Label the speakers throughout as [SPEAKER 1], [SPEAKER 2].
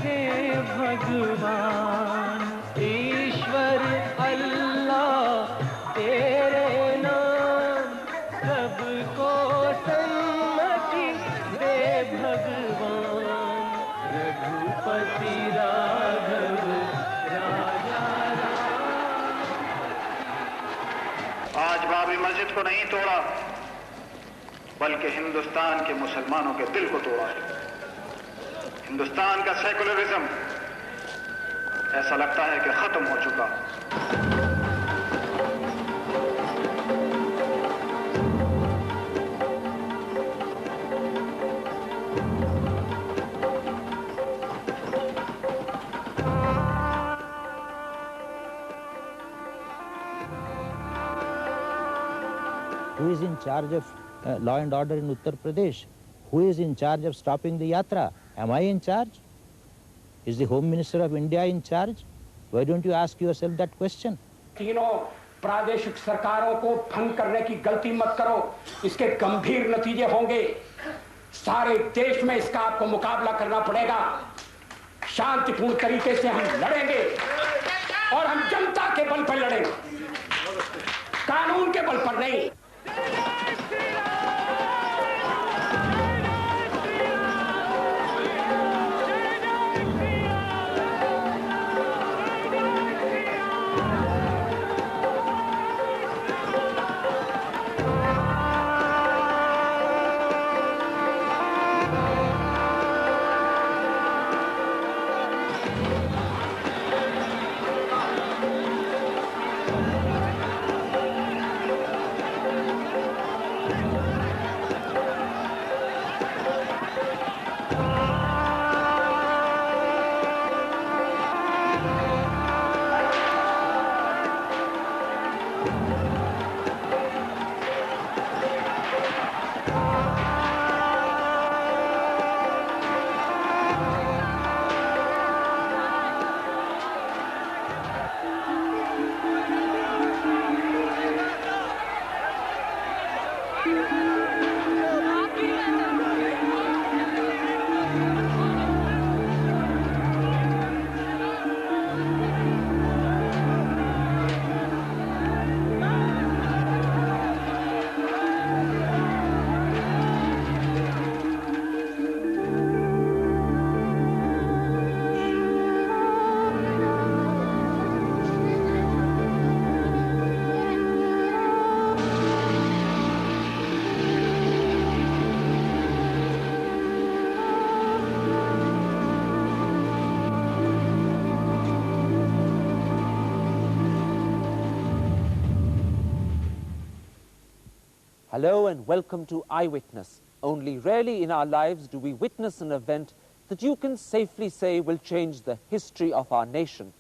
[SPEAKER 1] हे भगवान ईश्वर अल्लाह तेरे नाम सबको सम्मति दे भगवान रघुपति राघव राजा राम।
[SPEAKER 2] आज बाबरी मस्जिद को नहीं तोड़ा बल्कि हिंदुस्तान के मुसलमानों के दिल को तोड़ा है। हिंदुस्तान का सेकुलरिज्म ऐसा लगता है कि खत्म हो चुका।
[SPEAKER 3] Who is in charge of law and order in Uttar Pradesh? Who is in charge of stopping the yatra? Am I in charge? Is the Home Minister of India in charge? Why don't you ask yourself that question?
[SPEAKER 4] तीनों प्रादेशिक सरकारों को भंग करने की गलती मत करो, इसके गंभीर नतीजे होंगे। सारे देश में इसका आपको मुकाबला करना पड़ेगा। शांतिपूर्ण तरीके से हम लड़ेंगे और हम जनता के बल पर लड़ेंगे, कानून के बल पर नहीं।
[SPEAKER 5] Hello and welcome to Eyewitness. Only rarely in our lives do we witness an event that you can safely say will change the history of our nation.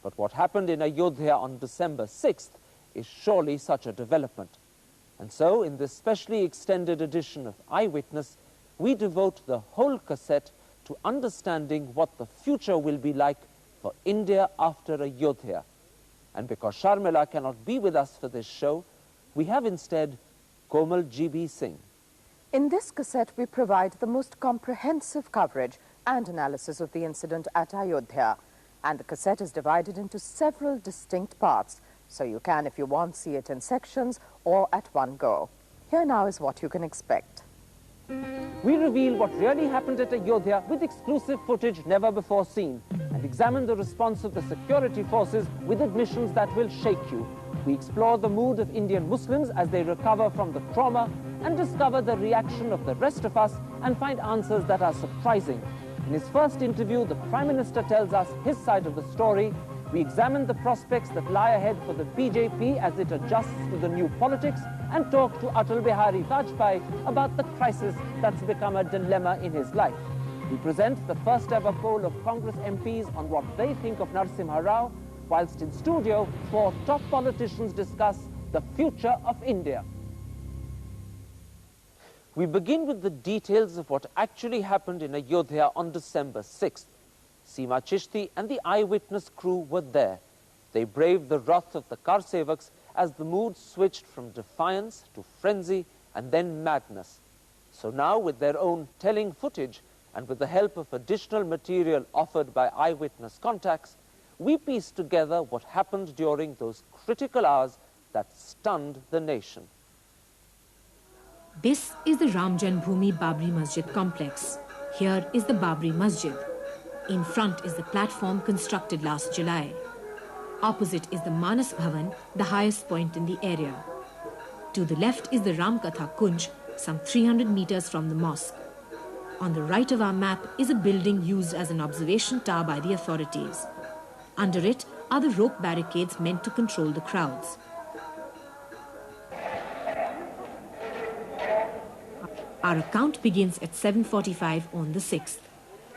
[SPEAKER 5] But what happened in Ayodhya on December 6th is surely such a development. And so, in this specially extended edition of Eyewitness, we devote the whole cassette to understanding what the future will be like for India after Ayodhya. And because Sharmila cannot be with us for this show, we have instead Komal GB Singh.
[SPEAKER 6] In this cassette, we provide the most comprehensive coverage and analysis of the incident at Ayodhya. And the cassette is divided into several distinct parts, so you can, if you want, see it in sections or at one go. Here now is what you can expect.
[SPEAKER 5] We reveal what really happened at Ayodhya with exclusive footage never before seen, and examine the response of the security forces with admissions that will shake you. We explore the mood of Indian Muslims as they recover from the trauma and discover the reaction of the rest of us and find answers that are surprising. In his first interview, the Prime Minister tells us his side of the story. We examine the prospects that lie ahead for the BJP as it adjusts to the new politics and talk to Atal Bihari Vajpayee about the crisis that's become a dilemma in his life. We present the first ever poll of Congress MPs on what they think of Narasimha Rao, whilst in studio, 4 top politicians discuss the future of India. We begin with the details of what actually happened in Ayodhya on December 6th. Seema Chishti and the Eyewitness crew were there. They braved the wrath of the Karsevaks as the mood switched from defiance to frenzy and then madness. So now, with their own telling footage and with the help of additional material offered by eyewitness contacts, we pieced together what happened during those critical hours that stunned the nation.
[SPEAKER 7] This is the Ram Janmabhoomi Babri Masjid complex. Here is the Babri Masjid. In front is the platform constructed last July. Opposite is the Manas Bhavan, the highest point in the area. To the left is the Ram Katha Kunj, some 300 meters from the mosque. On the right of our map is a building used as an observation tower by the authorities. Under it are the rope barricades meant to control the crowds. Our account begins at 7:45 on the 6th.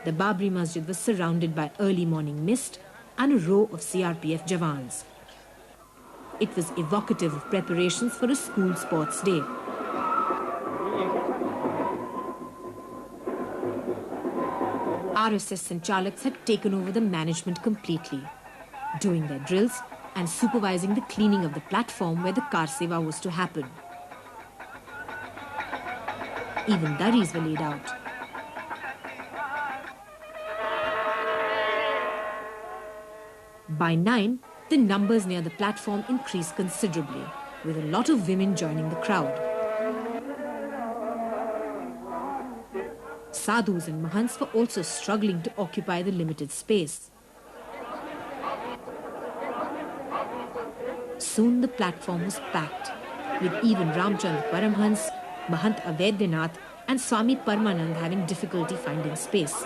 [SPEAKER 7] The Babri Masjid was surrounded by early morning mist and a row of CRPF Jawans. It was evocative of preparations for a school sports day. RSS Sanchalaks had taken over the management completely, doing their drills and supervising the cleaning of the platform where the car seva was to happen. Even durries were laid out. By 9, the numbers near the platform increased considerably, with a lot of women joining the crowd. Sadhus and Mahants were also struggling to occupy the limited space. Soon the platform was packed, with even Ramchandra Paramhans, Mahant Avaidyanath and Swami Parmanand having difficulty finding space.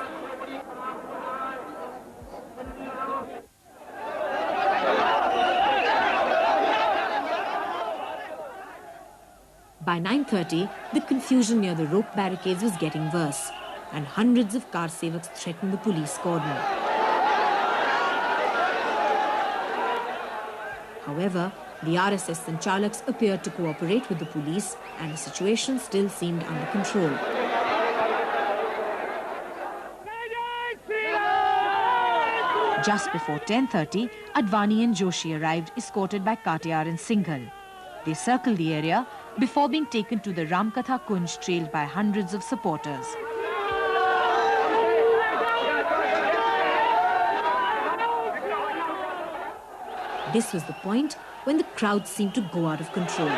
[SPEAKER 7] By 9:30, the confusion near the rope barricades was getting worse, and hundreds of car sevaks threatened the police cordon. However, the RSS Sanchalaks appeared to cooperate with the police, and the situation still seemed under control. Just before 10:30, Advani and Joshi arrived, escorted by Katiyar and Singhal. They circled the area before being taken to the Ramkatha Kunj, trailed by hundreds of supporters. This was the point when the crowd seemed to go out of control.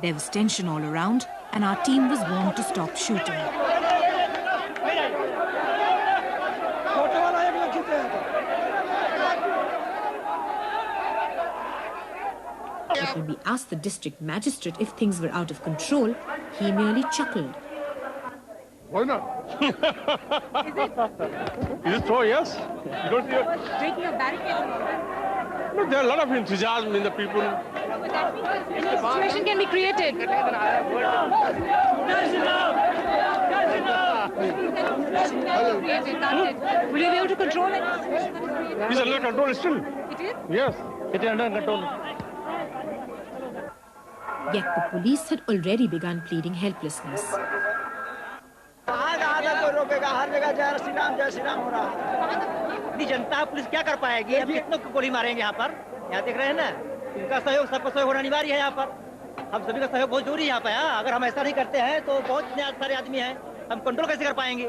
[SPEAKER 7] There was tension all around, and our team was warned to stop shooting. But when we asked the district magistrate if things were out of control, he merely chuckled.
[SPEAKER 8] Why not? Is it so? Yes. You don't see
[SPEAKER 7] Breaking a barricade.
[SPEAKER 8] No, there are a lot of enthusiasm in the people.
[SPEAKER 7] A situation can be created. Will you be able to control it?
[SPEAKER 8] It's under control still.
[SPEAKER 7] It is?
[SPEAKER 8] Yes, it is under control.
[SPEAKER 7] Yet the police had already begun pleading helplessness.
[SPEAKER 9] Janata police क्या कर पाएगी? हम कितनों को गोली मारेंगे यहाँ पर? यहाँ देख रहे हैं ना, इनका सहयोग, सबका सहयोग होना अनिवार्य है यहाँ पर. हम सभी का सहयोग बहुत जरूरी है यहाँ पे. अगर हम ऐसा नहीं करते हैं तो बहुत सारे आदमी हैं, हम कंट्रोल कैसे कर पाएंगे?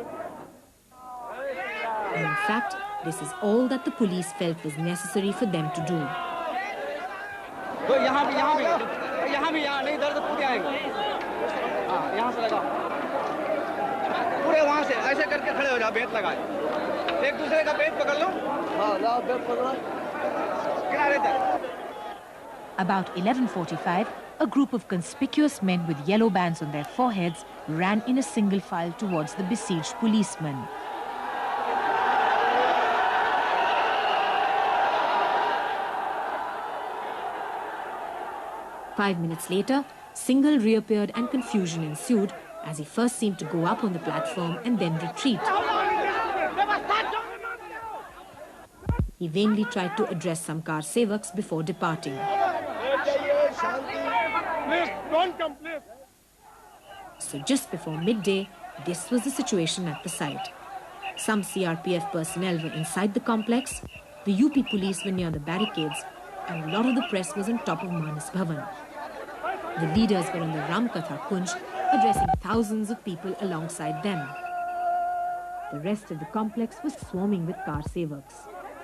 [SPEAKER 7] In fact, this is all that the police felt was necessary for them to do.
[SPEAKER 9] तो यहाँ भी नहीं इधर तो पूरे आएंगे. हाँ, यहाँ से लगाओ. पूरे वहाँ से ऐसे करके खड़े हो जाओ, बेत लगाए. एक दूसरे का बेत पकड़ लो. हाँ, लाओ बेत पकड़ो. किनारे तक.
[SPEAKER 7] About 11:45, a group of conspicuous men with yellow bands on their foreheads ran in a single file towards the besieged policemen. Five minutes later, Singhal reappeared and confusion ensued as he first seemed to go up on the platform and then retreat. He vainly tried to address some car sevaks before departing. So just before midday, this was the situation at the site. Some CRPF personnel were inside the complex, the UP police were near the barricades, and a lot of the press was on top of Manas Bhavan. The leaders were on the Ramkatha Kunj, addressing thousands of people alongside them. The rest of the complex was swarming with car sevaks.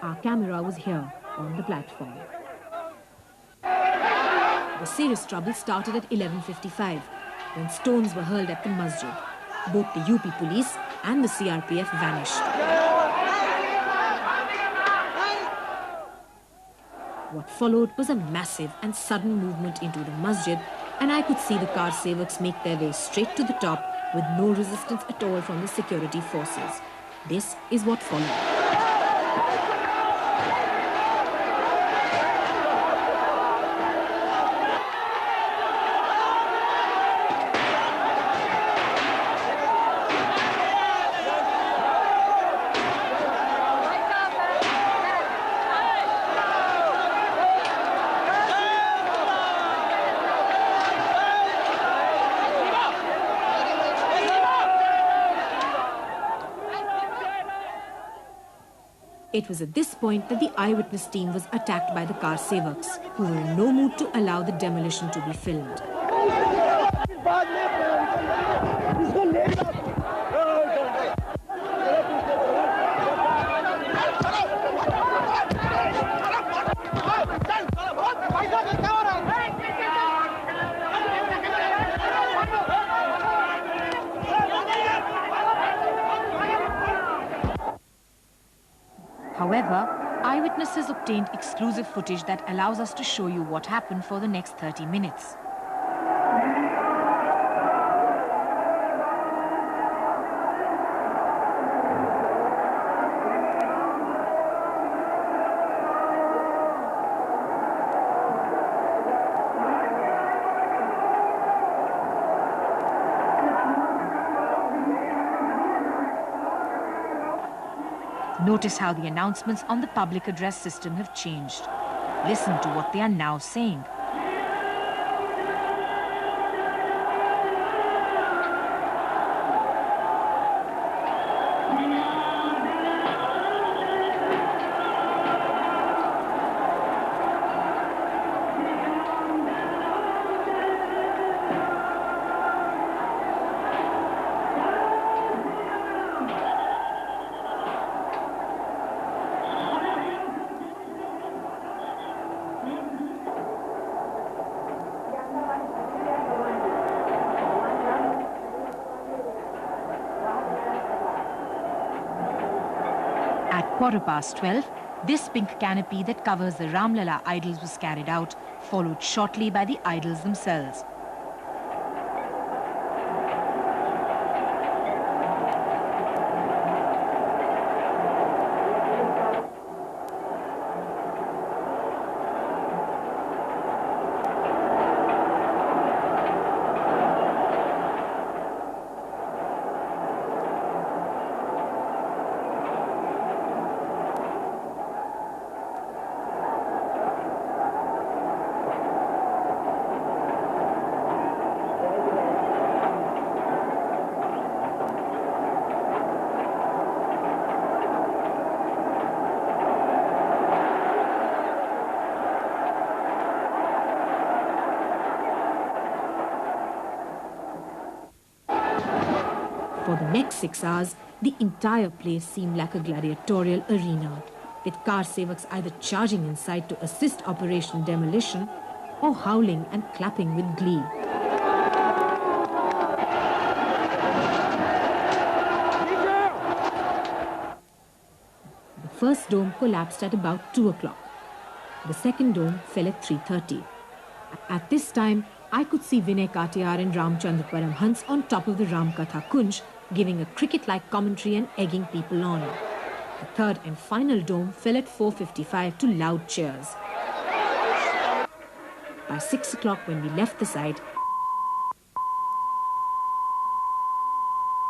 [SPEAKER 7] Our camera was here on the platform. The serious trouble started at 11:55 when stones were hurled at the masjid. Both the UP police and the CRPF vanished. What followed was a massive and sudden movement into the masjid, and I could see the car sevaks make their way straight to the top with no resistance at all from the security forces. This is what followed. It was at this point that the eyewitness team was attacked by the car sevaks, who were in no mood to allow the demolition to be filmed. However, eyewitnesses obtained exclusive footage that allows us to show you what happened for the next 30 minutes. Notice how the announcements on the public address system have changed. Listen to what they are now saying. At 12:15, this pink canopy that covers the Ramlala idols was carried out, followed shortly by the idols themselves. For the next 6 hours, the entire place seemed like a gladiatorial arena, with car sevaks either charging inside to assist Operation Demolition or howling and clapping with glee. The first dome collapsed at about 2 o'clock. The second dome fell at 3:30. At this time, I could see Vinay Katiyar and Ramchandra Paramhans on top of the Ramkatha Kunj, giving a cricket-like commentary and egging people on. The third and final dome fell at 4:55 to loud cheers. By 6 o'clock when we left the site,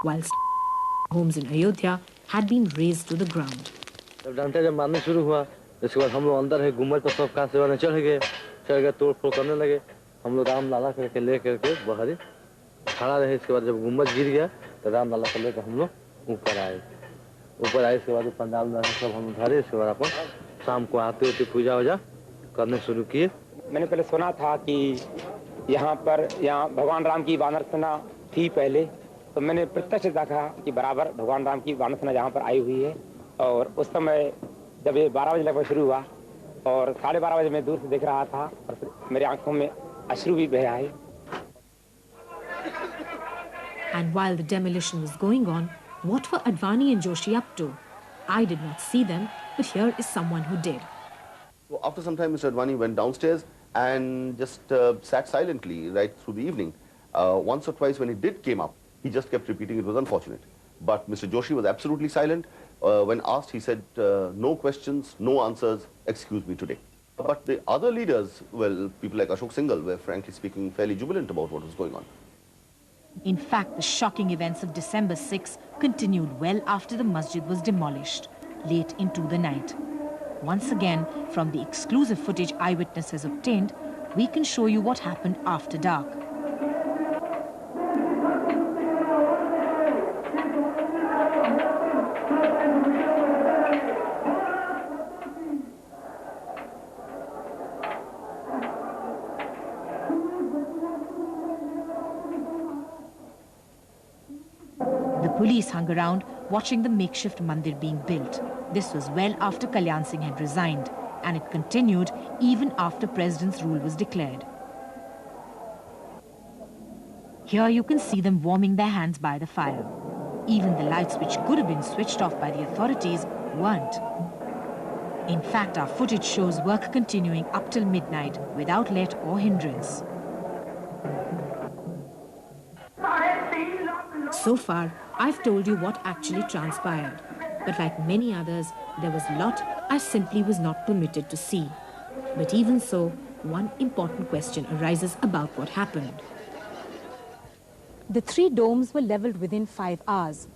[SPEAKER 7] whilst homes in Ayodhya had been razed to the ground.
[SPEAKER 10] जब मारना शुरू हुआ, इसके बाद हम लोग अंदर है गुम्बद पर सब कांसे वाले चढ़ गए तोड़ फोड़ करने लगे। हम लोग राम लाला करके ले करके बाहर खड़ा रहे। इसके बाद जब गुम्बद गिर गया तो राम लाला को लेकर हम लोग ऊपर आए। इसके बाद पंडाल सब हम उधारे। इसके बाद अपन शाम को आते होते पूजा वूजा करने शुरू किए।
[SPEAKER 4] मैंने पहले सुना था कि यहाँ भगवान राम की वानर सेना
[SPEAKER 11] थी पहले, तो मैंने प्रत्यक्ष देखा कि बराबर भगवान राम की वानर सेना जहाँ पर आई हुई है। और उस समय जब ये 12 बजे लगभग शुरू हुआ और 12:30 बजे मैं दूर से देख रहा था और फिर मेरी आंखों में अश्रु भी बह आए।
[SPEAKER 7] And while the demolition was going on, what were Advani and Joshi up to? I did not see them, but here is someone who did.
[SPEAKER 12] So after some time, Mr. Advani went downstairs and just sat silently right through the evening. Once or twice when he did came up, he just kept repeating it was unfortunate. But Mr. Joshi was absolutely silent. When asked, he said, no questions, no answers, excuse me today. But the other leaders, well, people like Ashok Singhal were frankly speaking fairly jubilant about what was going on.
[SPEAKER 7] In fact, the shocking events of December 6 continued well after the masjid was demolished, late into the night. Once again, from the exclusive footage eyewitnesses obtained, we can show you what happened after dark. The police hung around watching the makeshift mandir being built. This was well after Kalyan Singh had resigned, and it continued even after President's rule was declared. Here you can see them warming their hands by the fire. Even the lights which could have been switched off by the authorities weren't. In fact, our footage shows work continuing up till midnight without let or hindrance. So far, I've told you what actually transpired. But like many others, there was a lot I simply was not permitted to see. But even so, one important question arises about what happened.
[SPEAKER 13] The 3 domes were leveled within 5 hours.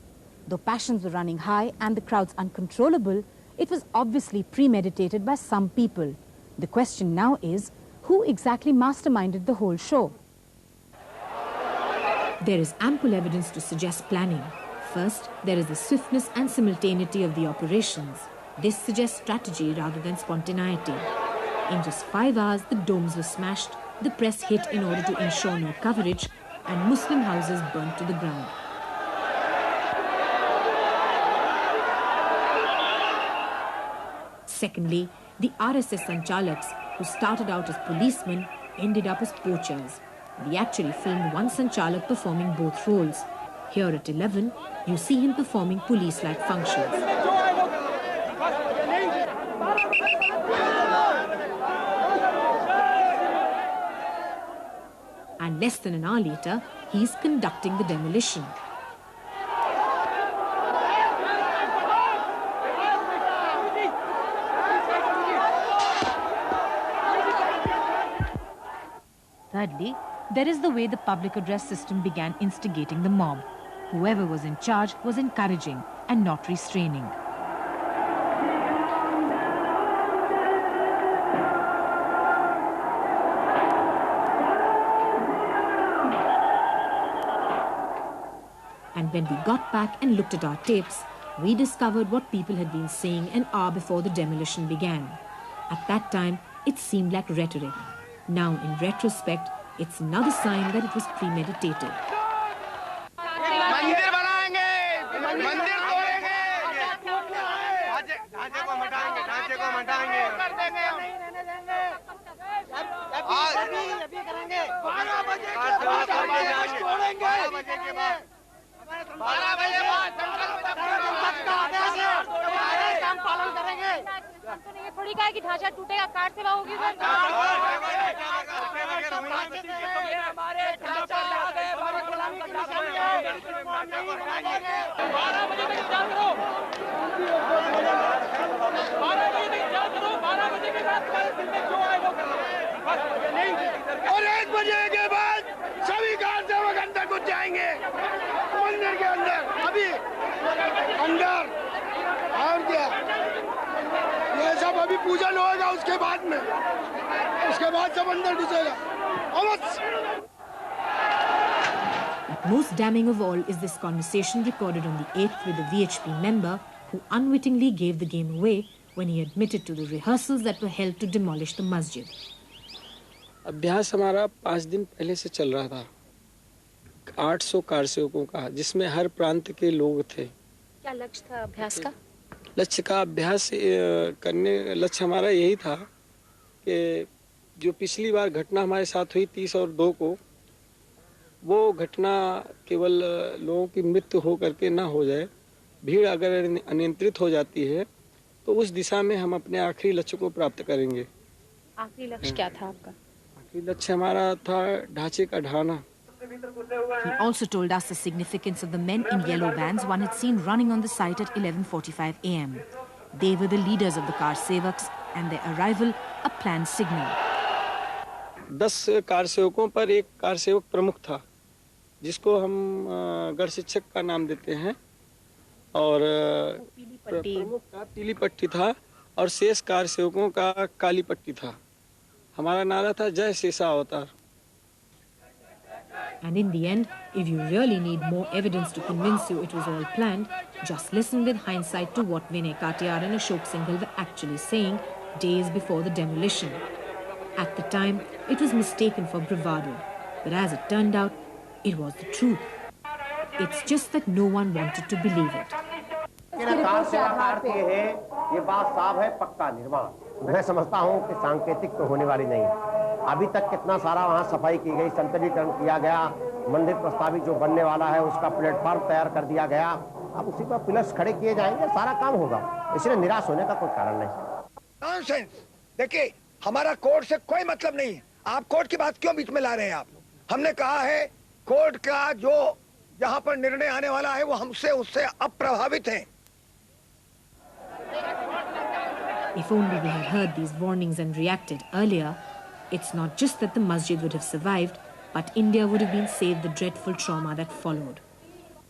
[SPEAKER 13] Though passions were running high and the crowds uncontrollable, it was obviously premeditated by some people. The question now is, who exactly masterminded the whole show?
[SPEAKER 7] There is ample evidence to suggest planning. First, there is the swiftness and simultaneity of the operations. This suggests strategy rather than spontaneity. In just 5 hours, the domes were smashed, the press hit in order to ensure no coverage, and Muslim houses burnt to the ground. Secondly, the RSS Sanchalaks, who started out as policemen, ended up as poachers. We actually filmed one Sanchalak performing both roles. Here at 11, you see him performing police-like functions. And less than an hour later, he's conducting the demolition. Thirdly, there is the way the public address system began instigating the mob. Whoever was in charge was encouraging and not restraining. And when we got back and looked at our tapes, we discovered what people had been saying an hour before the demolition began. At that time, it seemed like rhetoric. Now, in retrospect, it's another sign that it was premeditated.
[SPEAKER 14] थोड़ी का है कि ढांचा टूटेगा, काट सेवा होगी sir.
[SPEAKER 15] और 1 बजे के बाद सभी कार सेवक अंदर घुस जाएंगे मंदिर के अंदर, अभी अंदर। और क्या, ये सब अभी पूजन होगा, उसके बाद सब अंदर घुसेगा।
[SPEAKER 7] Most damning of all is this conversation recorded on the 8th with a VHP member who unwittingly gave the game away when he admitted to the rehearsals that were held to demolish the masjid.
[SPEAKER 16] अभ्यास हमारा 5 दिन पहले से चल रहा था 800 car सेवकों का, जिसमें हर प्रांत के लोग थे।
[SPEAKER 14] क्या लक्ष्य था अभ्यास का?
[SPEAKER 16] लक्ष्य का अभ्यास करने लक्ष्य हमारा यही था कि जो पिछली बार घटना हमारे साथ हुई 30 और 2 को, वो घटना केवल लोगों की मृत्यु हो करके ना हो जाए। भीड़ अगर अनियंत्रित हो जाती है तो उस दिशा में हम अपने आखिरी लक्ष्य को प्राप्त करेंगे।
[SPEAKER 14] आखिरी लक्ष्य क्या था आपका?
[SPEAKER 16] आखिरी लक्ष्य हमारा था ढांचे का ढाना।
[SPEAKER 7] He also told us the significance of the men in yellow vans one had seen running on the site at 11:45 a.m. They were the leaders of the car sevaks and their arrival a planned signal.
[SPEAKER 16] 10 car सेवकों पर एक car सेवक प्रमुख था, जिसको हम गढ़ शिक्षक का नाम देते हैं, और प्रमुख का पीली पट्टी था और शेष कार सेवकों का काली पट्टी था। हमारा नारा था जय शेषा अवतार।
[SPEAKER 7] And in the end, if you really need more evidence to convince you it was all planned, just listen with hindsight to what Vinay Katiyar and Ashok Singhal were actually saying days before the demolition. At the time, it was mistaken for bravado, but as it turned out, it was the truth. It's just that no one wanted to believe it.
[SPEAKER 17] Car से आकार के है, ये बात साफ है, पक्का निर्माण। मैं समझता हूँ कि सांकेतिक तो होने वाली नहीं। अभी तक कितना सारा वहाँ सफाई की गई, संतरीकरण किया गया, मंदिर प्रस्तावित जो बनने वाला है उसका प्लेटफॉर्म तैयार कर दिया गया। अब उसी पर पिलर्स खड़े किए जाएंगे, सारा काम होगा, इसलिए निराश होने का कोई कारण नहीं।
[SPEAKER 15] नॉनसेंस। देखिए, हमारा कोर्ट से कोई मतलब नहीं है। आप कोर्ट की बात क्यों बीच में ला रहे हैं? आप हमने कहा है कोर्ट का जो जहाँ पर निर्णय आने वाला है वो हमसे उससे अप्रभावित है।
[SPEAKER 7] If only we had heard these warnings and reacted earlier, it's not just that the masjid would have survived, but India would have been saved the dreadful trauma that followed.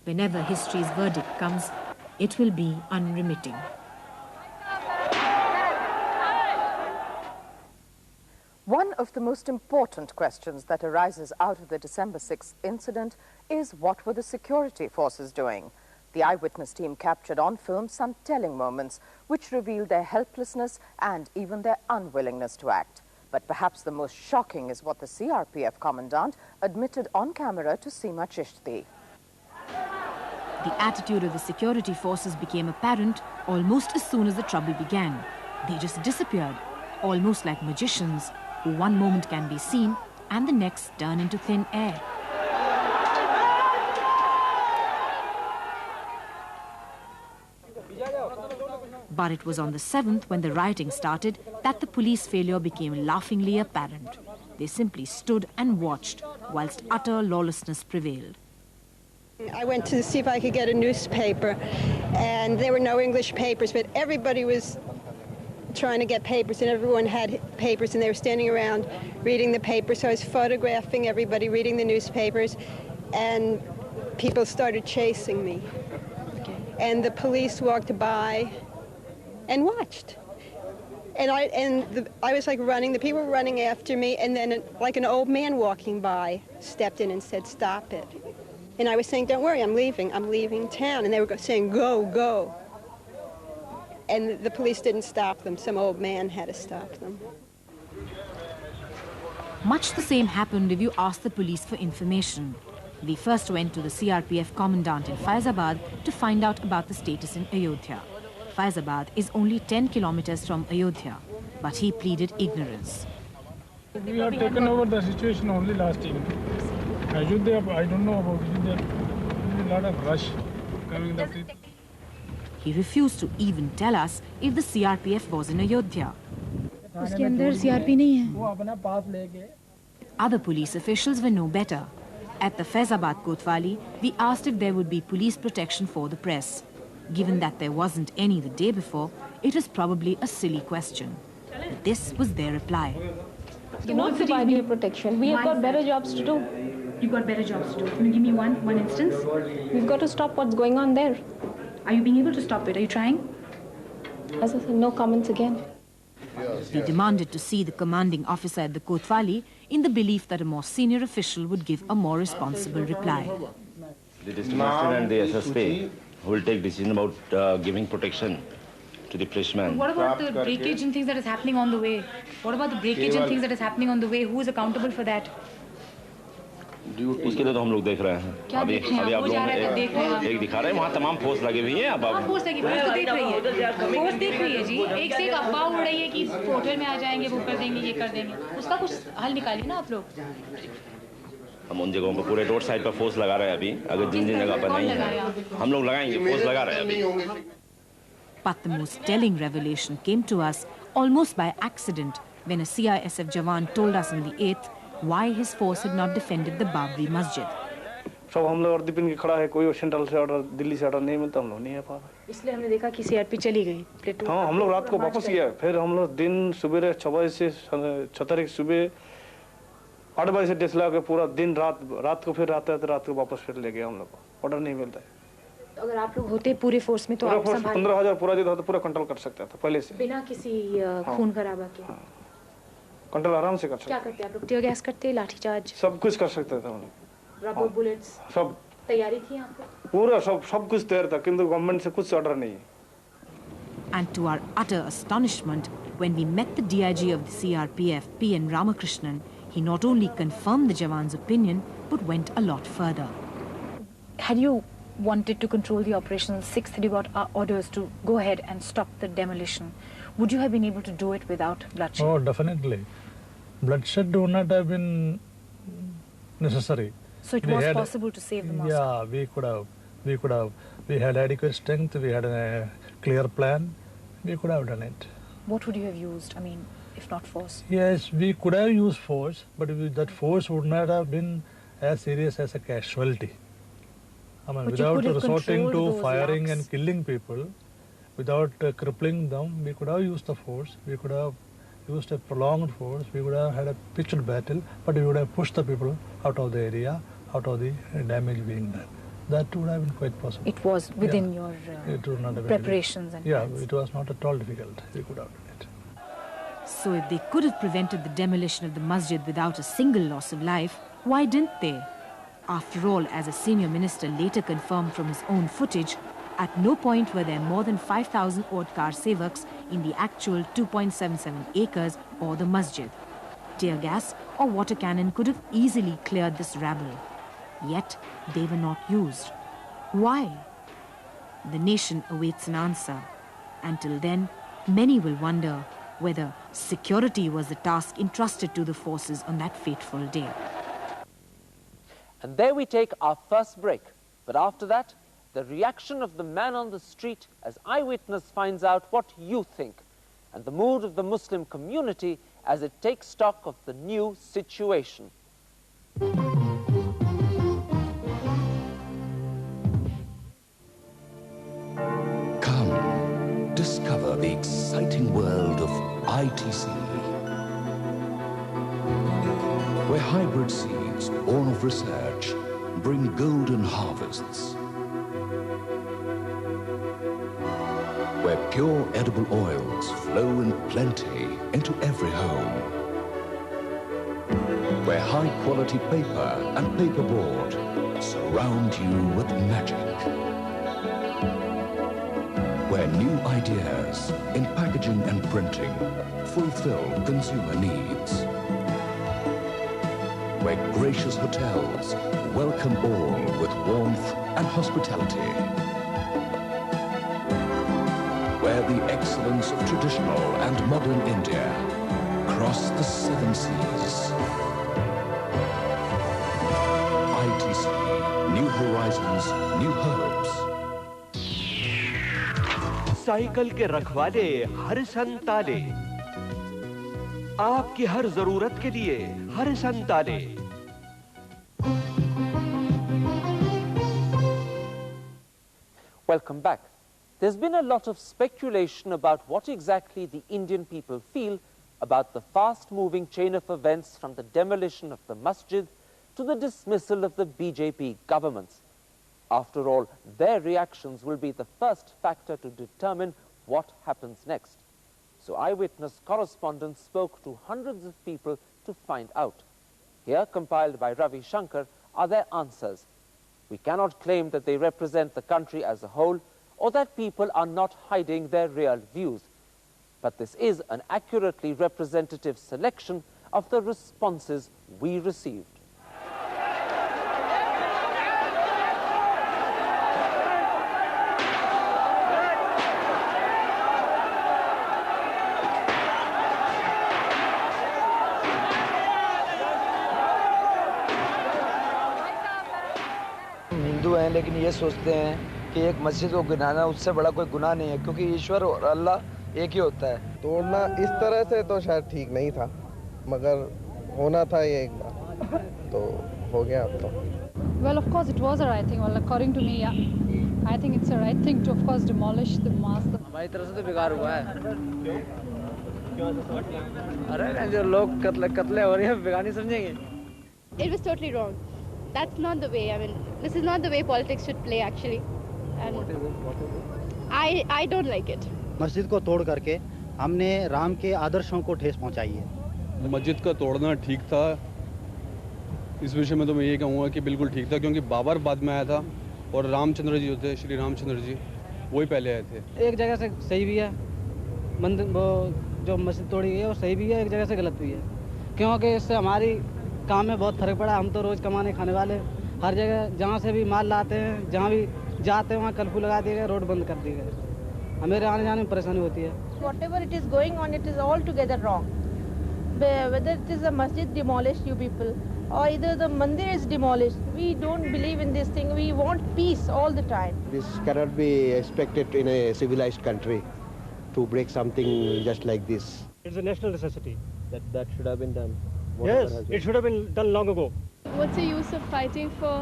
[SPEAKER 7] Whenever history's verdict comes, it will be unremitting.
[SPEAKER 6] One of the most important questions that arises out of the December 6th incident is what were the security forces doing? The eyewitness team captured on film some telling moments which revealed their helplessness and even their unwillingness to act. But perhaps the most shocking is what the CRPF commandant admitted on camera to Seema Chishti.
[SPEAKER 7] The attitude of the security forces became apparent almost as soon as the trouble began. They just disappeared, almost like magicians, who one moment can be seen and the next turn into thin air. But it was on the 7th, when the rioting started, that the police failure became laughingly apparent. They simply stood and watched whilst utter lawlessness prevailed.
[SPEAKER 18] I went to see if I could get a newspaper, and there were no English papers, but everybody was trying to get papers, and everyone had papers, and they were standing around reading the papers. So I was photographing everybody reading the newspapers, and people started chasing me. And the police walked by and watched. And I was like running, the people were running after me, and then like an old man walking by stepped in and said, "Stop it." And I was saying, "Don't worry, I'm leaving town." And they were saying, "Go, go." And the police didn't stop them. Some old man had to stop them.
[SPEAKER 7] Much the same happened if you asked the police for information. We first went to the CRPF commandant in Faizabad to find out about the status in Ayodhya. Faizabad is only 10 kilometers from Ayodhya, but he pleaded ignorance.
[SPEAKER 8] We have taken over the situation only last evening. Ayodhya, I don't know about Ayodhya. There is a lot of rush coming that way.
[SPEAKER 7] He refused to even tell us if the CRPF was in Ayodhya.
[SPEAKER 13] उसके अंदर CRP नहीं है.
[SPEAKER 7] Other police officials were no better. At the Faizabad Kotwali, we asked if there would be police protection for the press. Given that there wasn't any the day before, it was probably a silly question. But this was their reply.
[SPEAKER 14] You not providing protection. We have got better jobs to do.
[SPEAKER 19] You've got better jobs to do. Can you give me one instance?
[SPEAKER 14] We've got to stop what's going on there.
[SPEAKER 19] Are you being able to stop it? Are you trying?
[SPEAKER 14] As I said, no comments again.
[SPEAKER 7] We demanded to see the commanding officer at the Kotwali in the belief that a more senior official would give a more responsible reply.
[SPEAKER 20] The district magistrate and the SSP will take decision about giving protection to the policeman.
[SPEAKER 19] What about the breakage and things that is happening on the way? What about the breakage and things that is happening on the way? Who is accountable for that?
[SPEAKER 20] उसके लिए तो हम लोग देख रहे हैं। अभी अभी आप लोग एक दिखा रहे हैं, वहाँ तमाम फोर्स लगे हुए हैं। अब
[SPEAKER 19] फोर्स लगी, फोर्स तो देख रही है, फोर्स देख रही है जी। एक से एक अफवाह उड़ रही है कि होटल में आ जाएंगे, वो कर देंगे, ये कर देंगे। उसका कुछ हल निकालिए ना आप लोग।
[SPEAKER 20] हम उन जगहों पर पूरे रोड साइड पर फोर्स लगा रहे हैं अभी। अगर जिन जिन जगह पर नहीं है हम लोग लगाएंगे, फोर्स लगा रहे हैं अभी।
[SPEAKER 7] But the most telling revelation came to us almost by accident when a CISF Jawan told us on the 8th why his force had not defended the Babri Masjid.
[SPEAKER 21] सब हम लोग अर्धपिन के खड़ा है, कोई सेंट्रल से ऑर्डर, दिल्ली से order नहीं मिलता, हम लोग नहीं आ पा रहे।
[SPEAKER 19] इसलिए हमने देखा कि सीआरपी चली गई प्लेटून।
[SPEAKER 21] हाँ, हम लोग रात को वापस गया, फिर हम लोग दिन सुबह 6 बजे से 6 तारीख सुबह 8 बजे से डेस लगा के पूरा दिन रात को फिर रात को वापस फिर ले गया। हम लोग को ऑर्डर नहीं मिलता है।
[SPEAKER 19] तो अगर आप लोग होते पूरे फोर्स में तो
[SPEAKER 21] पूरा
[SPEAKER 19] आप
[SPEAKER 21] फोर्स 15,000 पूरा जो था तो पूरा कंट्रोल कर सकता था पहले से,
[SPEAKER 19] बिना किसी खून खराबा के।
[SPEAKER 21] कंट्रोल आराम से कर सकते।
[SPEAKER 19] क्या करते आप लोग? टीयर गैस करते, लाठीचार्ज,
[SPEAKER 21] सब कुछ कर सकते थे हम लोग।
[SPEAKER 19] रबर बुलेट्स,
[SPEAKER 21] सब
[SPEAKER 19] तैयारी थी यहाँ पे
[SPEAKER 21] पूरा, सब कुछ तैयार था, किंतु गवर्नमेंट से कुछ ऑर्डर नहीं है।
[SPEAKER 7] And to our utter astonishment, when we met the DIG of the CRPF, P.N. Ramakrishnan, he not only confirmed the Jawan's opinion, but went a lot further.
[SPEAKER 19] Had you wanted to control the operation, 6th had you got orders to go ahead and stop the demolition, would you have been able to do it without bloodshed?
[SPEAKER 8] Oh, definitely. Bloodshed would not have been necessary.
[SPEAKER 19] So it was possible to save the mosque?
[SPEAKER 8] Yeah, we could have. We had adequate strength, we had a clear plan, we could have done it.
[SPEAKER 19] What would you have used, I mean, if not force?
[SPEAKER 8] Yes, we could have used force, but that force would not have been as serious as a casualty. I mean, without resorting to firing and killing people, without crippling them, we could have used the force, we could have used a prolonged force, we would have had a pitched battle, but we would have pushed the people out of the area, out of the damage being done. That would have been quite possible.
[SPEAKER 19] It was within your preparations and plans.
[SPEAKER 8] It was not at all difficult. We could have done it.
[SPEAKER 7] So if they could have prevented the demolition of the masjid without a single loss of life, why didn't they? After all, as a senior minister later confirmed from his own footage, at no point were there more than 5,000 odd car sevaks in the actual 2.77 acres or the masjid. Tear gas or water cannon could have easily cleared this rabble. Yet, they were not used. Why? The nation awaits an answer. Until then, many will wonder whether security was the task entrusted to the forces on that fateful day.
[SPEAKER 5] And there we take our first break. But after that, the reaction of the man on the street as eyewitness finds out what you think, and the mood of the Muslim community as it takes stock of the new situation.
[SPEAKER 22] Come, discover the exciting world of ITC, where hybrid seeds born of research bring golden harvests, where pure edible oils flow in plenty into every home, where high-quality paper and paperboard surround you with magic, where new ideas in packaging and printing fulfill consumer needs, where gracious hotels welcome all with warmth and hospitality, where the excellence of traditional and modern India cross the 7 seas. ITC, new horizons, new hopes.
[SPEAKER 23] Cycle के रखवाले हर संताले, आपकी हर जरूरत के लिए हर संताले।
[SPEAKER 5] Welcome back. There's been a lot of speculation about what exactly the Indian people feel about the fast-moving chain of events from the demolition of the masjid to the dismissal of the BJP governments. After all, their reactions will be the first factor to determine what happens next. So eyewitness correspondents spoke to hundreds of people to find out. Here, compiled by Ravi Shankar, are their answers. We cannot claim that they represent the country as a whole or that people are not hiding their real views. But this is an accurately representative selection of the responses we received.
[SPEAKER 1] लेकिन ये सोचते हैं कि एक मस्जिद को गिराना उससे बड़ा कोई गुनाह नहीं है, क्योंकि ईश्वर और अल्लाह एक ही होता है।
[SPEAKER 2] तोड़ना इस तरह से तो शायद ठीक नहीं था, मगर होना था ये एक बार, तो हो गया अब तो।
[SPEAKER 3] Well, of course, it was a right thing. Well, according to me, yeah, I think it's a right thing to, of course, demolish the mosque.
[SPEAKER 1] हमारी तरफ से तो बेकार हुआ है। अरे जो लोग कत्ले हो रहे हैं बेकार नहीं समझेंगे।
[SPEAKER 24] It was totally wrong. That's not the way. I mean, this is not the way politics should play, actually. And what is it? I don't like it.
[SPEAKER 25] मस्जिद को तोड़ करके हमने राम के आदर्शों को ठेस पहुंचाई है।
[SPEAKER 26] मस्जिद का तोड़ना ठीक था, इस विषय में तो मैं ये कहूँगा कि बिल्कुल ठीक था, क्योंकि बाबर बाद में आया था और रामचंद्र जी होते, श्री रामचंद्र जी वही पहले आए थे।
[SPEAKER 27] एक जगह से सही भी है, मंदिर वो जो मस्जिद तोड़ी गई है वो सही भी है, एक जगह से गलत भी है, क्योंकि इससे हमारी काम में बहुत फर्क पड़ा। हम तो रोज़ कमाने खाने वाले, हर जगह जहाँ से भी माल लाते हैं, जहाँ भी जाते हैं वहाँ कर्फ्यू लगा दिए गए, रोड बंद कर दिए गए, हमें आने जाने में परेशानी होती है।
[SPEAKER 28] Whatever it is going on, it is altogether wrong. Whether it is a masjid demolished, you people, or either the mandir is demolished, we don't believe in this thing. We want peace all the time.
[SPEAKER 17] This cannot be expected in a civilized country to break something just like this.
[SPEAKER 29] It's a national necessity.
[SPEAKER 10] That should have been done.
[SPEAKER 29] Yes, it should have been done long ago.
[SPEAKER 30] What's the use of fighting for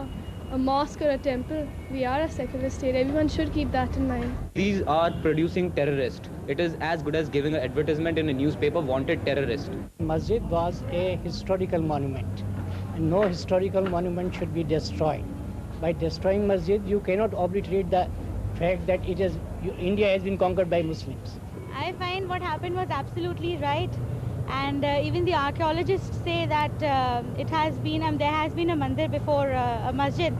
[SPEAKER 30] a mosque or a temple? We are a secular state. Everyone should keep that in mind.
[SPEAKER 31] These are producing terrorists. It is as good as giving an advertisement in a newspaper, wanted terrorist.
[SPEAKER 28] Masjid was a historical monument, and no historical monument should be destroyed. By destroying masjid, you cannot obliterate the fact that India has been conquered by Muslims.
[SPEAKER 32] I find what happened was absolutely right. And even the archaeologists say that there has been a mandir before a masjid.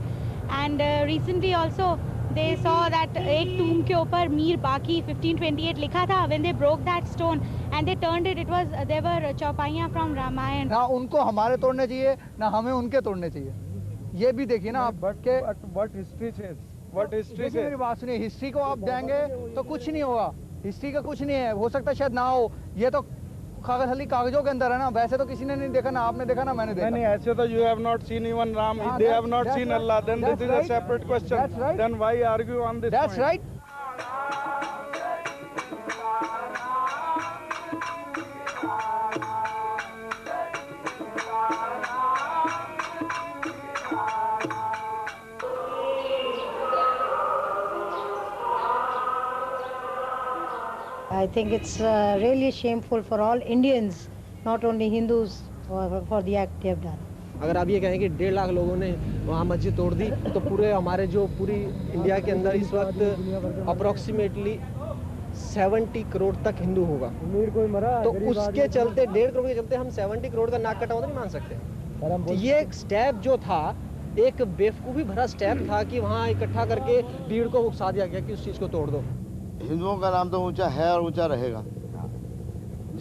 [SPEAKER 32] And recently also they saw that एक tomb के ऊपर मीर बाकी 1528 लिखा था. When they broke that stone and they turned it, there were चौपाइयाँ from Ramayana.
[SPEAKER 33] ना उनको हमारे तोड़ने चाहिए, ना हमें उनके तोड़ने चाहिए. ये भी देखिए ना आप के
[SPEAKER 21] What history says? What history says?
[SPEAKER 33] मेरी बात सुनिए, हिस्ट्री को आप देंगे तो कुछ नहीं होगा. हिस्ट्री का कुछ नहीं है, हो सकता है शायद ना हो. ये तो कागजों के अंदर है ना, वैसे तो किसी ने नहीं देखा, ना आपने देखा ना मैंने देखा।
[SPEAKER 21] नहीं ऐसे तो you have not seen even Ram, they have not seen Allah, then this is a separate question. That's right. Then why argue on this?
[SPEAKER 33] That's right.
[SPEAKER 28] I think it's really shameful for all Indians, not only Hindus, for the act they have done.
[SPEAKER 25] अगर आप ये कहें कि 1.5 लाख लोगों ने वहाँ मस्जिद तोड़ दी, तो पूरे हमारे जो पूरी इंडिया के अंदर इस वक्त अप्रोक्सीमेटली 70 करोड़ तक हिंदू होगा। तो उसके चलते 1.5 करोड़ के चलते हम 70 करोड़ का नाक कटा तो नहीं मान सकते। तो ये स्टेप जो था, एक बेवकूफ़ी भरा स्टेप था कि वहाँ इकट्ठा करके भीड़ को उकसा दिया गया कि उस चीज़ को तोड़ दो।
[SPEAKER 34] हिंदुओं का नाम तो ऊंचा है और ऊंचा रहेगा।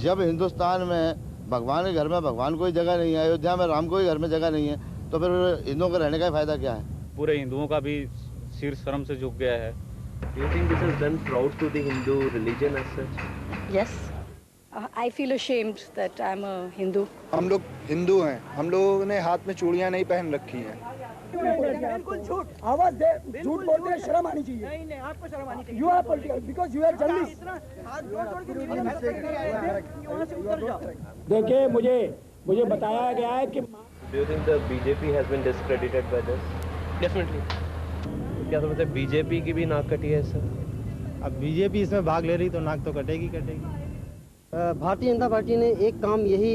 [SPEAKER 34] जब हिंदुस्तान में भगवान के घर में भगवान कोई जगह नहीं है, अयोध्या में राम कोई घर में जगह नहीं है, तो फिर हिंदुओं के रहने का फायदा क्या है?
[SPEAKER 35] पूरे हिंदुओं का भी सिर शर्म से झुक गया है।
[SPEAKER 10] Do you think this has done proud to the Hindu religion as such?
[SPEAKER 28] Yes. I feel ashamed that I'm a Hindu.
[SPEAKER 2] हम लोग हिंदू हैं, हम लोगों ने हाथ में चूड़ियां नहीं पहन रखी हैं।
[SPEAKER 15] बिल्कुल झूठ, आवाज दे, झूठ बोलते हैं, शर्म आनी चाहिए। नहीं आपको शर्म आनी चाहिए। You are political because you are journalist.
[SPEAKER 4] देखिए मुझे बताया गया है कि
[SPEAKER 10] Do you think the BJP has been discredited by this?
[SPEAKER 31] Definitely.
[SPEAKER 10] क्या समझते हैं बीजेपी की भी नाक कटी है सर?
[SPEAKER 25] अब बीजेपी इसमें भाग ले रही तो नाक तो कटेगी। भारतीय जनता पार्टी ने एक काम यही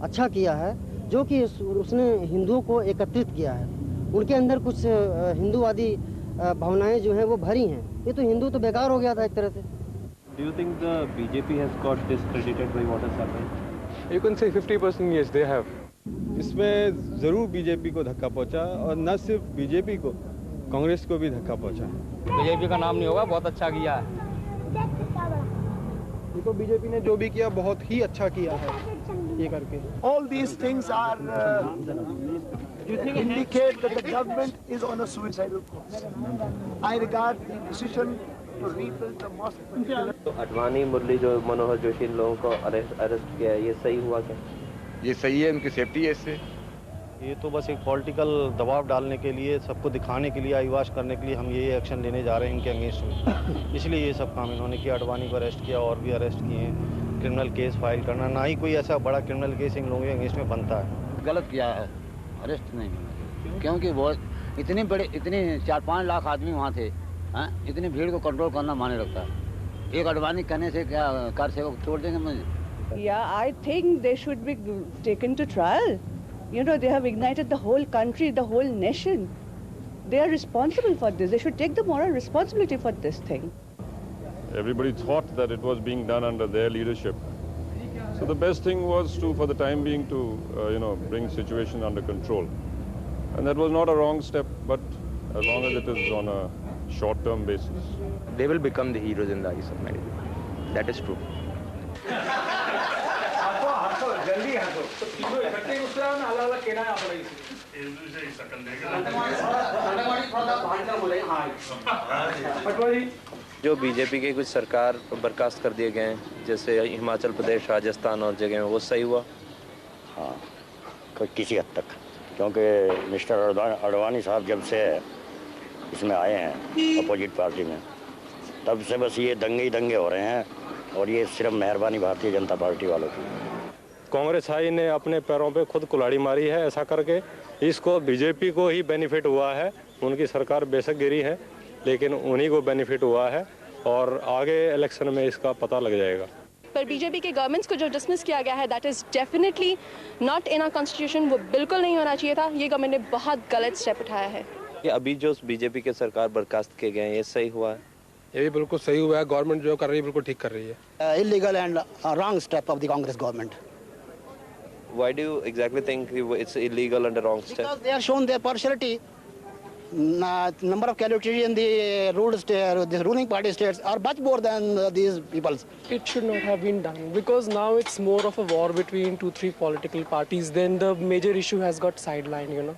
[SPEAKER 25] अच्छा किया है, जो कि उसने हिंदुओं को एकत्रित किया है। उनके अंदर कुछ हिंदूवादी भावनाएं जो हैं वो भरी हैं। ये तो हिंदू तो बेकार हो गया था एक तरह से।
[SPEAKER 10] Do you think the BJP has got discredited by what has happened?
[SPEAKER 21] You can say 50% yes, they have. इसमें जरूर बीजेपी को धक्का पहुंचा, और न सिर्फ बीजेपी को, कांग्रेस को भी धक्का पहुंचा।
[SPEAKER 31] बीजेपी का नाम नहीं होगा, बहुत अच्छा किया है।
[SPEAKER 2] देखो बीजेपी ने जो भी किया बहुत ही अच्छा किया है ये करके।
[SPEAKER 15] All these things are indicate that the government is on a suicidal course. I regard the decision to rebuild the mosque.
[SPEAKER 10] तो अडवाणी, मुरली, जो मनोहर जोशी, इन लोगों को अरेस्ट किया है, ये सही हुआ क्या?
[SPEAKER 2] ये सही है, उनकी सेफ्टी है इससे।
[SPEAKER 21] ये तो बस एक पॉलिटिकल दबाव डालने के लिए, सबको दिखाने के लिए, आईवाश करने के लिए हम ये एक्शन लेने जा रहे हैं इनके अगेंस्ट में। इसलिए ये सब काम इन्होंने किया। अडवाणी को अरेस्ट किया और भी अरेस्ट किए हैं। क्रिमिनल केस फाइल करना, ना ही कोई ऐसा बड़ा क्रिमिनल केस इन लोगों के अगेंस्ट में बनता है।
[SPEAKER 5] गलत किया है, अरेस्ट नहीं होना, क्योंकि वो इतने 4-5 लाख आदमी वहाँ थे। इतनी भीड़ को कंट्रोल करना माने लगता है। एक अडवाणी कहने से क्या कार सेवक छोड़ देंगे मुझे?
[SPEAKER 6] Yeah, I think they should be taken to trial. You know, they have ignited the whole country, the whole nation. They are responsible for this. They should take the moral responsibility for this thing.
[SPEAKER 7] Everybody thought that it was being done under their leadership. So the best thing was to, for the time being, to bring situation under control. And that was not a wrong step, but as long as it is on a short-term basis.
[SPEAKER 8] They will become the heroes in the eyes of many people. That is true.
[SPEAKER 9] जो BJP के कुछ सरकार बर्खास्त कर दिए गए हैं, जैसे हिमाचल प्रदेश, राजस्थान और जगह में, वो सही हुआ?
[SPEAKER 11] हाँ, किसी हद तक, क्योंकि मिस्टर अडवाणी साहब जब से इसमें आए हैं अपोजिट पार्टी में, तब से बस ये दंगे ही दंगे हो रहे हैं। और ये सिर्फ मेहरबानी भारतीय जनता पार्टी वालों की।
[SPEAKER 21] कांग्रेस आई ने अपने पैरों पे खुद कुल्हाड़ी मारी है ऐसा करके। इसको बीजेपी को ही बेनिफिट हुआ है। उनकी सरकार बेशक गिरी है, लेकिन उन्हीं को बेनिफिट हुआ है और आगे इलेक्शन में इसका पता लग जाएगा।
[SPEAKER 12] पर बीजेपी के गवर्नमेंट्स को जो डिसमिस किया गया है, that is definitely not in our constitution. वो बिल्कुल नहीं होना चाहिए था। ये गवर्नमेंट ने बहुत गलत स्टेप उठाया है।
[SPEAKER 9] अभी जो बीजेपी के सरकार बर्खास्त किए गए हैं, ये सही हुआ है?
[SPEAKER 13] ये भी बिल्कुल सही हुआ है। गवर्नमेंट जो कर रही है बिल्कुल ठीक कर रही है।
[SPEAKER 14] Illegal and wrong step of the Congress government.
[SPEAKER 9] Why do you exactly think it's illegal and a wrong step?
[SPEAKER 14] Because they are shown their partiality. Number of casualties in the ruling party states are much more than these people's.
[SPEAKER 16] It should not have been done, because now it's more of a war between 2-3 political parties. Then the major issue has got sidelined, you know.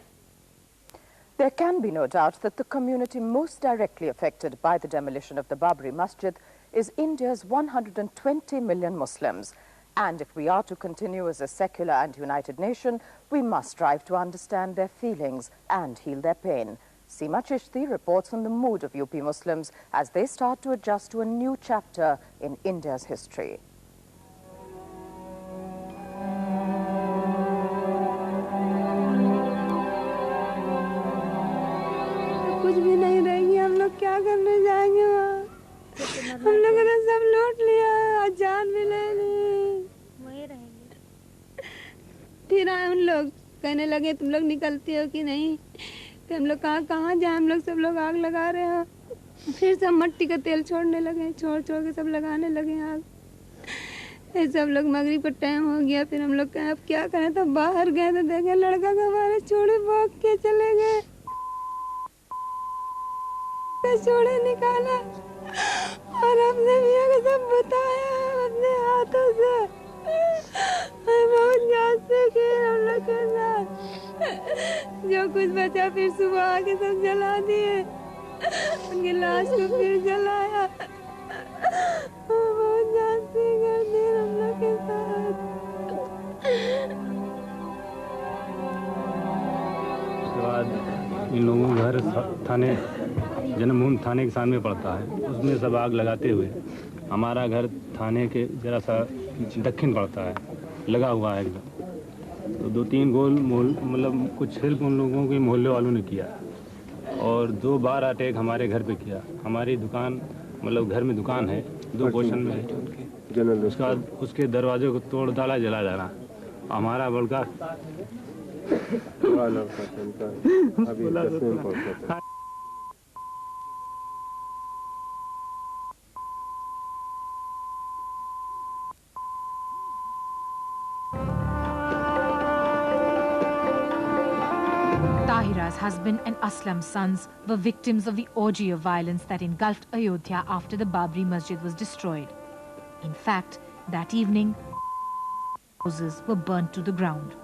[SPEAKER 18] There can be no doubt that the community most directly affected by the demolition of the Babri Masjid is India's 120 million Muslims. And if we are to continue as a secular and united nation, we must strive to understand their feelings and heal their pain. Seema Chishti reports on the mood of UP Muslims as they start to adjust to a new chapter in India's history.
[SPEAKER 19] कुछ भी नहीं रहेंगे, हम लोग क्या करने जाएंगे वहाँ? हम लोगों ने सब लूट लिया, जान भी ले ली। वहीं रहेंगे। फिर आए उन लोग कहने लगे तुम लोग निकलती हो कि नहीं? फिर हम लोग कहाँ जाए? हम लोग सब लोग आग लगा रहे हैं। फिर सब मिट्टी का तेल छोड़ने लगे, छोड़ के सब लगाने लगे आग। फिर सब लोग मगरिब का टाइम हो गया। फिर हम लोग कहे अब क्या करें, तो बाहर गए तो देखे लड़का को हमारे चूड़ी भोग के चले गए। चूड़ी निकाला और अपने मियाँ को सब बताया अपने हाथों से। बहुत जान से किए हम लोग के साथ। जो कुछ बचा फिर सुबह आके सब जला दिए। उनकी लाश को फिर जलाया। बहुत जान से कर दिए हम लोग के साथ।
[SPEAKER 21] उसके बाद इन लोगों का घर थाने, जन्मभूमि थाने के सामने पड़ता है। उसमें सब आग लगाते हुए हमारा घर थाने के जरा सा दक्षिण पड़ता है, लगा हुआ है एकदम। तो 2-3 गोल मतलब कुछ हेल्प उन लोगों के मोहल्ले वालों ने किया और 2 बार अटैक हमारे घर पे किया। हमारी दुकान मतलब घर में दुकान है, 2 पोर्शन में है। उसके बाद उसके दरवाजे को तोड़ डाला, जला जाना। हमारा बड़का
[SPEAKER 20] Tahira's husband and Aslam's sons were victims of the orgy of violence that engulfed Ayodhya after the Babri Masjid was destroyed. In fact, that evening, houses were burnt to the ground.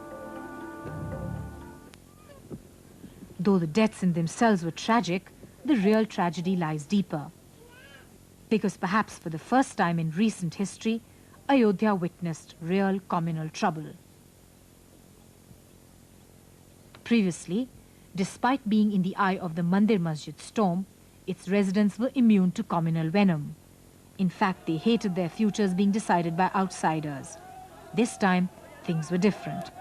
[SPEAKER 20] Though the deaths in themselves were tragic, the real tragedy lies deeper. Because perhaps for the first time in recent history, Ayodhya witnessed real communal trouble. Previously, despite being in the eye of the Mandir Masjid storm, its residents were immune to communal venom. In fact, they hated their futures being decided by outsiders. This time, things were different.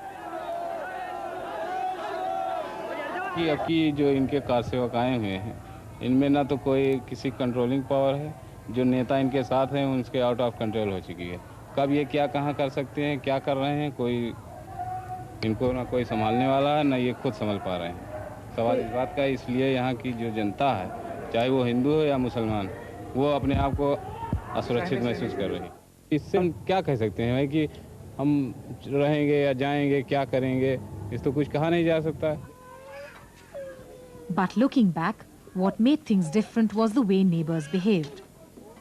[SPEAKER 21] अब की जो इनके car सेवक आए हुए हैं, इनमें ना तो कोई किसी कंट्रोलिंग पावर है, जो नेता इनके साथ हैं उनके आउट ऑफ कंट्रोल हो चुकी है। कब ये क्या कहाँ कर सकते हैं, क्या कर रहे हैं, कोई इनको ना कोई संभालने वाला है, ना ये खुद संभल पा रहे हैं। सवाल इस बात का है, इसलिए यहाँ की जो जनता है, चाहे वो हिंदू हो या मुसलमान, वो अपने आप को असुरक्षित महसूस कर रही है। इससे हम क्या कह सकते हैं भाई कि हम रहेंगे या जाएंगे, क्या करेंगे, इस तो कुछ कहा नहीं जा सकता है।
[SPEAKER 20] But looking back, what made things different was the way neighbors behaved.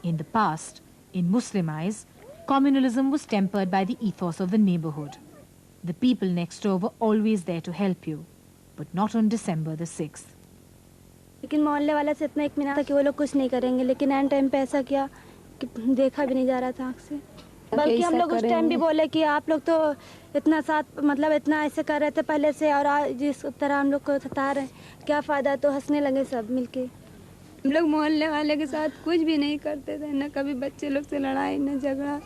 [SPEAKER 20] In the past, in Muslim eyes, communalism was tempered by the ethos of the neighborhood. The people next door were always there to help you, but not on December the 6th.
[SPEAKER 19] लेकिन मोहल्ले वाला से इतना इत्मीनान था कि वो लोग कुछ नहीं करेंगे, लेकिन एंड टाइम पे ऐसा किया कि देखा भी नहीं जा रहा था आँख से। बल्कि हम लोग उस टाइम भी बोले कि आप लोग तो इतना साथ, मतलब इतना ऐसे कर रहे थे पहले से, और आज जिस तरह हम लोग को सता रहे हैं, क्या फ़ायदा। तो हंसने लगे सब मिलके।
[SPEAKER 1] हम लोग मोहल्ले वाले के साथ कुछ भी नहीं करते थे, न कभी बच्चे लोग से लड़ाई न झगड़ा,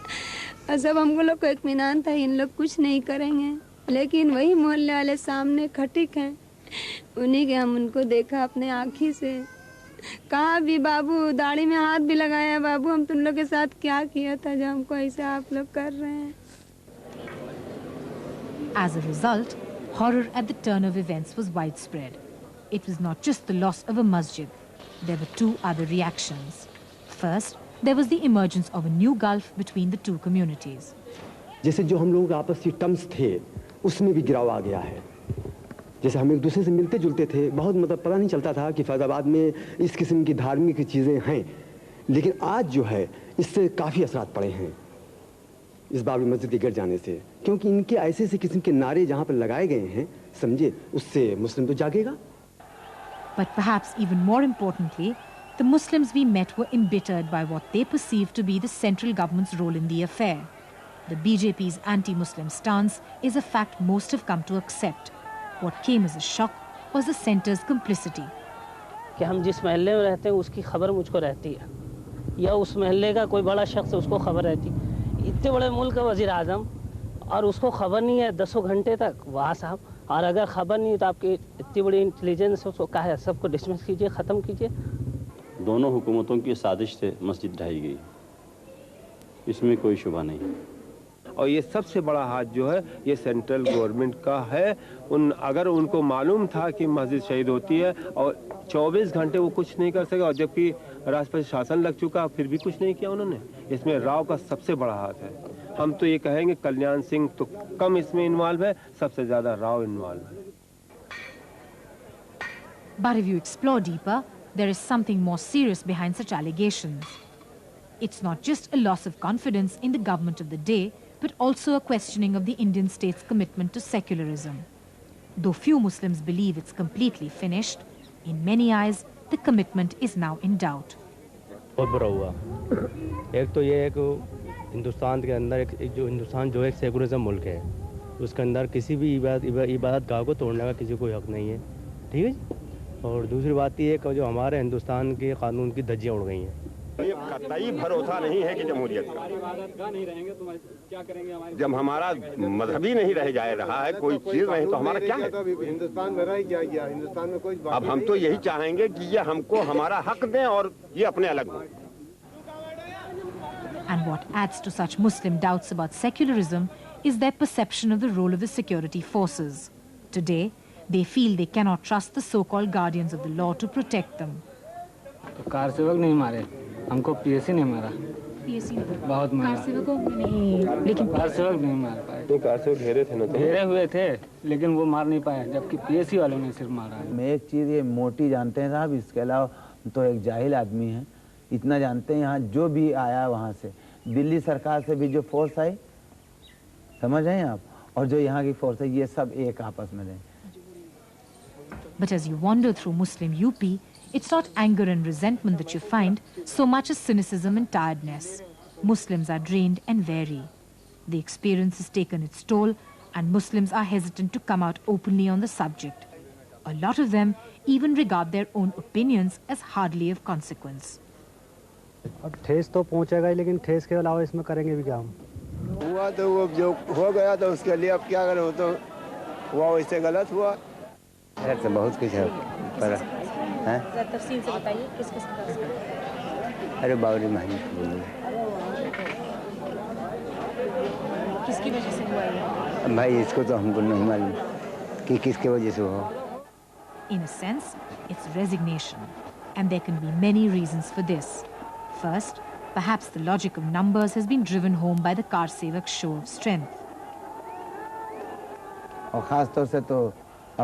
[SPEAKER 1] और सब हमको लोग को इत्मीनान था इन लोग कुछ नहीं करेंगे। लेकिन वही मोहल्ले वाले सामने खटिक हैं, उन्हीं के हम उनको देखा अपने आँखी से। कहा भी बाबू, दाढ़ी में हाथ भी लगाया, बाबू हम तुम लोग के साथ क्या किया था जो हमको ऐसे आप लोग कर रहे हैं।
[SPEAKER 20] As a result, horror at the turn of events was widespread. It was not just the loss of a masjid. There were two other reactions. First, there was the emergence of a new gulf between the two communities.
[SPEAKER 3] जैसे जो हम लोगों के आपसी terms थे, उसमें भी गिराव आ गया है। जैसे हम एक दूसरे से मिलते जुलते थे, बहुत मतलब पता नहीं चलता था कि फैजाबाद में इस किस्म की धार्मिक चीज़ें हैं, लेकिन आज जो है इससे काफ़ी असरात पड़े हैं इस बाबरी मस्जिद के गिर जाने से, क्योंकि इनके ऐसे ऐसे किस्म के नारे जहाँ पर लगाए गए हैं, समझे, उससे मुस्लिम तो जागेगा।
[SPEAKER 20] But perhaps even more importantly, the Muslims we met were embittered by what they perceived to be the central government's role in the affair. The BJP's anti-Muslim stance is a fact most have come to accept. What came as a shock was the centre's complicity.
[SPEAKER 17] कि हम जिस महल्ले में रहते हैं उसकी खबर मुझको रहती है, या उस महल्ले का कोई बड़ा शख्स उसको खबर रहती। इतने बड़े मुल्क का वज़ीर आज़म और उसको खबर नहीं है 10 घंटे तक वहाँ साहब, और अगर खबर नहीं तो आपकी इतनी बड़ी इंटेलिजेंस है, उसको कहा है सबको डिसमिस कीजिए, ख़त्म कीजिए।
[SPEAKER 22] दोनों हुकूमतों की साजिश से मस्जिद ढाई गई, इसमें कोई शुबा नहीं।
[SPEAKER 23] और ये सबसे बड़ा हाथ जो है ये सेंट्रल गवर्नमेंट का है। अगर उनको मालूम था कि मस्जिद शहीद होती है और 24 घंटे वो कुछ नहीं कर सके, और जबकि राष्ट्रपति शासन लग चुका फिर भी कुछ नहीं किया उन्होंने, इसमें राव का सबसे बड़ा हाथ है। हम तो ये कहेंगे कल्याण सिंह तो कम इसमें इन्वॉल्व है, सबसे ज़्यादा राव इन्वॉल्व है।
[SPEAKER 20] But if you explore deeper, there is something more serious behind such allegations. It's not just a loss of confidence in the government of the day, but also a questioning of the Indian state's commitment to secularism. Though few Muslims believe it's completely finished, in many eyes, the commitment is now in doubt.
[SPEAKER 10] बहुत बुरा हुआ। एक तो ये है कि हिंदुस्तान के अंदर हिंदुस्तान जो एक सेकुलरिज्म मुल्क है, उसके अंदर किसी भी इबादत गाह को तोड़ने का किसी को हक नहीं है, ठीक है जी। और दूसरी बात ये है कि जो हमारे हिंदुस्तान के कानून की धज्जियाँ उड़ गई हैं।
[SPEAKER 11] ये कतई भरोसा नहीं है कि जमहूरियत का, जब हमारा मजहबी नहीं रह जाए रहा है, कोई चीज नहीं तो हमारा क्या है।
[SPEAKER 24] हिंदुस्तान में रह गया, हिंदुस्तान में कोई
[SPEAKER 11] अब हम तो यही चाहेंगे कि ये हमको हमारा हक दें और ये अपने अलग हो।
[SPEAKER 20] And what adds to such Muslim doubts about secularism is their perception of the role of the security forces. Today, they feel they cannot trust the so-called guardians of the law to protect them.
[SPEAKER 31] Car सेवक नहीं मारे, हमको PSC ने मारा।
[SPEAKER 20] PSC
[SPEAKER 31] बहुत मारा।
[SPEAKER 20] Car सेवकों नहीं, लेकिन
[SPEAKER 31] कार सेवक नहीं मार पाए।
[SPEAKER 23] तो कार सेवक घेरे थे ना,
[SPEAKER 31] घेरे हुए थे, लेकिन वो मार नहीं पाए, जबकि पीएससी वालों ने सिर्फ मारा है।
[SPEAKER 26] मैं एक चीज़ ये मोटी जानते हैं साहब, इसके अलावा तो एक जाहिल आदमी है, इतना जानते हैं यहाँ जो भी आया वहाँ से, दिल्ली सरकार से भी जो फोर्स आई, समझ रहे हैं आप, और जो यहाँ की फोर्स है, ये सब एक आपस में रहे।
[SPEAKER 20] But as you wander through Muslim UP, it's not anger and resentment that you find, so much as cynicism and tiredness. Muslims are drained and weary. The experience has taken its toll, and Muslims are hesitant to come out openly on the subject. A lot of them even regard their own opinions as hardly of consequence.
[SPEAKER 2] अब ठेस तो पहुंचेगा ही, लेकिन ठेस के अलावा इसमें करेंगे भी क्या हम?
[SPEAKER 24] हुआ तो वो जो हो गया तो उसके लिए अब क्या करें, वो तो हुआ वैसे गलत हुआ।
[SPEAKER 26] ऐसे बहुत कुछ है पर हैं?
[SPEAKER 4] तफसील से बताइए किस किस तरह से?
[SPEAKER 26] अरे बाबरी महंगी बोलिए।
[SPEAKER 4] किसकी वजह से हुआ ये?
[SPEAKER 26] भाई इसको तो हमको नहीं मालूम कि किसके वजह से हुआ।
[SPEAKER 20] In a sense, it's resignation, and there can be many reasons for this. First, perhaps the logic of numbers has been driven home by the Karsevak's show of strength.
[SPEAKER 26] और ख़ास तौर से तो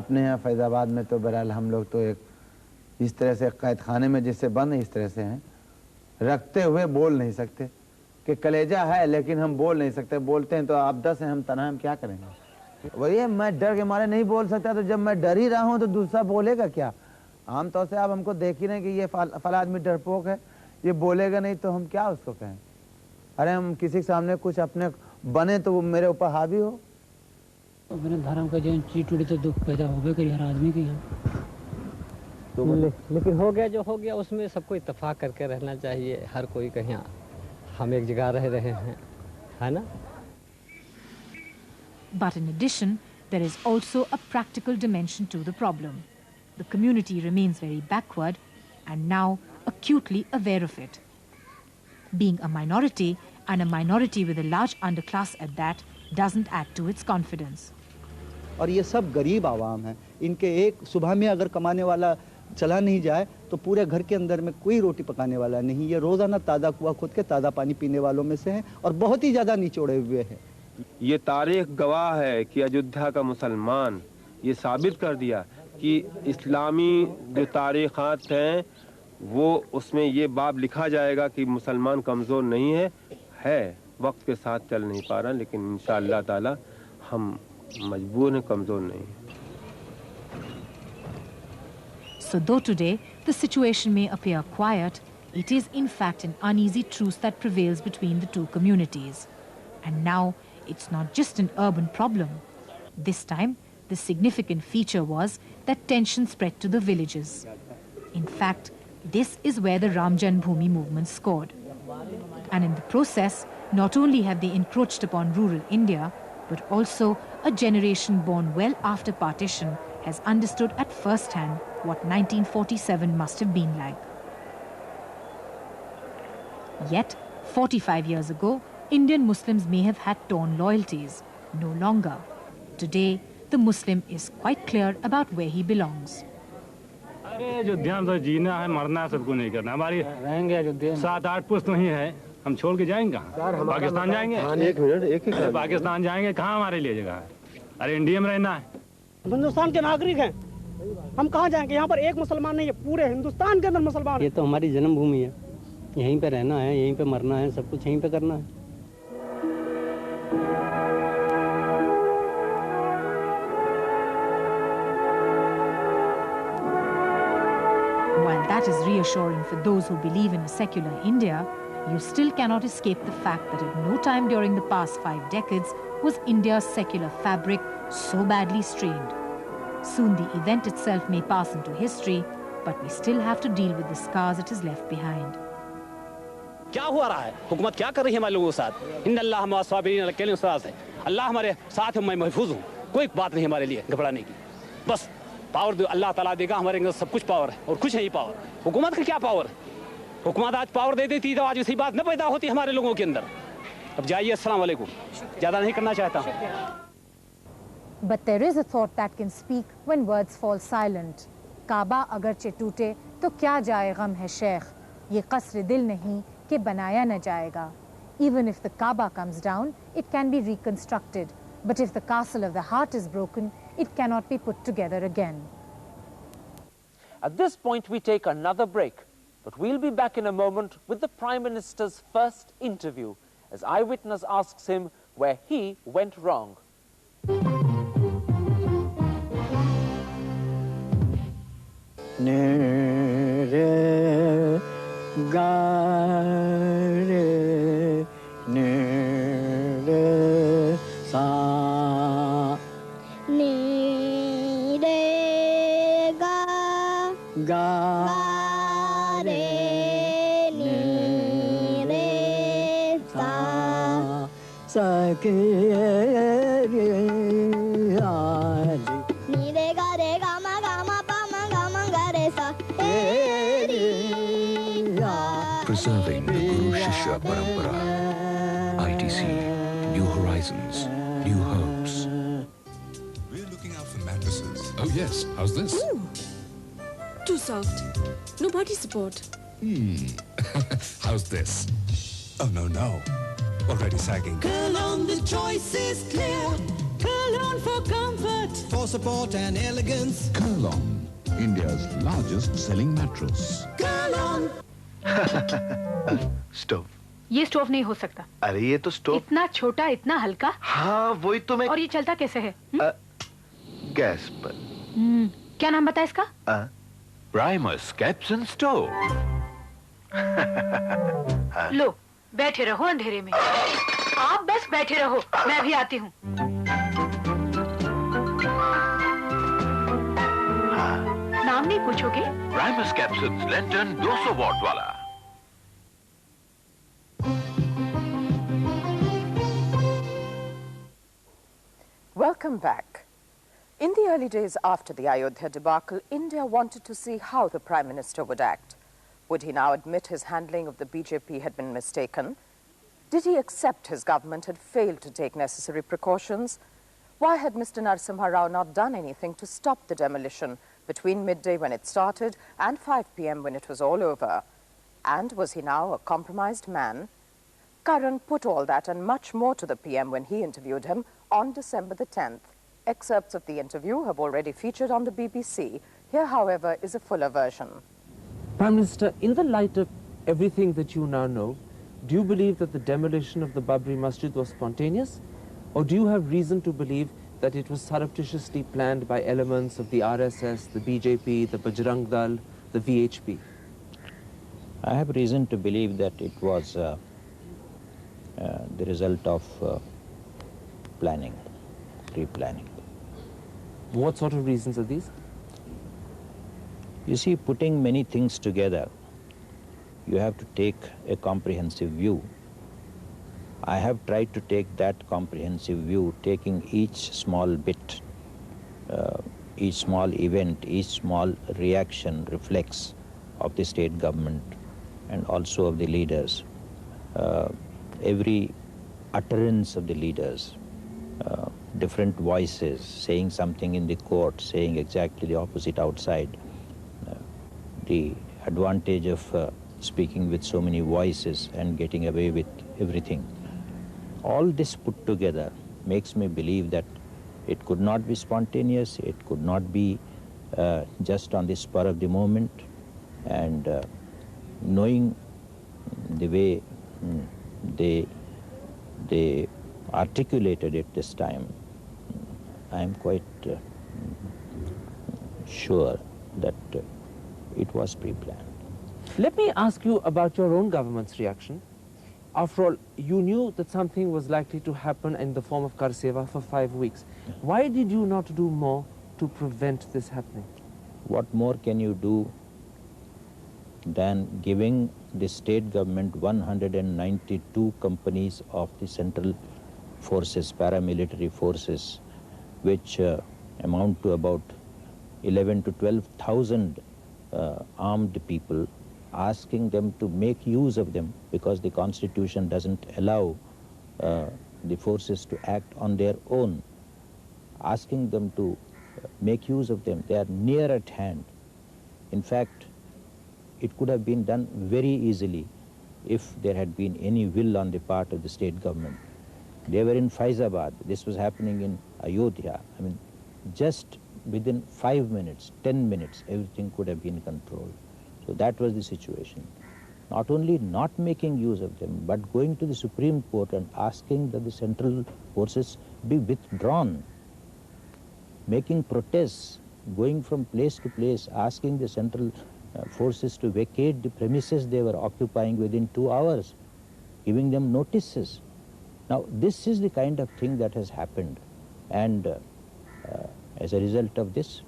[SPEAKER 26] अपने यहाँ फैज़ाबाद में तो बहरहाल हम लोग तो एक इस तरह से कैद खाने में जिससे बंद इस तरह से हैं, रखते हुए बोल नहीं सकते कि कलेजा है लेकिन हम बोल नहीं सकते, बोलते हैं तो आप 10 हैं हम तनहा, हम क्या करेंगे? वही है, मैं डर के मारे नहीं बोल सकता, तो जब मैं डर ही रहा हूँ तो दूसरा बोलेगा क्या? आमतौर से आप हमको देख ही नहीं कि ये फला आदमी डरपोक है, ये बोलेगा नहीं तो हम क्या उसको कहें? अरे हम किसी के सामने कुछ अपने बने तो वो मेरे ऊपर हावी हो।
[SPEAKER 5] अपने धर्म का जो चीट टूटी तो दुख पैदा हो गया कहीं हर आदमी के यहाँ,
[SPEAKER 2] लेकिन हो गया जो हो गया, उसमें सबको इत्तेफाक करके रहना चाहिए। हर कोई कहीं हम एक जगह रह रहे हैं, है ना?
[SPEAKER 20] But in addition, there is also a practical dimension to the problem. The community remains very backward and now acutely aware of it. Being a minority, and a minority with a large underclass at that, doesn't add to its confidence.
[SPEAKER 6] और ये सब गरीब आवाम हैं, इनके एक सुबह में अगर कमाने वाला चला नहीं जाए तो पूरे घर के अंदर में कोई रोटी पकाने वाला नहीं। ये रोज़ाना ताज़ा कुआं खोद के ताज़ा पानी पीने वालों में से हैं और बहुत ही ज़्यादा निचोड़े हुए हैं।
[SPEAKER 23] ये तारीख गवाह है कि अयोध्या का मुसलमान ये साबित कर दिया कि इस्लामी जो तारीख़ात हैं वो उसमें ये बाब लिखा जाएगा कि मुसलमान कमज़ोर नहीं है, वक्त के साथ चल नहीं पा रहा, लेकिन इंशाअल्लाह ताला हम मजबूर हैं, कमज़ोर नहीं हैं।
[SPEAKER 20] So though today the situation may appear quiet, it is in fact an uneasy truce that prevails between the two communities. And now it's not just an urban problem. This time, the significant feature was that tension spread to the villages. In fact, this is where the Ram Janmabhoomi movement scored. And in the process, not only have they encroached upon rural India, but also a generation born well after partition has understood at first hand what 1947 must have been like. Yet, 45 years ago, Indian Muslims may have had torn loyalties. No longer. Today, the Muslim is quite clear about where he belongs.
[SPEAKER 21] अरे अयोध्या में तो जीना है, मरना है, सबको नहीं करना। हमारी रहेंगे अयोध्या 7-8 पुश्त वहीं है, हम छोड़ के जाएंगे कहाँ? पाकिस्तान जाएंगे?
[SPEAKER 23] एक मिनट, एक
[SPEAKER 21] पाकिस्तान जाएंगे, कहाँ हमारे लिए जगह है? अरे इंडिया में रहना है।
[SPEAKER 7] हिंदुस्तान के नागरिक हैं, हम कहाँ जाएंगे? यहाँ पर एक मुसलमान नहीं है, पूरे हिंदुस्तान के अंदर मुसलमान है।
[SPEAKER 2] ये तो हमारी जन्मभूमि है, यहीं पे रहना है, यहीं पे मरना है, सब कुछ यहीं पे करना है।
[SPEAKER 20] While that is reassuring for those who believe in a secular India, you still cannot escape the fact that at no time during the past 5 decades was India's secular fabric so badly strained. Soon the event itself may pass into history, but we still have to deal with the scars it has left behind.
[SPEAKER 15] क्या हो रहा है? हुकूमत क्या कर रही है हमारे लोगों के साथ? इन्नल्लाह मअस-साबिरीन अकेले साथ है। अल्लाह हमारे साथ है, मैं महफूज हूँ। कोई बात नहीं हमारे लिए घबराने की। बस पावर दो, अल्लाह ताला देगा, हमारे अंदर सब कुछ पावर है और कुछ नहीं पावर। हुकूमत का क्या पावर? हुकूमत आज पावर दे देती तो आज इसी बात न पैदा होती हमारे लोगों के अंदर। अब जाइए, अस्सलाम वालेकुम। ज़्यादा नहीं करना चाहता।
[SPEAKER 25] But there is a thought that can speak when words fall silent. काबा अगरचे टूटे तो क्या जाए गम है शेख, ये कसर दिल नहीं कि बनाया न जाएगा. Even if the Kaaba comes down, it can be reconstructed. But if the castle of the heart is broken, it cannot be put together again.
[SPEAKER 27] At this point, we take another break. But we'll be back in a moment with the Prime Minister's first interview, as Eyewitness asks him where he went wrong.
[SPEAKER 8] सके नी रे गा मा पा मा गा रे सा
[SPEAKER 9] Preserving the Guru Shishya Parampara. ITC, new horizons, new hopes.
[SPEAKER 12] We're looking out for mattresses. Oh yes, how's this?
[SPEAKER 13] Ooh, too soft. No body support.
[SPEAKER 12] How's this? Oh no, already sagging.
[SPEAKER 8] Cologne, the choice is clear. Cologne for comfort, for support and elegance.
[SPEAKER 12] Kurlon, India's largest selling mattress.
[SPEAKER 8] Cologne.
[SPEAKER 14] Stove.
[SPEAKER 20] ये stove नहीं हो सकता।
[SPEAKER 14] अरे ये तो stove
[SPEAKER 20] इतना छोटा, इतना हल्का।
[SPEAKER 14] हाँ वही तो मैं।
[SPEAKER 20] और ये चलता कैसे है?
[SPEAKER 14] गैस पर।
[SPEAKER 20] क्या नाम बताया इसका?
[SPEAKER 14] Primus Capson Stove।
[SPEAKER 20] लो, बैठे रहो अंधेरे में। आप बस बैठे रहो, मैं भी आती हूँ। नाम नहीं पूछोगे?
[SPEAKER 14] Primus Capson's Lantern 200 watt वाला।
[SPEAKER 27] Welcome back. In the early days after the Ayodhya debacle, India wanted to see how the Prime Minister would act. Would he now admit his handling of the BJP had been mistaken? Did he accept his government had failed to take necessary precautions? Why had Mr. Narasimha Rao not done anything to stop the demolition between midday when it started and 5 p.m. when it was all over? And was he now a compromised man? Karan put all that and much more to the PM when he interviewed him on December the 10th. Excerpts of the interview have already featured on the BBC. Here, however, is a fuller version.
[SPEAKER 16] Prime Minister, in the light of everything that you now know, do you believe that the demolition of the Babri Masjid was spontaneous? Or do you have reason to believe that it was surreptitiously planned by elements of the RSS, the BJP, the Bajrang Dal, the VHP?
[SPEAKER 18] I have reason to believe that it was the result of planning, pre-planning.
[SPEAKER 16] What sort of reasons are these?
[SPEAKER 18] You see, putting many things together, you have to take a comprehensive view. I have tried to take that comprehensive view, taking each small bit, each small event, each small reaction, reflex of the state government and also of the leaders. Every utterance of the leaders, different voices, saying something in the court, saying exactly the opposite outside, the advantage of speaking with so many voices and getting away with everything. All this put together makes me believe that it could not be spontaneous, it could not be just on the spur of the moment, and knowing the way they articulated it this time, I am quite sure that it was pre-planned.
[SPEAKER 16] Let me ask you about your own government's reaction. After all, you knew that something was likely to happen in the form of Karseva for 5 weeks. Why did you not do more to prevent this happening?
[SPEAKER 18] What more can you do than giving the state government 192 companies of the central forces, paramilitary forces, which amount to about 11 to 12,000 armed people, asking them to make use of them because the constitution doesn't allow the forces to act on their own, asking them to make use of them. They are near at hand. In fact, it could have been done very easily if there had been any will on the part of the state government. They were in Faizabad. This was happening in Ayodhya. I mean, just within 5 minutes, 10 minutes, everything could have been controlled. So that was the situation. Not only not making use of them, but going to the Supreme Court and asking that the central forces be withdrawn, making protests, going from place to place, asking the central forces to vacate the premises they were occupying within 2 hours, giving them notices. Now, this is the kind of thing that has happened, and as a result of this,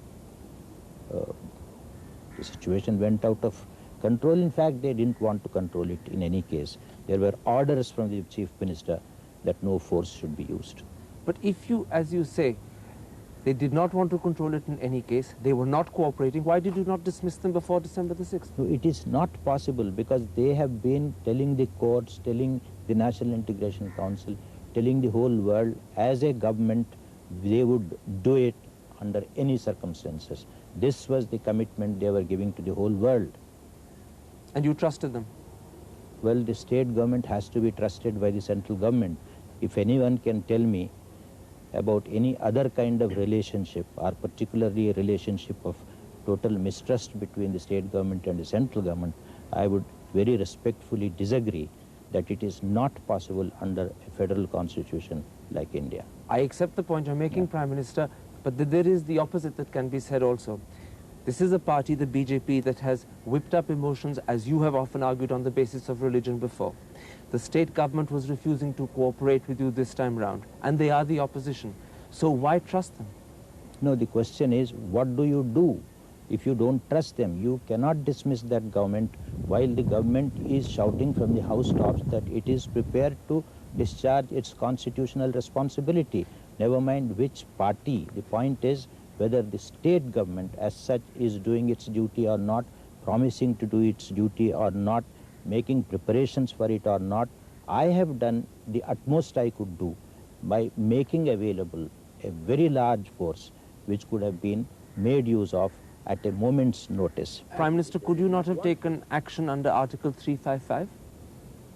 [SPEAKER 18] the situation went out of control. In fact, they didn't want to control it in any case. There were orders from the Chief Minister that no force should be used.
[SPEAKER 16] But if you, as you say, they did not want to control it in any case, they were not cooperating, why did you not dismiss them before December the 6th?
[SPEAKER 18] No, it is not possible because they have been telling the courts, telling the National Integration Council, telling the whole world as a government they would do it under any circumstances. This was the commitment they were giving to the whole world.
[SPEAKER 16] And you trusted them?
[SPEAKER 18] Well, the state government has to be trusted by the central government. If anyone can tell me about any other kind of relationship, or particularly a relationship of total mistrust between the state government and the central government, I would very respectfully disagree that it is not possible under a federal constitution like India.
[SPEAKER 16] I accept the point you're making, Prime Minister, but there is the opposite that can be said also. This is a party, the BJP, that has whipped up emotions, as you have often argued, on the basis of religion before. The state government was refusing to cooperate with you this time round, and they are the opposition. So why trust them?
[SPEAKER 18] No, the question is, what do you do? If you don't trust them, you cannot dismiss that government while the government is shouting from the housetops that it is prepared to discharge its constitutional responsibility. Never mind which party. The point is whether the state government as such is doing its duty or not, promising to do its duty or not, making preparations for it or not. I have done the utmost I could do by making available a very large force which could have been made use of at a moment's notice.
[SPEAKER 16] Prime Minister, could you not have taken action under Article 355?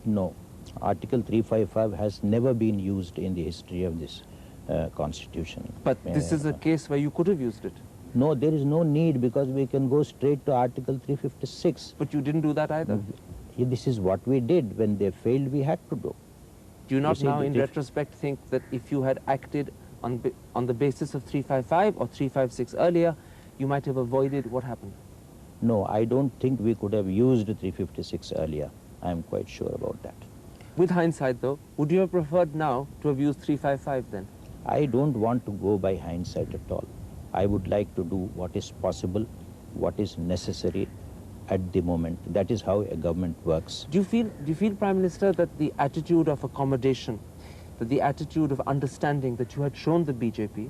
[SPEAKER 18] No. Article 355 has never been used in the history of this constitution.
[SPEAKER 16] But this is a case where you could have used it.
[SPEAKER 18] No, there is no need because we can go straight to Article 356.
[SPEAKER 16] But you didn't do that either.
[SPEAKER 18] This is what we did. When they failed, we had to do.
[SPEAKER 16] Do you not now, in retrospect, think that if you had acted on the basis of 355 or 356 earlier, you might have avoided what happened?
[SPEAKER 18] No, I don't think we could have used 356 earlier. I am quite sure about that.
[SPEAKER 16] With hindsight, though, would you have preferred now to have used 355 then?
[SPEAKER 18] I don't want to go by hindsight at all. I would like to do what is possible, what is necessary at the moment. That is how a government works.
[SPEAKER 16] Do you feel, Prime Minister, that the attitude of accommodation, that the attitude of understanding that you had shown the BJP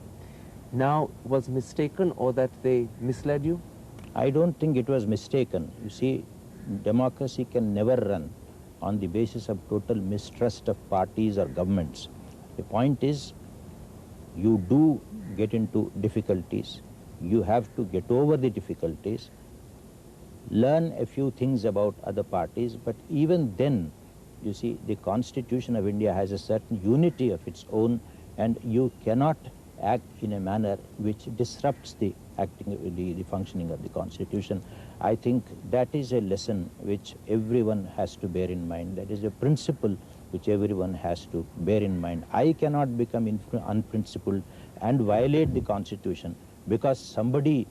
[SPEAKER 16] now was mistaken, or that they misled you?
[SPEAKER 18] I don't think it was mistaken. You see, democracy can never run on the basis of total mistrust of parties or governments. The point is, you do get into difficulties. You have to get over the difficulties, learn a few things about other parties, but even then, you see, the Constitution of India has a certain unity of its own, and you cannot act in a manner which disrupts the functioning of the Constitution. I think that is a lesson which everyone has to bear in mind. That is a principle which everyone has to bear in mind. I cannot become unprincipled and violate the Constitution because somebody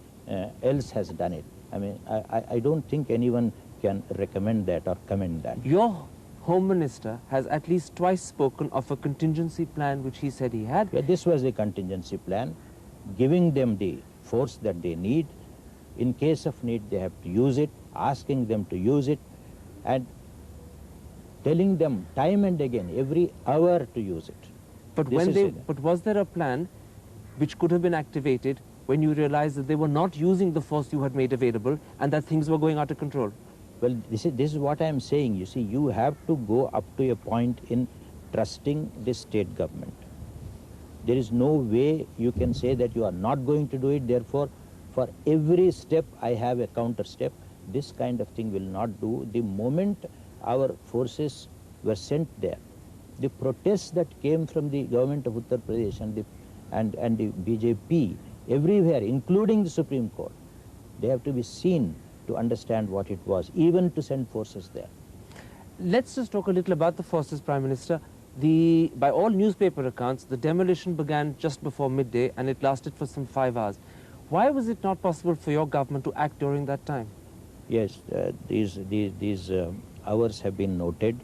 [SPEAKER 18] else has done it. I mean, I don't think anyone can recommend that or commend that.
[SPEAKER 16] Your Home Minister has at least twice spoken of a contingency plan which he said he had.
[SPEAKER 18] Yeah, this was a contingency plan, giving them the force that they need. In case of need, they have to use it, asking them to use it, and telling them time and again, every hour, to use it.
[SPEAKER 16] But was there a plan which could have been activated when you realized that they were not using the force you had made available and that things were going out of control?
[SPEAKER 18] Well, this is what I am saying. You see, you have to go up to a point in trusting the state government. There is no way you can say that you are not going to do it, therefore, for every step I have a counter step. This kind of thing will not do. The moment our forces were sent there, the protests that came from the government of Uttar Pradesh and the BJP everywhere, including the Supreme Court, they have to be seen to understand what it was, even to send forces there.
[SPEAKER 16] Let's just talk a little about the forces, Prime Minister. By all newspaper accounts, the demolition began just before midday and it lasted for some 5 hours. Why was it not possible for your government to act during that time?
[SPEAKER 18] Yes, these hours have been noted.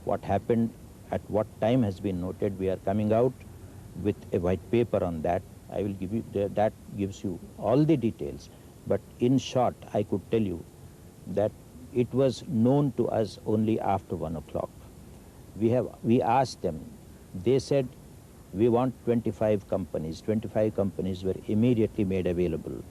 [SPEAKER 18] What happened at what time has been noted. We are coming out with a white paper on that. I will give you, that gives you all the details. But in short, I could tell you that it was known to us only after 1 o'clock. We asked them They said, we want 25 companies. 25 companies were immediately made available.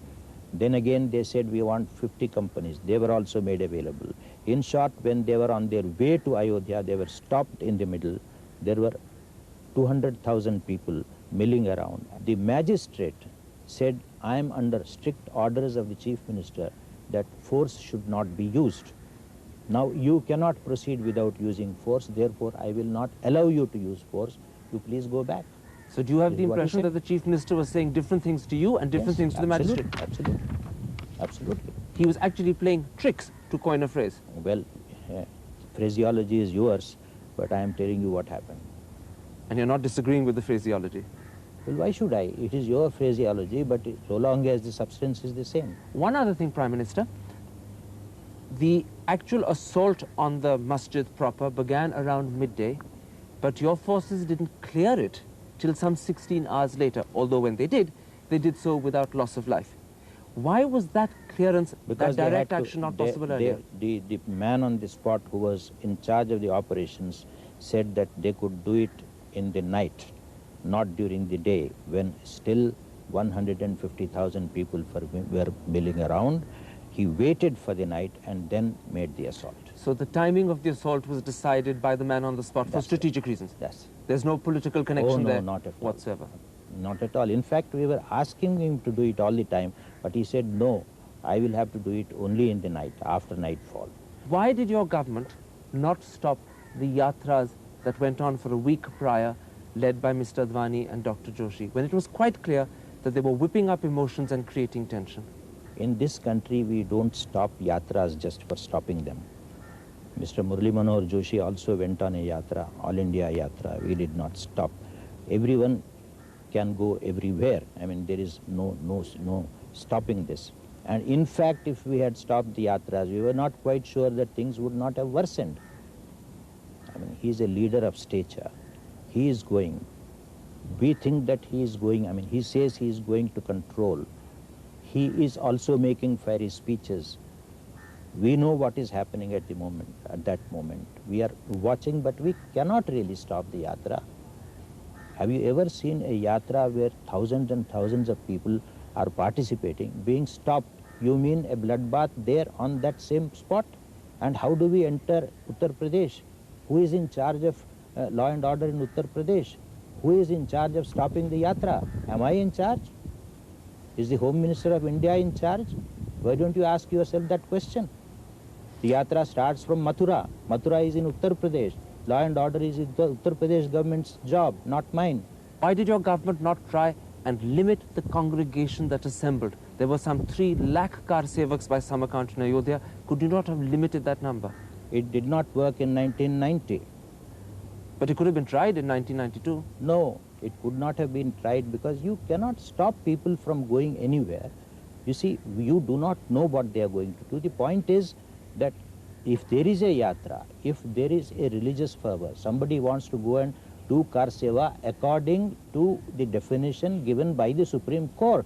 [SPEAKER 18] Then again they said we want 50 companies. They were also made available. In short, when they were on their way to Ayodhya, they were stopped in the middle. There were 200,000 people milling around. The magistrate said, I am under strict orders of the Chief Minister that force should not be used. Now you cannot proceed without using force, therefore I will not allow you to use force. You please go back.
[SPEAKER 16] So do you have the impression that the Chief Minister was saying different things to you and different things to the magistrate?
[SPEAKER 18] Absolutely, absolutely.
[SPEAKER 16] He was actually playing tricks, to coin a phrase.
[SPEAKER 18] Well, phraseology is yours, but I am telling you what happened.
[SPEAKER 16] And you're not disagreeing with the phraseology?
[SPEAKER 18] Well, why should I? It is your phraseology, but so long as the substance is the same.
[SPEAKER 16] One other thing, Prime Minister, the actual assault on the masjid proper began around midday, but your forces didn't clear it till some 16 hours later, although when they did so without loss of life. Why was that clearance,
[SPEAKER 18] because
[SPEAKER 16] that direct action not possible earlier?
[SPEAKER 18] The man on the spot who was in charge of the operations said that they could do it in the night, not during the day, when still 150,000 people were milling around. He waited for the night and then made the assault.
[SPEAKER 16] So the timing of the assault was decided by the man on the spot for strategic reasons?
[SPEAKER 18] Yes.
[SPEAKER 16] There's no political connection there
[SPEAKER 18] not at all.
[SPEAKER 16] whatsoever?
[SPEAKER 18] Not at all. In fact, we were asking him to do it all the time, but he said, no, I will have to do it only in the night, after nightfall.
[SPEAKER 16] Why did your government not stop the yatras that went on for a week prior, led by Mr. Advani and Dr. Joshi, when it was quite clear that they were whipping up emotions and creating tension?
[SPEAKER 18] In this country, we don't stop yatras just for stopping them. Mr. Murli Manohar Joshi also went on a yatra, All India Yatra. We did not stop. Everyone can go everywhere. I mean, there is no stopping this. And in fact, if we had stopped the yatras, we were not quite sure that things would not have worsened. I mean, he is a leader of stature. He is going. We think that he is going. I mean, he says he is going to control. He is also making fiery speeches. We know what is happening at the moment, at that moment. We are watching, but we cannot really stop the yatra. Have you ever seen a yatra where thousands and thousands of people are participating, being stopped? You mean a bloodbath there on that same spot? And how do we enter Uttar Pradesh? Who is in charge of law and order in Uttar Pradesh? Who is in charge of stopping the yatra? Am I in charge? Is the Home Minister of India in charge? Why don't you ask yourself that question? The yatra starts from Mathura. Mathura is in Uttar Pradesh. Law and order is the Uttar Pradesh government's job, not mine.
[SPEAKER 16] Why did your government not try and limit the congregation that assembled? There were some 3 lakh car sevaks by some account in Ayodhya. Could you not have limited that number?
[SPEAKER 18] It did not work in 1990.
[SPEAKER 16] But it could have been tried in 1992.
[SPEAKER 18] No, it could not have been tried because you cannot stop people from going anywhere. You see, you do not know what they are going to do. The point is that if there is a yatra, if there is a religious fervor, somebody wants to go and do kar seva according to the definition given by the Supreme Court.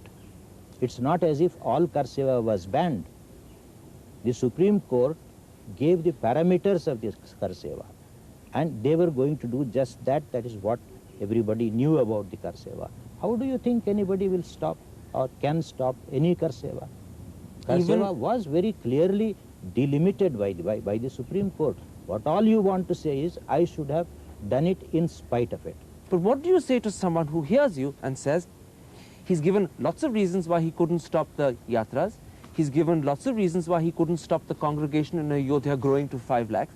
[SPEAKER 18] It's not as if all kar seva was banned. The Supreme Court gave the parameters of this kar seva, and they were going to do just that. That is what everybody knew about the kar seva. How do you think anybody will stop or can stop any kar seva? Kar seva was very clearly delimited by the Supreme Court. What all you want to say is, I should have done it in spite of it.
[SPEAKER 16] But what do you say to someone who hears you and says, he's given lots of reasons why he couldn't stop the yatras, he's given lots of reasons why he couldn't stop the congregation in Ayodhya growing to 5 lakhs,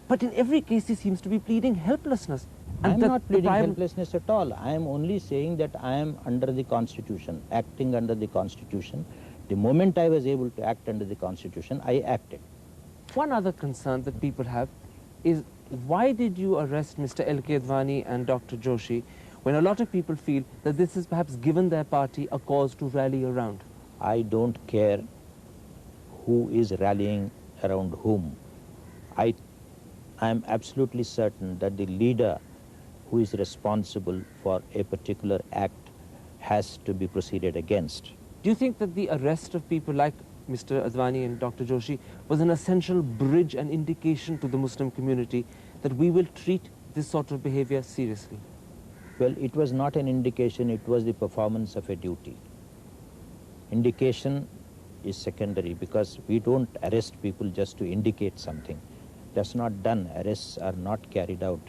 [SPEAKER 16] but in every case he seems to be pleading helplessness.
[SPEAKER 18] I am not pleading helplessness at all. I am only saying that I am under the Constitution, acting under the Constitution. The moment I was able to act under the Constitution, I acted.
[SPEAKER 16] One other concern that people have is, why did you arrest Mr. L.K. Advani and Dr. Joshi when a lot of people feel that this has perhaps given their party a cause to rally around?
[SPEAKER 18] I don't care who is rallying around whom. I am absolutely certain that the leader who is responsible for a particular act has to be proceeded against.
[SPEAKER 16] Do you think that the arrest of people like Mr. Advani and Dr. Joshi was an essential bridge and indication to the Muslim community that we will treat this sort of behavior seriously?
[SPEAKER 18] Well, it was not an indication, it was the performance of a duty. Indication is secondary because we don't arrest people just to indicate something. That's not done. Arrests are not carried out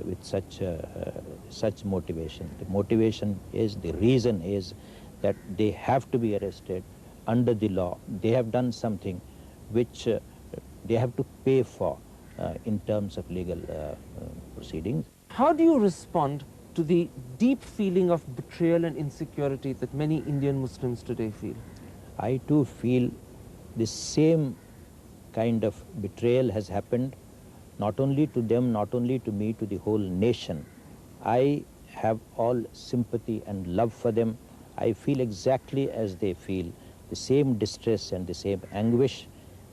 [SPEAKER 18] with such motivation. The motivation is, the reason is that they have to be arrested under the law. They have done something which they have to pay for in terms of legal proceedings.
[SPEAKER 16] How do you respond to the deep feeling of betrayal and insecurity that many Indian Muslims today feel?
[SPEAKER 18] I too feel the same kind of betrayal has happened, not only to them, not only to me, to the whole nation. I have all sympathy and love for them. I feel exactly as they feel, the same distress and the same anguish,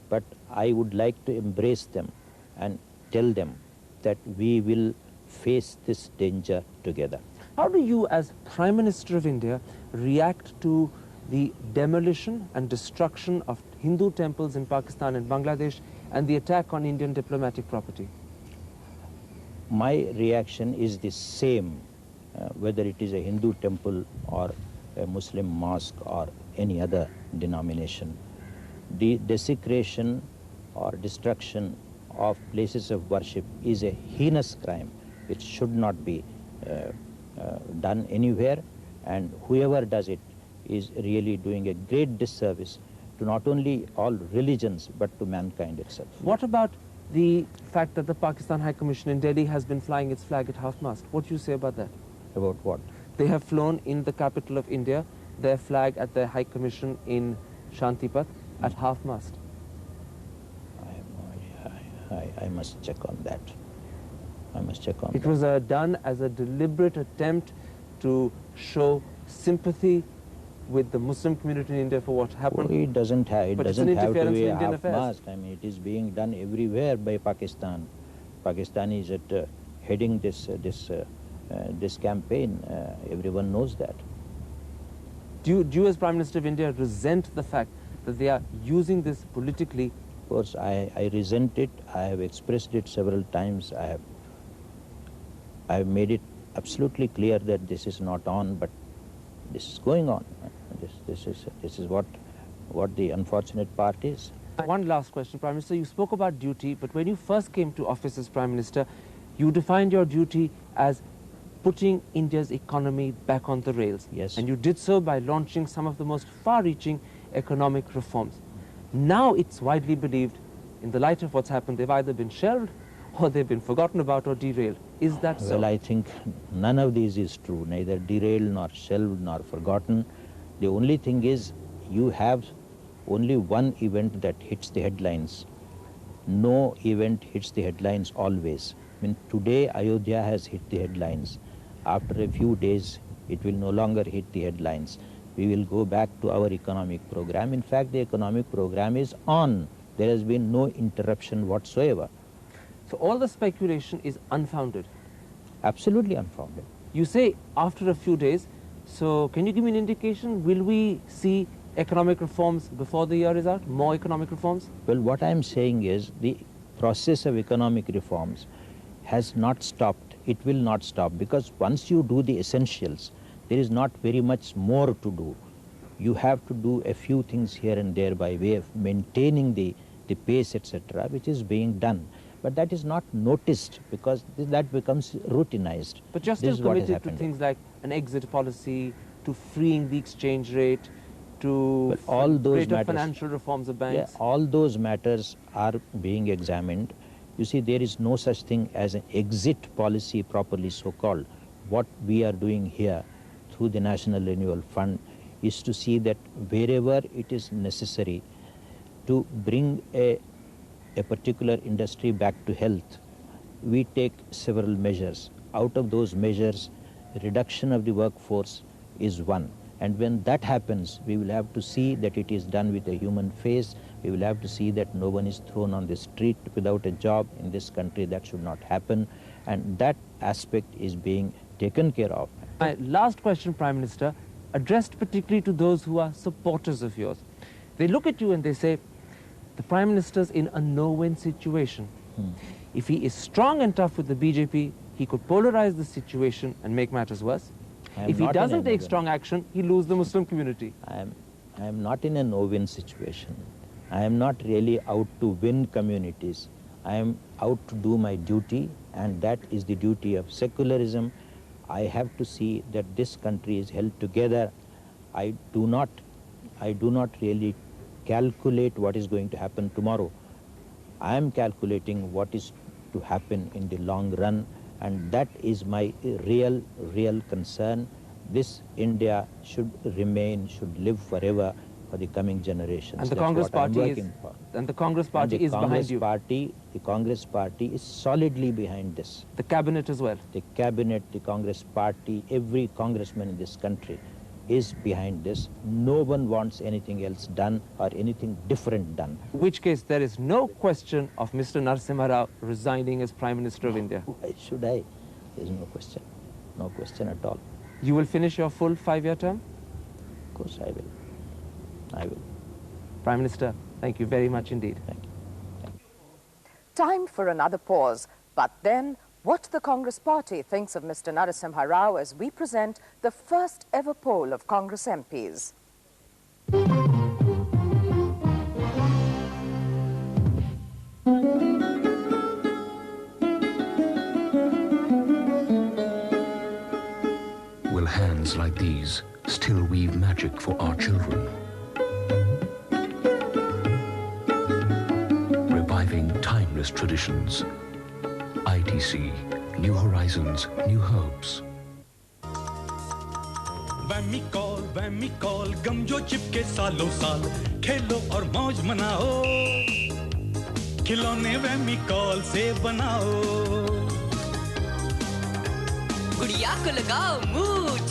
[SPEAKER 18] but I would like to embrace them and tell them that we will face this danger together.
[SPEAKER 16] How do you, as Prime Minister of India, react to the demolition and destruction of Hindu temples in Pakistan and Bangladesh and the attack on Indian diplomatic property?
[SPEAKER 18] My reaction is the same, whether it is a Hindu temple or a Muslim mosque or any other denomination. The desecration or destruction of places of worship is a heinous crime. It should not be done anywhere, and whoever does it is really doing a great disservice to not only all religions but to mankind itself.
[SPEAKER 16] What about the fact that the Pakistan High Commission in Delhi has been flying its flag at half-mast? What do you say about that?
[SPEAKER 18] About what?
[SPEAKER 16] They have flown in the capital of India their flag at the High Commission in Shantipat at half-mast.
[SPEAKER 18] I have no idea. I must check on that. I must check on that.
[SPEAKER 16] It was done as a deliberate attempt to show sympathy with the Muslim community in India for what happened.
[SPEAKER 18] It doesn't have to be a half-mast.
[SPEAKER 16] Affairs.
[SPEAKER 18] I mean, it is being done everywhere by Pakistan. Pakistan is heading this campaign. Everyone knows that.
[SPEAKER 16] Do you, as Prime Minister of India, resent the fact that they are using this politically?
[SPEAKER 18] Of course, I resent it. I have expressed it several times. I have made it absolutely clear that this is not on, but this is going on. This is what the unfortunate part is.
[SPEAKER 16] One last question, Prime Minister. You spoke about duty, but when you first came to office as Prime Minister, you defined your duty as putting India's economy back on the rails.
[SPEAKER 18] Yes.
[SPEAKER 16] And you did so by launching some of the most far-reaching economic reforms. Now it's widely believed, in the light of what's happened, they've either been shelved or they've been forgotten about or derailed. Is that so?
[SPEAKER 18] Well, I think none of these is true, neither derailed nor shelved nor forgotten. The only thing is you have only one event that hits the headlines. No event hits the headlines always. I mean, today Ayodhya has hit the headlines. After a few days, it will no longer hit the headlines. We will go back to our economic program. In fact, the economic program is on. There has been no interruption whatsoever.
[SPEAKER 16] So all the speculation is unfounded?
[SPEAKER 18] Absolutely unfounded.
[SPEAKER 16] You say after a few days, so can you give me an indication? Will we see economic reforms before the year is out? More economic reforms?
[SPEAKER 18] Well, what I am saying is the process of economic reforms has not stopped. It will not stop, because once you do the essentials, there is not very much more to do. You have to do a few things here and there by way of maintaining the pace, etc., which is being done. But that is not noticed because that becomes routinized.
[SPEAKER 16] But you're still committed to things like an exit policy, to freeing the exchange rate, to
[SPEAKER 18] all those
[SPEAKER 16] greater financial reforms of banks.
[SPEAKER 18] Yeah, all those matters are being examined. You see, there is no such thing as an exit policy properly so-called. What we are doing here through the National Renewal Fund is to see that wherever it is necessary to bring a particular industry back to health, we take several measures. Out of those measures, reduction of the workforce is one. And when that happens, we will have to see that it is done with a human face. We will have to see that no one is thrown on the street without a job in this country. That should not happen. And that aspect is being taken care of.
[SPEAKER 16] My last question, Prime Minister, addressed particularly to those who are supporters of yours. They look at you and they say, the Prime Minister's in a no-win situation. If he is strong and tough with the BJP, he could polarize the situation and make matters worse. If he doesn't take strong action, he'll lose the Muslim community.
[SPEAKER 18] I am not in a no-win situation. I am not really out to win communities. I am out to do my duty, and that is the duty of secularism. I have to see that this country is held together. I do not really calculate what is going to happen tomorrow. I am calculating what is to happen in the long run, and that is my real concern. This India should remain, should live forever for the coming generations.
[SPEAKER 16] And the Congress Party is behind you.
[SPEAKER 18] The Congress Party is solidly behind this.
[SPEAKER 16] The cabinet as well.
[SPEAKER 18] The cabinet, the Congress Party, every congressman in this country is behind this. No one wants anything else done or anything different done.
[SPEAKER 16] In which case there is no question of Mr. Narasimha Rao resigning as Prime Minister of India.
[SPEAKER 18] Why should I? There is no question. No question at all.
[SPEAKER 16] You will finish your full 5-year term?
[SPEAKER 18] Of course I will. I will.
[SPEAKER 16] Prime Minister, thank you very much indeed.
[SPEAKER 18] Thank you.
[SPEAKER 1] Time for another pause, but then what the Congress Party thinks of Mr. Narasimha Rao as we present the first ever poll of Congress MPs.
[SPEAKER 9] Will hands like these still weave magic for our children? Reviving timeless traditions. ITC, New Horizons, New Hopes.
[SPEAKER 8] वैमी कॉल गम जो चिपके सालों साल खेलो और मौज मनाओ खिलौने वैमी कॉल से बनाओ
[SPEAKER 13] गुड़िया को लगाओ मूछ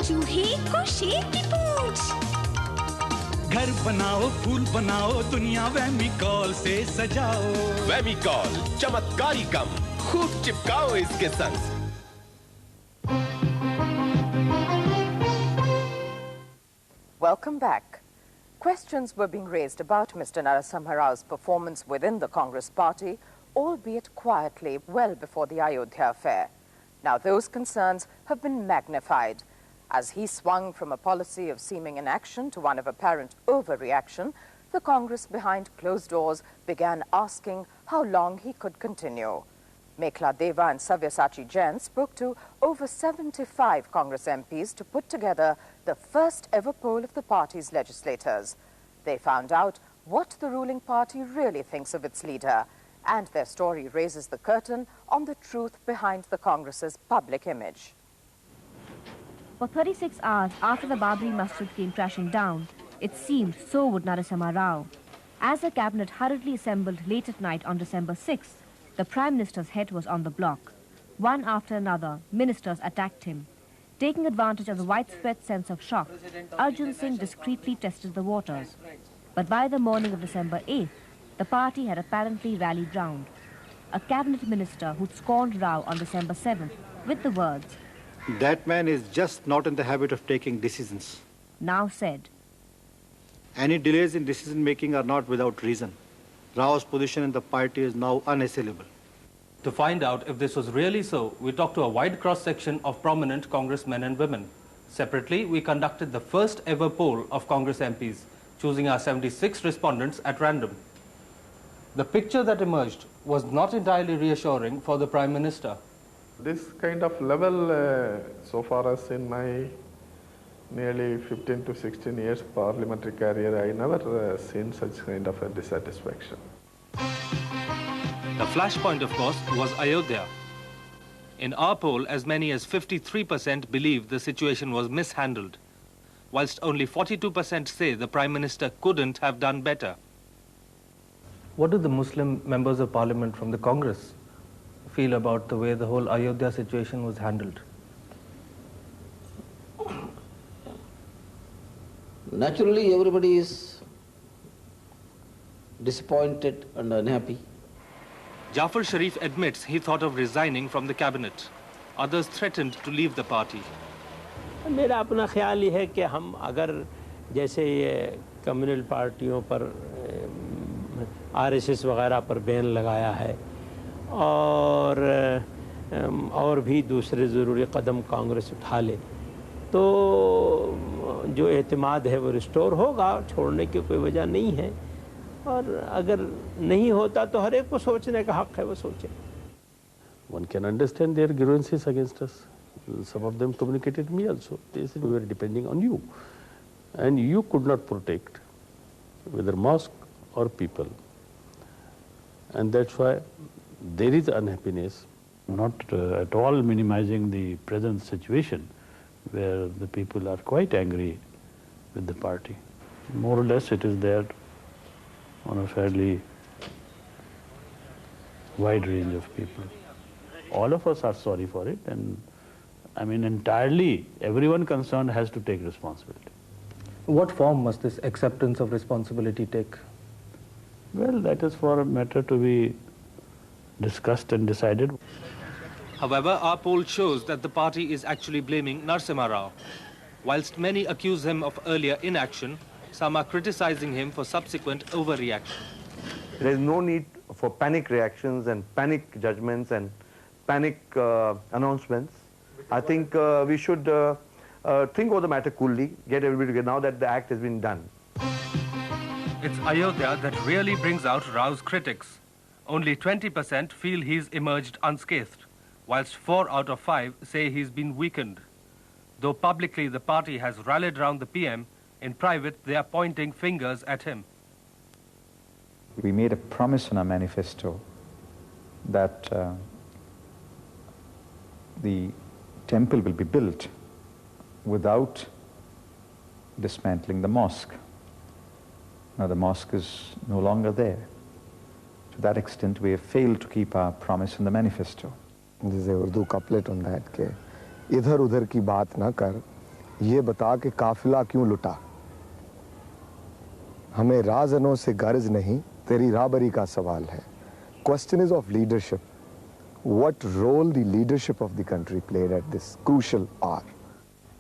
[SPEAKER 13] चूहे को शेर की पूंछ
[SPEAKER 8] घर बनाओ फूल बनाओ दुनिया वैमी कॉल से सजाओ
[SPEAKER 3] वैमी कॉल चमत्कारी गम खूब चिपकाओ इसके संग
[SPEAKER 1] Welcome back. Questions were being raised about Mr. Narasimha Rao's performance within the Congress Party, albeit quietly, well before the Ayodhya affair. Now those concerns have been magnified. As he swung from a policy of seeming inaction to one of apparent overreaction, the Congress behind closed doors began asking how long he could continue. Mekhla Deva and Sabyasachi Jain spoke to over 75 Congress MPs to put together the first ever poll of the party's legislators. They found out what the ruling party really thinks of its leader, and their story raises the curtain on the truth behind the Congress's public image.
[SPEAKER 10] For 36 hours after the Babri Masjid came crashing down, it seemed so would Narasimha Rao. As the cabinet hurriedly assembled late at night on December 6th, the Prime Minister's head was on the block. One after another, ministers attacked him. Taking advantage of the widespread sense of shock, Arjun Singh discreetly tested the waters. But by the morning of December 8th, the party had apparently rallied round. A cabinet minister who'd scorned Rao on December 7th with the words,
[SPEAKER 11] "That man is just not in the habit of taking decisions,"
[SPEAKER 10] now said,
[SPEAKER 11] "Any delays in decision-making are not without reason. Rao's position in the party is now unassailable."
[SPEAKER 17] To find out if this was really so, we talked to a wide cross-section of prominent congressmen and women. Separately, we conducted the first ever poll of Congress MPs, choosing our 76 respondents at random. The picture that emerged was not entirely reassuring for the Prime Minister.
[SPEAKER 19] This kind of level, so far as in my nearly 15 to 16 years parliamentary career, I never seen such kind of a dissatisfaction.
[SPEAKER 17] The flashpoint, of course, was Ayodhya. In our poll, as many as 53% believe the situation was mishandled, whilst only 42% say the Prime Minister couldn't have done better. What do the Muslim members of Parliament from the Congress feel about the way the whole Ayodhya situation was handled?
[SPEAKER 22] Naturally, everybody is disappointed and unhappy.
[SPEAKER 17] Jafar Sharif admits he thought of resigning from the cabinet. Others threatened to leave the party.
[SPEAKER 28] मेरा अपना ख्याल ये है कि हम अगर जैसे ये कम्युनल पार्टियों पर आरएसएस वगैरह पर बैन लगाया है और भी दूसरे ज़रूरी कदम कांग्रेस उठा ले तो जो एतमाद है वो रिस्टोर होगा, छोड़ने की कोई वजह नहीं है। और अगर नहीं होता तो हर एक को सोचने का हक है, वो सोचे।
[SPEAKER 4] One can understand their grievances against us. Some of them communicated me also. They said we were depending on you, and you could not protect whether mosque or people, and that's why there is unhappiness.
[SPEAKER 11] Not at all minimizing the present situation, where the people are quite angry with the party. More or less it is there on a fairly wide range of people. All of us are sorry for it, and I mean entirely everyone concerned has to take responsibility.
[SPEAKER 5] What form must this acceptance of responsibility take?
[SPEAKER 11] Well, that is for a matter to be discussed and decided.
[SPEAKER 17] However, our poll shows that the party is actually blaming Narasimha Rao. Whilst many accuse him of earlier inaction, some are criticizing him for subsequent overreaction.
[SPEAKER 6] There is no need for panic reactions and panic judgments and panic announcements. I think we should think over the matter coolly, get everybody together now that the act has been done.
[SPEAKER 17] It's Ayodhya that really brings out Rao's critics. Only 20% feel he's emerged unscathed, whilst 4 out of 5 say he's been weakened. Though publicly the party has rallied round the PM, in private they are pointing fingers at him.
[SPEAKER 7] We made a promise in our manifesto that the temple will be built without dismantling the mosque. Now the mosque is no longer there. To that extent, we have failed to keep our promise in the manifesto.
[SPEAKER 21] There's a Urdu couplet on that के इधर उधर की बात ना कर, ये बता कि काफिला क्यों लुटा. हमें राज़नों से गर्ज नहीं, तेरी राबरी का सवाल है. Question is of leadership. What role the leadership of the country played at this crucial hour.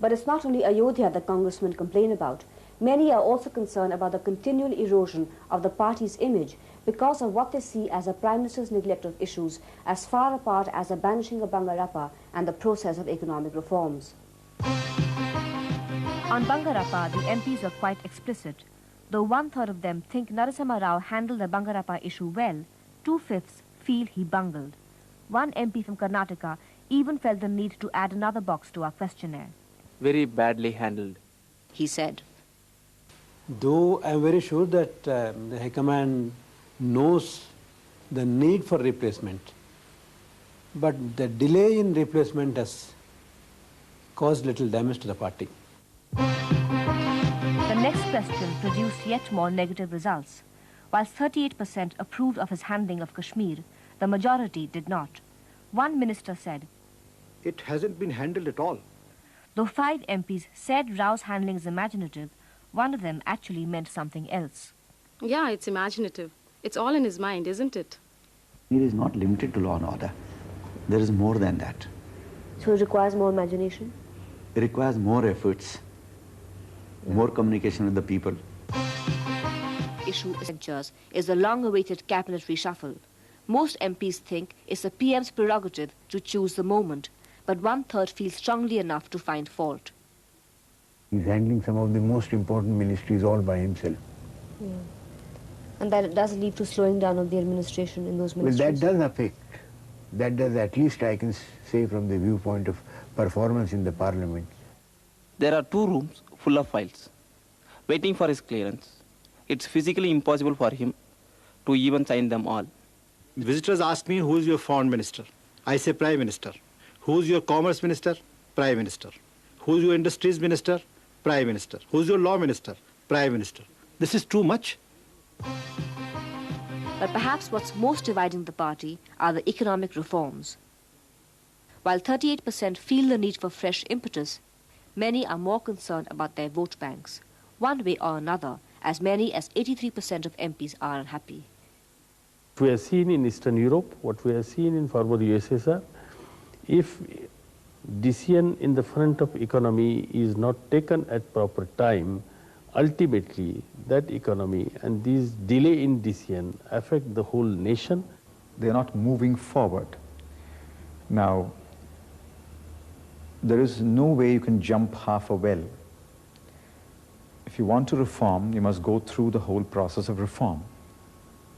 [SPEAKER 10] But it's not only Ayodhya that congressmen complain about. Many are also concerned about the continual erosion of the party's image because of what they see as the Prime Minister's neglect of issues as far apart as the banishing of Bangarappa and the process of economic reforms. On Bangarappa, the MPs are quite explicit. Though 1/3 of them think Narasimha Rao handled the Bangarappa issue well, 2/5 feel he bungled. One MP from Karnataka even felt the need to add another box to our questionnaire.
[SPEAKER 22] Very badly handled,
[SPEAKER 10] he said.
[SPEAKER 28] Though I am very sure that the High Command knows the need for replacement, but the delay in replacement has caused little damage to the party.
[SPEAKER 10] The next question produced yet more negative results. Whilst 38% approved of his handling of Kashmir, the majority did not. One minister said,
[SPEAKER 21] It hasn't been handled at all.
[SPEAKER 10] Though 5 MPs said Rao's handling is imaginative, one of them actually meant something else.
[SPEAKER 13] Yeah, it's imaginative. It's all in his mind, isn't it?
[SPEAKER 23] It is not limited to law and order. There is more than that.
[SPEAKER 10] So it requires more imagination?
[SPEAKER 23] It requires more efforts, more communication with the people.
[SPEAKER 10] Issue is the long-awaited cabinet reshuffle. Most MPs think it's the PM's prerogative to choose the moment, but 1/3 feel strongly enough to find fault.
[SPEAKER 21] He's handling some of the most important ministries all by himself.
[SPEAKER 10] Yeah. And that does lead to slowing down of the administration in those ministries?
[SPEAKER 21] Well, that does affect. That does, at least I can say from the viewpoint of performance in the parliament.
[SPEAKER 22] There are 2 rooms full of files, waiting for his clearance. It's physically impossible for him to even sign them all.
[SPEAKER 11] Visitors ask me, who's your foreign minister? I say Prime Minister. Who's your commerce minister? Prime Minister. Who's your industries minister? Prime Minister. Who's your law minister? Prime Minister. This is too much.
[SPEAKER 10] But perhaps what's most dividing the party are the economic reforms. While 38% feel the need for fresh impetus, many are more concerned about their vote banks. One way or another, as many as 83% of MPs are unhappy.
[SPEAKER 4] What we have seen in Eastern Europe, what we have seen in former USSR, if decision in the front of economy is not taken at proper time, ultimately that economy and these delay in decision affect the whole nation.
[SPEAKER 7] They're not moving forward. Now, there is no way you can jump half a well. If you want to reform, you must go through the whole process of reform.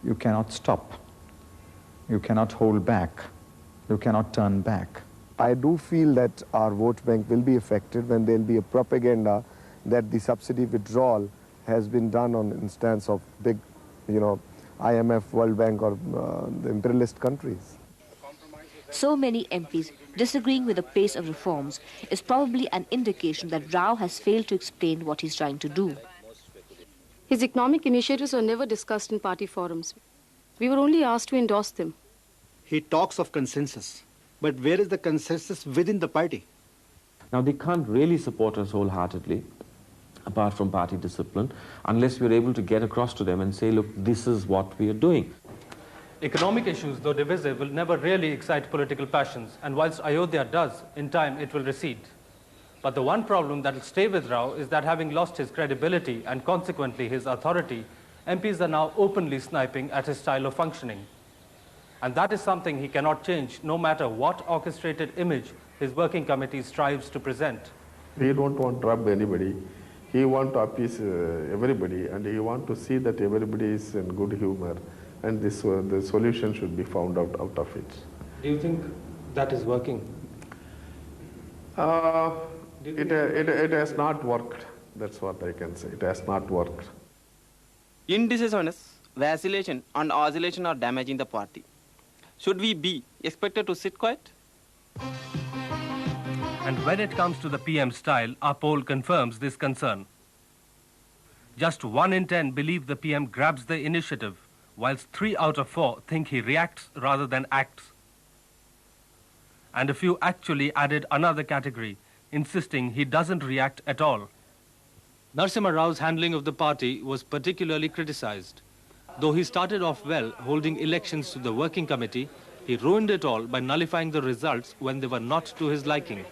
[SPEAKER 7] You cannot stop. You cannot hold back. You cannot turn back.
[SPEAKER 21] I do feel that our vote bank will be affected when there will be a propaganda that the subsidy withdrawal has been done on instance of big, IMF, World Bank or the imperialist countries.
[SPEAKER 10] So many MPs disagreeing with the pace of reforms is probably an indication that Rao has failed to explain what he's trying to do.
[SPEAKER 13] His economic initiatives were never discussed in party forums. We were only asked to endorse them.
[SPEAKER 11] He talks of consensus, but where is the consensus within the party?
[SPEAKER 2] Now, they can't really support us wholeheartedly, apart from party discipline, unless we're able to get across to them and say, look, this is what we are doing.
[SPEAKER 17] Economic issues, though divisive, will never really excite political passions, and whilst Ayodhya does, in time it will recede. But the one problem that will stay with Rao is that having lost his credibility and consequently his authority, MPs are now openly sniping at his style of functioning. And that is something he cannot change, no matter what orchestrated image his working committee strives to present.
[SPEAKER 19] He don't want to rub anybody. He want to appease everybody, and he want to see that everybody is in good humor, and the solution should be found out of it.
[SPEAKER 17] Do you think that is working?
[SPEAKER 19] It has not worked. That's what I can say. It has not worked.
[SPEAKER 22] Indecisiveness, vacillation and oscillation are damaging the party. Should we be expected to sit quiet?
[SPEAKER 17] And when it comes to the PM style, our poll confirms this concern. Just 1 in 10 believe the PM grabs the initiative, whilst 3 out of 4 think he reacts rather than acts. And a few actually added another category, insisting he doesn't react at all. Narasimha Rao's handling of the party was particularly criticized. Though he started off well, holding elections to the working committee, he ruined it all by nullifying the results when they were not to his liking.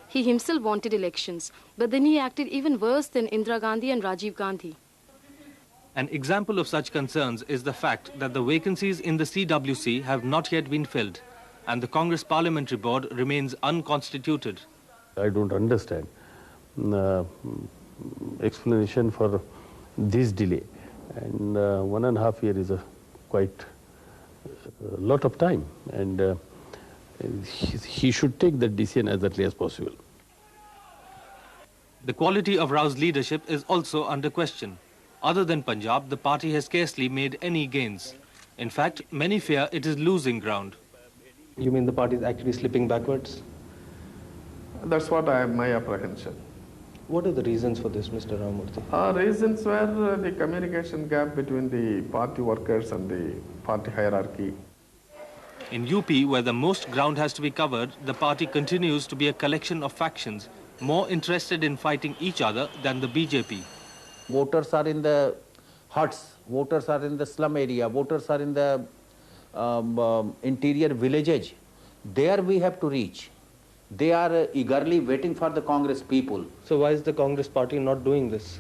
[SPEAKER 13] He himself wanted elections, but then he acted even worse than Indira Gandhi and Rajiv Gandhi.
[SPEAKER 17] An example of such concerns is the fact that the vacancies in the CWC have not yet been filled, and the Congress Parliamentary Board remains unconstituted.
[SPEAKER 4] I don't understand explanation for this delay. And 1.5 years is a quite a lot of time, and he should take that decision as early as possible.
[SPEAKER 17] The quality of Rao's leadership is also under question. Other than Punjab, the party has scarcely made any gains. In fact, many fear it is losing ground.
[SPEAKER 5] You mean the party is actually slipping backwards?
[SPEAKER 19] That's what my apprehension.
[SPEAKER 5] What are the reasons for this, Mr. Ramamurthy?
[SPEAKER 19] Reasons were the communication gap between the party workers and the party hierarchy.
[SPEAKER 17] In UP, where the most ground has to be covered, the party continues to be a collection of factions, more interested in fighting each other than the BJP.
[SPEAKER 18] Voters are in the huts, voters are in the slum area, voters are in the interior villages. There we have to reach. They are eagerly waiting for the Congress people.
[SPEAKER 5] So why is the Congress party not doing this?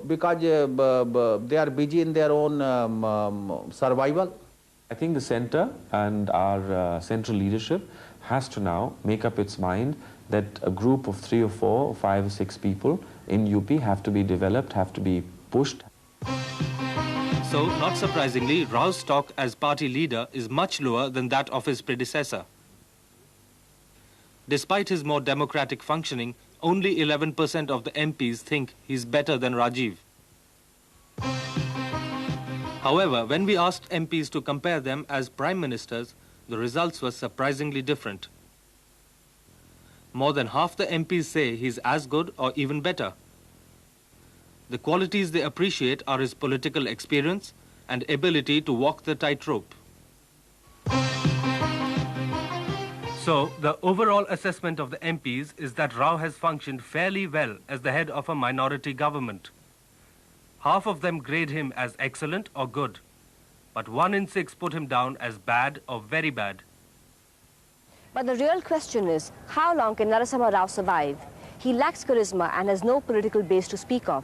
[SPEAKER 18] Because they are busy in their own survival.
[SPEAKER 2] I think the centre and our central leadership has to now make up its mind that a group of 3 or 4 or 5 or 6 people in UP have to be developed, have to be pushed.
[SPEAKER 17] So, not surprisingly, Rao's stock as party leader is much lower than that of his predecessor. Despite his more democratic functioning, only 11% of the MPs think he's better than Rajiv. However, when we asked MPs to compare them as prime ministers, the results were surprisingly different. More than half the MPs say he's as good or even better. The qualities they appreciate are his political experience and ability to walk the tightrope. So, the overall assessment of the MPs is that Rao has functioned fairly well as the head of a minority government. Half of them grade him as excellent or good, but 1 in 6 put him down as bad or very bad.
[SPEAKER 10] But the real question is, how long can Narasimha Rao survive? He lacks charisma and has no political base to speak of.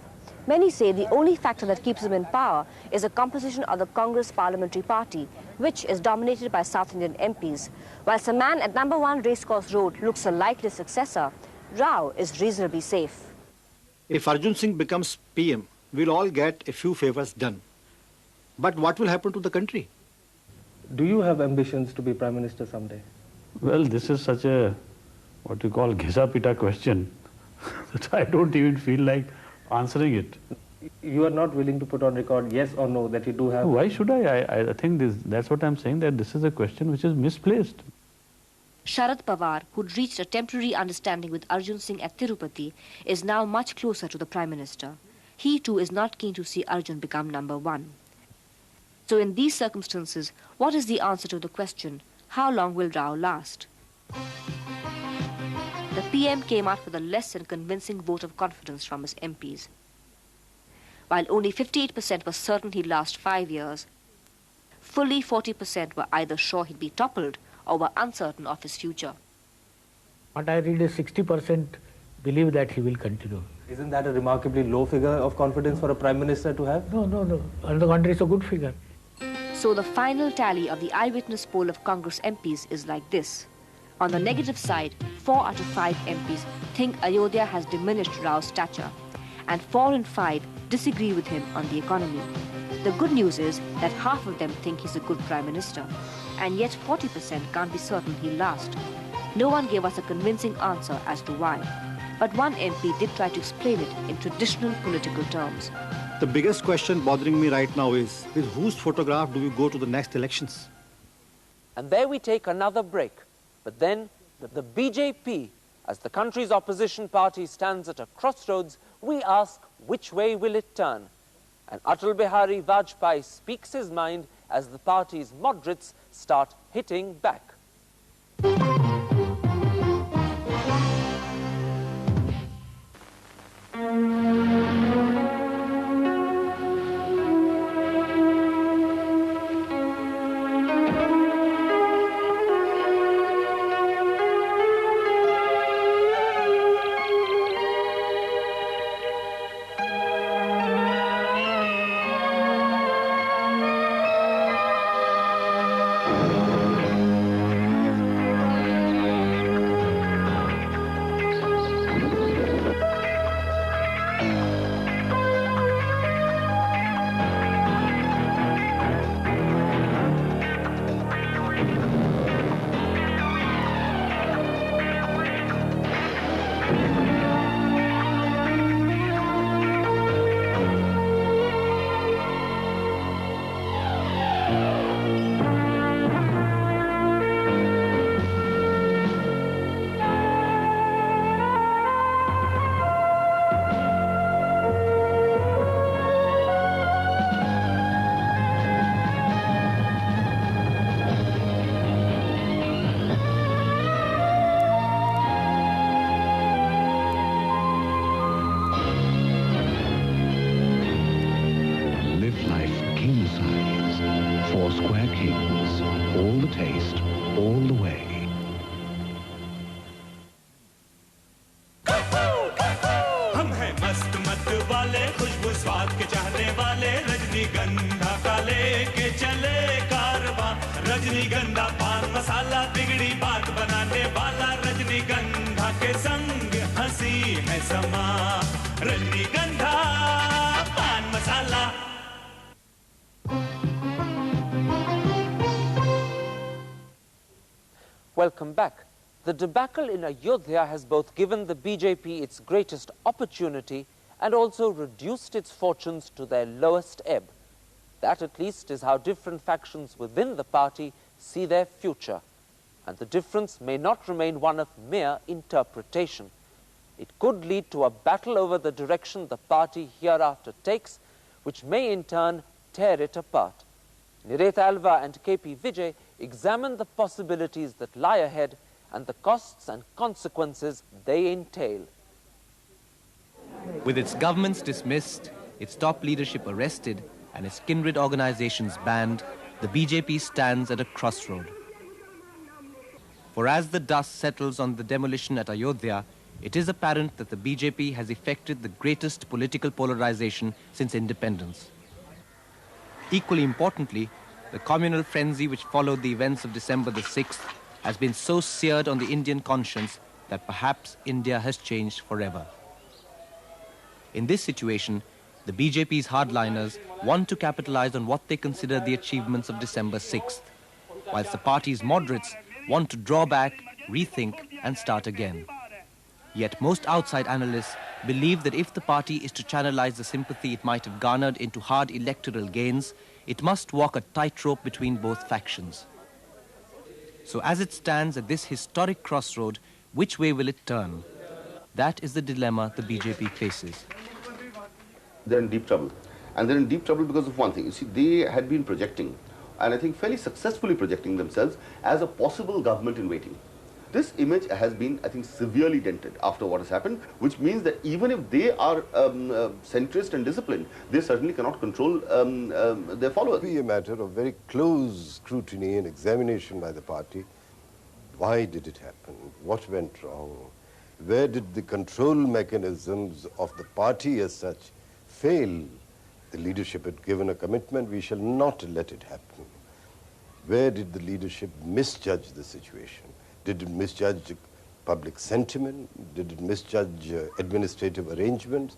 [SPEAKER 10] Many say the only factor that keeps him in power is the composition of the Congress Parliamentary Party, which is dominated by South Indian MPs. Whilst a man at number 1 Racecourse Road looks a likely successor, Rao is reasonably safe.
[SPEAKER 11] If Arjun Singh becomes PM, we'll all get a few favors done. But what will happen to the country?
[SPEAKER 5] Do you have ambitions to be Prime Minister someday?
[SPEAKER 4] Well, this is such a, what you call, ghisa-pita question that I don't even feel like answering it.
[SPEAKER 5] You are not willing to put on record yes or no that you do have...
[SPEAKER 4] Why should I? I think that's what I'm saying, that this is a question which is misplaced.
[SPEAKER 10] Sharad Pawar, who'd reached a temporary understanding with Arjun Singh at Tirupati, is now much closer to the Prime Minister. He too is not keen to see Arjun become number 1. So in these circumstances, what is the answer to the question, how long will Rao last? The PM came out with a less than convincing vote of confidence from his MPs. While only 58% were certain he'd last 5 years, fully 40% were either sure he'd be toppled or were uncertain of his future.
[SPEAKER 12] What I read is 60% believe that he will continue.
[SPEAKER 5] Isn't that a remarkably low figure of confidence for a Prime Minister to have?
[SPEAKER 12] No. On the contrary, it's a good figure.
[SPEAKER 10] So the final tally of the eyewitness poll of Congress MPs is like this. On the negative side, 4 out of 5 MPs think Ayodhya has diminished Rao's stature, and 4 in 5 disagree with him on the economy. The good news is that half of them think he's a good Prime Minister, and yet 40% can't be certain he'll last. No one gave us a convincing answer as to why, but one MP did try to explain it in traditional political terms.
[SPEAKER 11] The biggest question bothering me right now is, with whose photograph do we go to the next elections?
[SPEAKER 16] And there we take another break. But then, the BJP, as the country's opposition party stands at a crossroads, we ask, which way will it turn? And Atal Bihari Vajpayee speaks his mind as the party's moderates start hitting back.
[SPEAKER 8] रजनीगंधा पान मसाला बिगड़ी बात बनाने वाला रजनीगंधा के संग हंसी है समा रजनीगंधा पान मसाला.
[SPEAKER 16] Welcome back. The debacle in Ayodhya has both given the BJP its greatest opportunity and also reduced its fortunes to their lowest ebb. That, at least, is how different factions within the party see their future. And the difference may not remain one of mere interpretation. It could lead to a battle over the direction the party hereafter takes, which may in turn tear it apart. Nireta Alva and KP Vijay examine the possibilities that lie ahead and the costs and consequences they entail.
[SPEAKER 14] With its governments dismissed, its top leadership arrested, and its kindred organizations banned, the BJP stands at a crossroad. For as the dust settles on the demolition at Ayodhya, it is apparent that the BJP has effected the greatest political polarization since independence. Equally importantly, the communal frenzy which followed the events of December the 6th has been so seared on the Indian conscience that perhaps India has changed forever. In this situation, the BJP's hardliners want to capitalize on what they consider the achievements of December 6th, whilst the party's moderates want to draw back, rethink and start again. Yet most outside analysts believe that if the party is to channelize the sympathy it might have garnered into hard electoral gains, it must walk a tightrope between both factions. So as it stands at this historic crossroad, which way will it turn? That is the dilemma the BJP faces.
[SPEAKER 3] They're in deep trouble. And they're in deep trouble because of one thing. You see, they had been projecting, and I think fairly successfully projecting themselves as a possible government in waiting. This image has been, I think, severely dented after what has happened, which means that even if they are centrist and disciplined, they certainly cannot control their followers.
[SPEAKER 9] It will be a matter of very close scrutiny and examination by the party. Why did it happen? What went wrong? Where did the control mechanisms of the party as such fail? The leadership had given a commitment, we shall not let it happen. Where did the leadership misjudge the situation? Did it misjudge public sentiment? Did it misjudge administrative arrangements?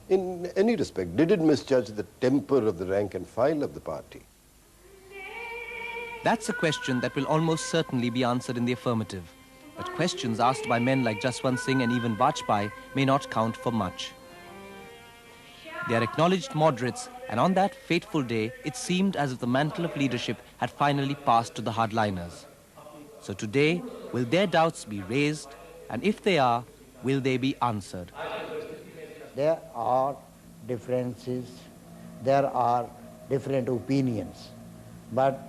[SPEAKER 9] In any respect, did it misjudge the temper of the rank and file of the party?
[SPEAKER 14] That's a question that will almost certainly be answered in the affirmative. But questions asked by men like Jaswant Singh and even Vajpayee may not count for much. They are acknowledged moderates, and on that fateful day, it seemed as if the mantle of leadership had finally passed to the hardliners. So today, will their doubts be raised? And if they are, will they be answered?
[SPEAKER 15] There are differences, there are different opinions, but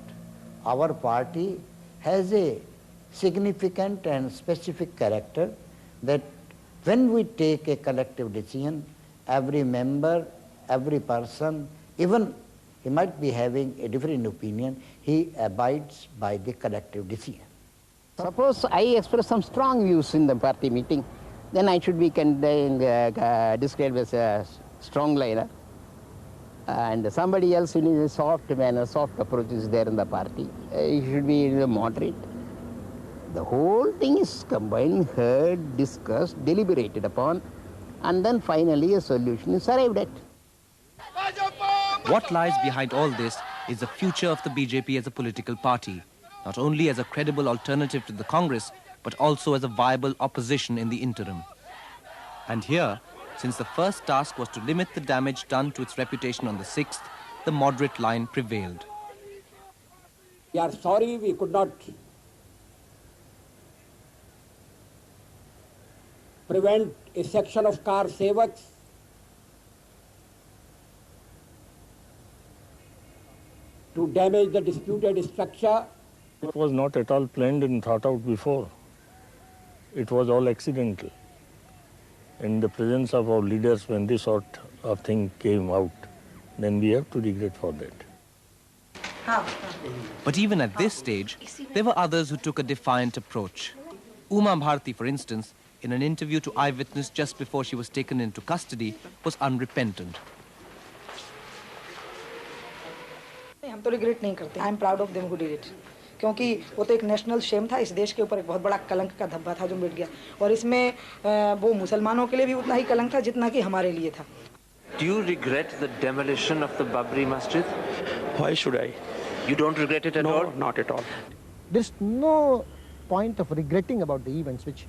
[SPEAKER 15] our party has a significant and specific character that when we take a collective decision, every member, every person, even he might be having a different opinion, he abides by the collective decision.
[SPEAKER 20] Suppose I express some strong views in the party meeting, then I should be described as a strong liner. And somebody else in a soft manner, soft approach is there in the party. He should be moderate. The whole thing is combined, heard, discussed, deliberated upon, and then finally a solution is arrived at.
[SPEAKER 14] What lies behind all this is the future of the BJP as a political party, not only as a credible alternative to the Congress, but also as a viable opposition in the interim. And here, since the first task was to limit the damage done to its reputation on the 6th, the moderate line prevailed.
[SPEAKER 24] We are sorry we could not prevent a section of car sevaks to damage the disputed structure.
[SPEAKER 25] It was not at all planned and thought out before. It was all accidental. In the presence of our leaders, when this sort of thing came out, then we have to regret for that.
[SPEAKER 14] But even at this stage, there were others who took a defiant approach. Uma Bharti, for instance, in an interview to Eyewitness just before she was taken into custody, was unrepentant.
[SPEAKER 26] हम तो regret नहीं करते. I am proud of them who did it, क्योंकि वो तो एक national Shem था. इस देश के ऊपर एक बहुत बड़ा कलंक का धब्बा था जो मिट गया, और इसमें वो मुसलमानों के लिए भी उतना ही कलंक था जितना कि हमारे लिए था.
[SPEAKER 27] Do you regret the demolition of the Babri Masjid?
[SPEAKER 29] Why should I?
[SPEAKER 27] You don't regret it at all?
[SPEAKER 29] No, not at all.
[SPEAKER 30] There's no point of regretting about the events which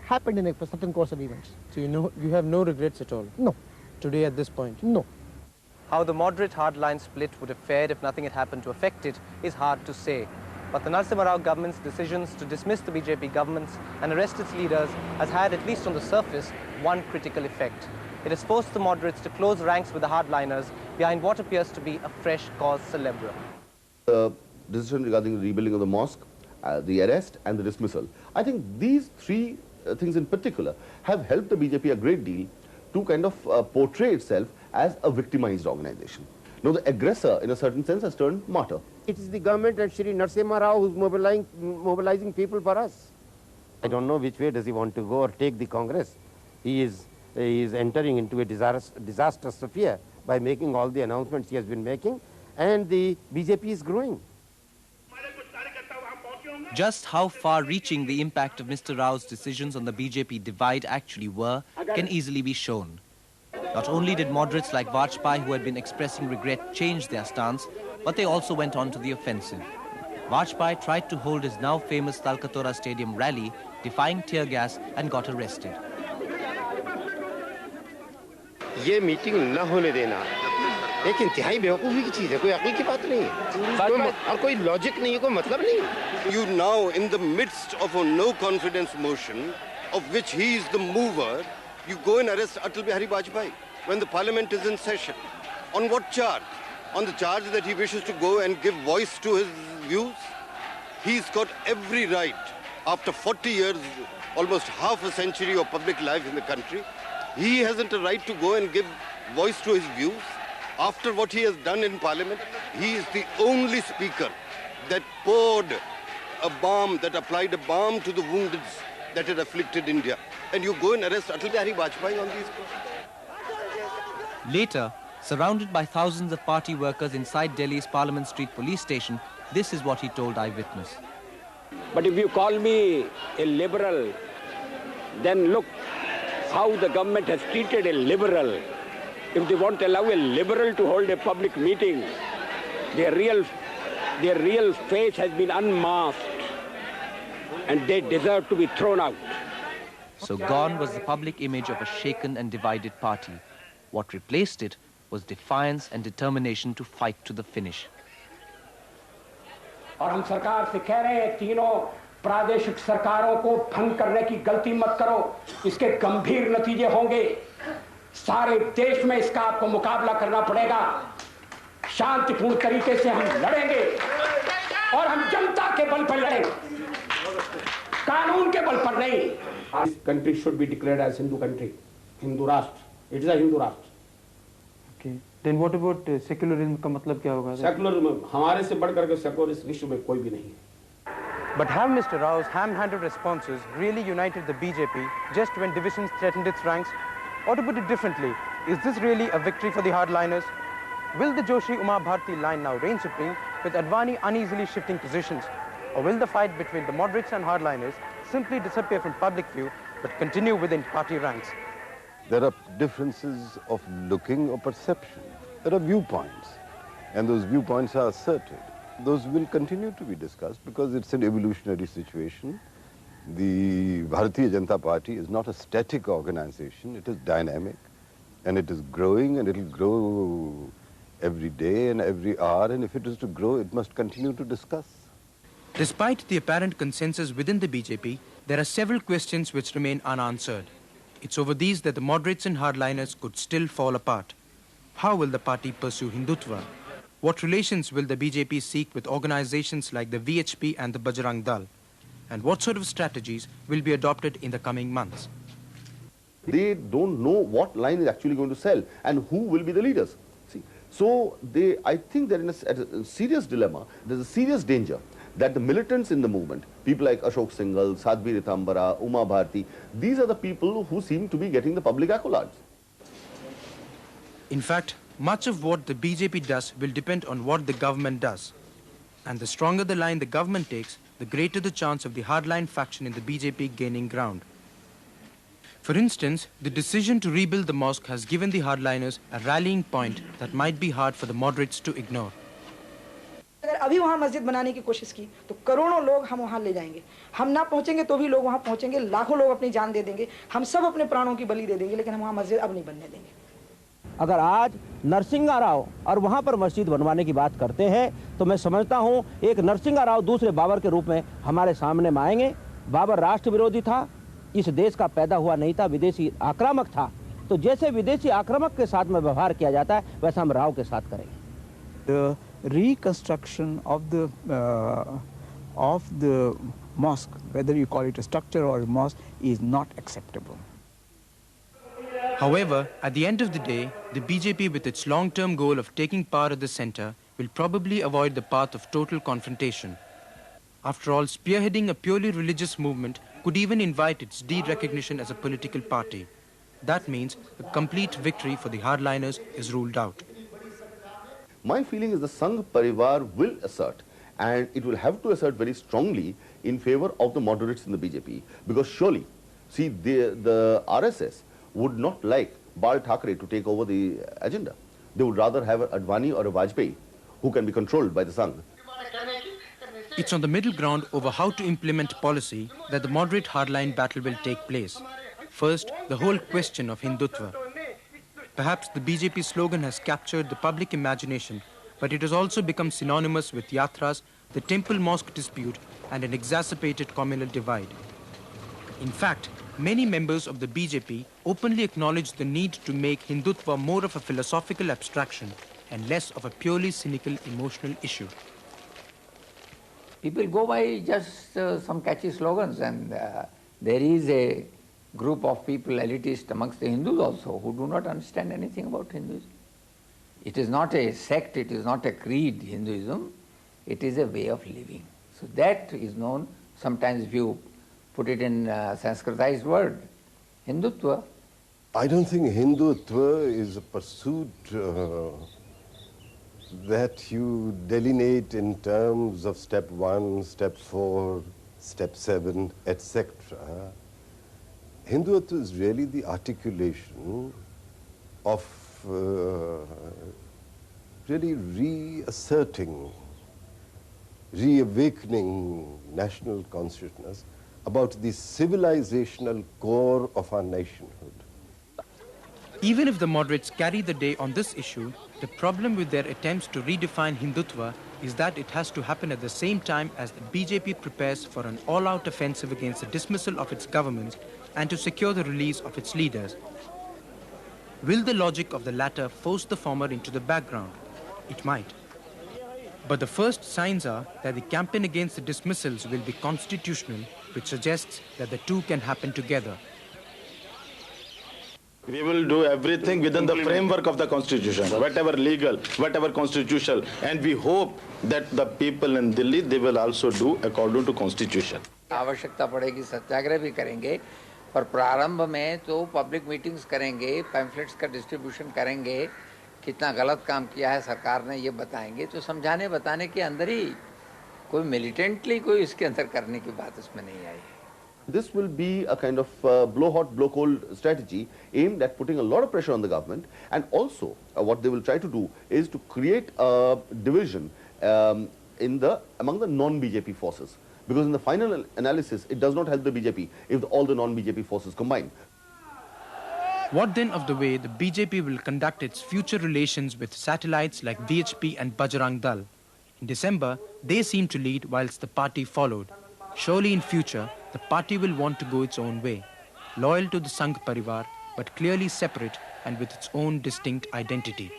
[SPEAKER 30] happened in a certain course of events.
[SPEAKER 16] So you have no regrets at all?
[SPEAKER 30] No.
[SPEAKER 16] Today at this point?
[SPEAKER 30] No.
[SPEAKER 16] How the moderate hardline split would have fared if nothing had happened to affect it is hard to say. But the Narasimha Rao government's decisions to dismiss the BJP governments and arrest its leaders has had, at least on the surface, one critical effect. It has forced the moderates to close ranks with the hardliners behind what appears to be a fresh cause célèbre.
[SPEAKER 3] The decision regarding the rebuilding of the mosque, the arrest and the dismissal. I think these three things in particular have helped the BJP a great deal to kind of portray itself as a victimized organization. Now the aggressor, in a certain sense, has turned martyr.
[SPEAKER 31] It is the government and Shri Narasimha Rao who is mobilizing people for us.
[SPEAKER 1] I don't know which way does he want to go or take the Congress. He is entering into a disastrous sphere by making all the announcements he has been making, and the BJP is growing.
[SPEAKER 14] Just how far-reaching the impact of Mr. Rao's decisions on the BJP divide actually were can easily be shown. Not only did moderates like Vajpayee, who had been expressing regret, change their stance, but they also went on to the offensive. Vajpayee tried to hold his now famous Talkatora Stadium rally, defying tear gas, and got arrested.
[SPEAKER 1] ये meeting न होने देना एक इंतहाई बेवकूफ़ी की चीज़ है, कोई अक्ल की बात नहीं है और कोई लॉजिक नहीं है, कोई मतलब नहीं. You now, in the midst of a no confidence motion, of which he is the mover, you go and arrest Atal Bihari Vajpayee when the parliament is in session. On what charge? On the charge that he wishes to go and give voice to his views? He's got every right, after 40 years, almost half a century of public life in the country, he hasn't a right to go and give voice to his views. After what he has done in parliament, he is the only speaker that poured a balm, that applied a balm to the wounds that had afflicted India. And you go and arrest Atal Bihari Vajpayee on these grounds.
[SPEAKER 14] Later, surrounded by thousands of party workers inside Delhi's Parliament Street police station, this is what he told Eyewitness.
[SPEAKER 24] But if you call me a liberal, then look how the government has treated a liberal. If they won't allow a liberal to hold a public meeting, their real face has been unmasked, and they deserve to be thrown out.
[SPEAKER 14] So gone was the public image of a shaken and divided party. What replaced it was defiance and determination to fight to the finish.
[SPEAKER 24] और हम सरकार से कह रहे हैं, तीनों प्रादेशिक सरकारों को भंग करने की गलती मत करो, इसके गंभीर नतीजे होंगे. सारे देश में इसका आपको मुकाबला करना पड़ेगा. शांतिपूर्ण तरीके से हम लड़ेंगे और हम जनता के बल पर लड़ेंगे, कानून के बल पर नहीं. This country should be declared as Hindu country, Hindu Rashtra. It is a Hindu Rashtra.
[SPEAKER 5] Okay. Then what about secularism का मतलब क्या होगा?
[SPEAKER 24] Secularism हमारे से बढ़कर के secularist विश्व में कोई भी नहीं है.
[SPEAKER 5] But have Mr. Rao's ham-handed responses really united the BJP just when divisions threatened its ranks? Or to put it differently, is this really a victory for the hardliners? Will the Joshi-Uma Bharti line now reign supreme with Advani uneasily shifting positions? Or will the fight between the moderates and hardliners simply disappear from public view but continue within party ranks?
[SPEAKER 9] There are differences of looking or perception. There are viewpoints, and those viewpoints are asserted. Those will continue to be discussed because it's an evolutionary situation. The Bharatiya Janata Party is not a static organization. It is dynamic, and it is growing, and it will grow every day and every hour, and if it is to grow, it must continue to discuss.
[SPEAKER 14] Despite the apparent consensus within the BJP, there are several questions which remain unanswered. It's over these that the moderates and hardliners could still fall apart. How will the party pursue Hindutva? What relations will the BJP seek with organizations like the VHP and the Bajrang Dal? And what sort of strategies will be adopted in the coming months?
[SPEAKER 3] They don't know what line is actually going to sell and who will be the leaders. See, so I think they're in a serious dilemma. There's a serious danger that the militants in the movement, people like Ashok Singhal, Sadhvi Ritambara, Uma Bharti, these are the people who seem to be getting the public accolades.
[SPEAKER 14] In fact, much of what the BJP does will depend on what the government does. And the stronger the line the government takes, the greater the chance of the hardline faction in the BJP gaining ground. For instance, the decision to rebuild the mosque has given the hardliners a rallying point that might be hard for the moderates to ignore.
[SPEAKER 26] अगर अभी वहाँ मस्जिद बनाने की कोशिश की तो करोड़ों लोग हम वहाँ ले जाएंगे. हम ना पहुँचेंगे तो भी लोग वहाँ पहुँचेंगे, लाखों लोग अपनी जान दे देंगे, हम सब अपने प्राणों की बलि दे देंगे, लेकिन हम वहाँ मस्जिद अब नहीं बनने देंगे.
[SPEAKER 6] अगर आज नरसिंहा राव और वहाँ पर मस्जिद बनवाने की बात करते हैं तो मैं समझता हूँ एक नरसिंहा राव दूसरे बाबर के रूप में हमारे सामने में आएंगे. बाबर राष्ट्र विरोधी था, इस देश का पैदा हुआ नहीं था, विदेशी आक्रामक था. तो जैसे विदेशी आक्रामक के साथ में व्यवहार किया जाता है वैसा हम राव के साथ करेंगे.
[SPEAKER 7] The reconstruction of the mosque, whether you call it a structure or a mosque, is not acceptable.
[SPEAKER 14] However, at the end of the day, the BJP with its long-term goal of taking power at the center will probably avoid the path of total confrontation. After all, spearheading a purely religious movement
[SPEAKER 5] could even invite its de-recognition as a political party. That means a complete victory for the hardliners is ruled out.
[SPEAKER 3] My feeling is the Sangh Parivar will assert, and it will have to assert very strongly in favor of the moderates in the BJP, because surely, see, the RSS would not like Bal Thackeray to take over the agenda. They would rather have a Advani or a Vajpayee who can be controlled by the Sangh.
[SPEAKER 5] It's on the middle ground over how to implement policy that the moderate hardline battle will take place. First, the whole question of Hindutva. Perhaps the BJP slogan has captured the public imagination, but it has also become synonymous with yatras, the temple-mosque dispute, and an exacerbated communal divide. In fact, many members of the BJP openly acknowledge the need to make Hindutva more of a philosophical abstraction and less of a purely cynical emotional issue.
[SPEAKER 2] People go by just some catchy slogans, and there is a group of people, elitist amongst the Hindus also, who do not understand anything about Hinduism. It is not a sect, it is not a creed, Hinduism, it is a way of living. So that is known, sometimes if you put it in Sanskritized word, Hindutva.
[SPEAKER 9] I don't think Hindutva is a pursuit that you delineate in terms of step 1, step 4, step 7, etc. Hindutva is really the articulation of really reasserting, reawakening national consciousness about the civilizational core of our nationhood.
[SPEAKER 5] Even if the moderates carry the day on this issue, the problem with their attempts to redefine Hindutva is that it has to happen at the same time as the BJP prepares for an all-out offensive against the dismissal of its government and to secure the release of its leaders. Will the logic of the latter force the former into the background? It might. But the first signs are that the campaign against the dismissals will be constitutional, which suggests that the two can happen together.
[SPEAKER 13] We will do everything within the framework of the constitution, whatever legal, whatever constitutional, and we hope that the people in Delhi, they will also do according to constitution.
[SPEAKER 2] आवश्यकता पड़ेगी सत्याग्रह भी करेंगे, पर प्रारंभ में तो public meetings करेंगे, pamphlets का डिस्ट्रीब्यूशन करेंगे, कितना गलत काम किया है सरकार ने ये बताएंगे, तो समझाने बताने के अंदर ही कोई मिलिटेंटली कोई इसके अंदर करने की बात इसमें नहीं आई है.
[SPEAKER 3] This will be a kind of blow hot, blow cold strategy aimed at putting a lot of pressure on the government, and also what they will try to do is to create a division among the non-BJP forces, because in the final analysis it does not help the BJP if all the non-BJP forces combine.
[SPEAKER 5] What then of the way the BJP will conduct its future relations with satellites like VHP and Bajrang Dal? In December, they seemed to lead whilst the party followed. Surely in future, the party will want to go its own way, loyal to the Sangh Parivar, but clearly separate and with its own distinct identity.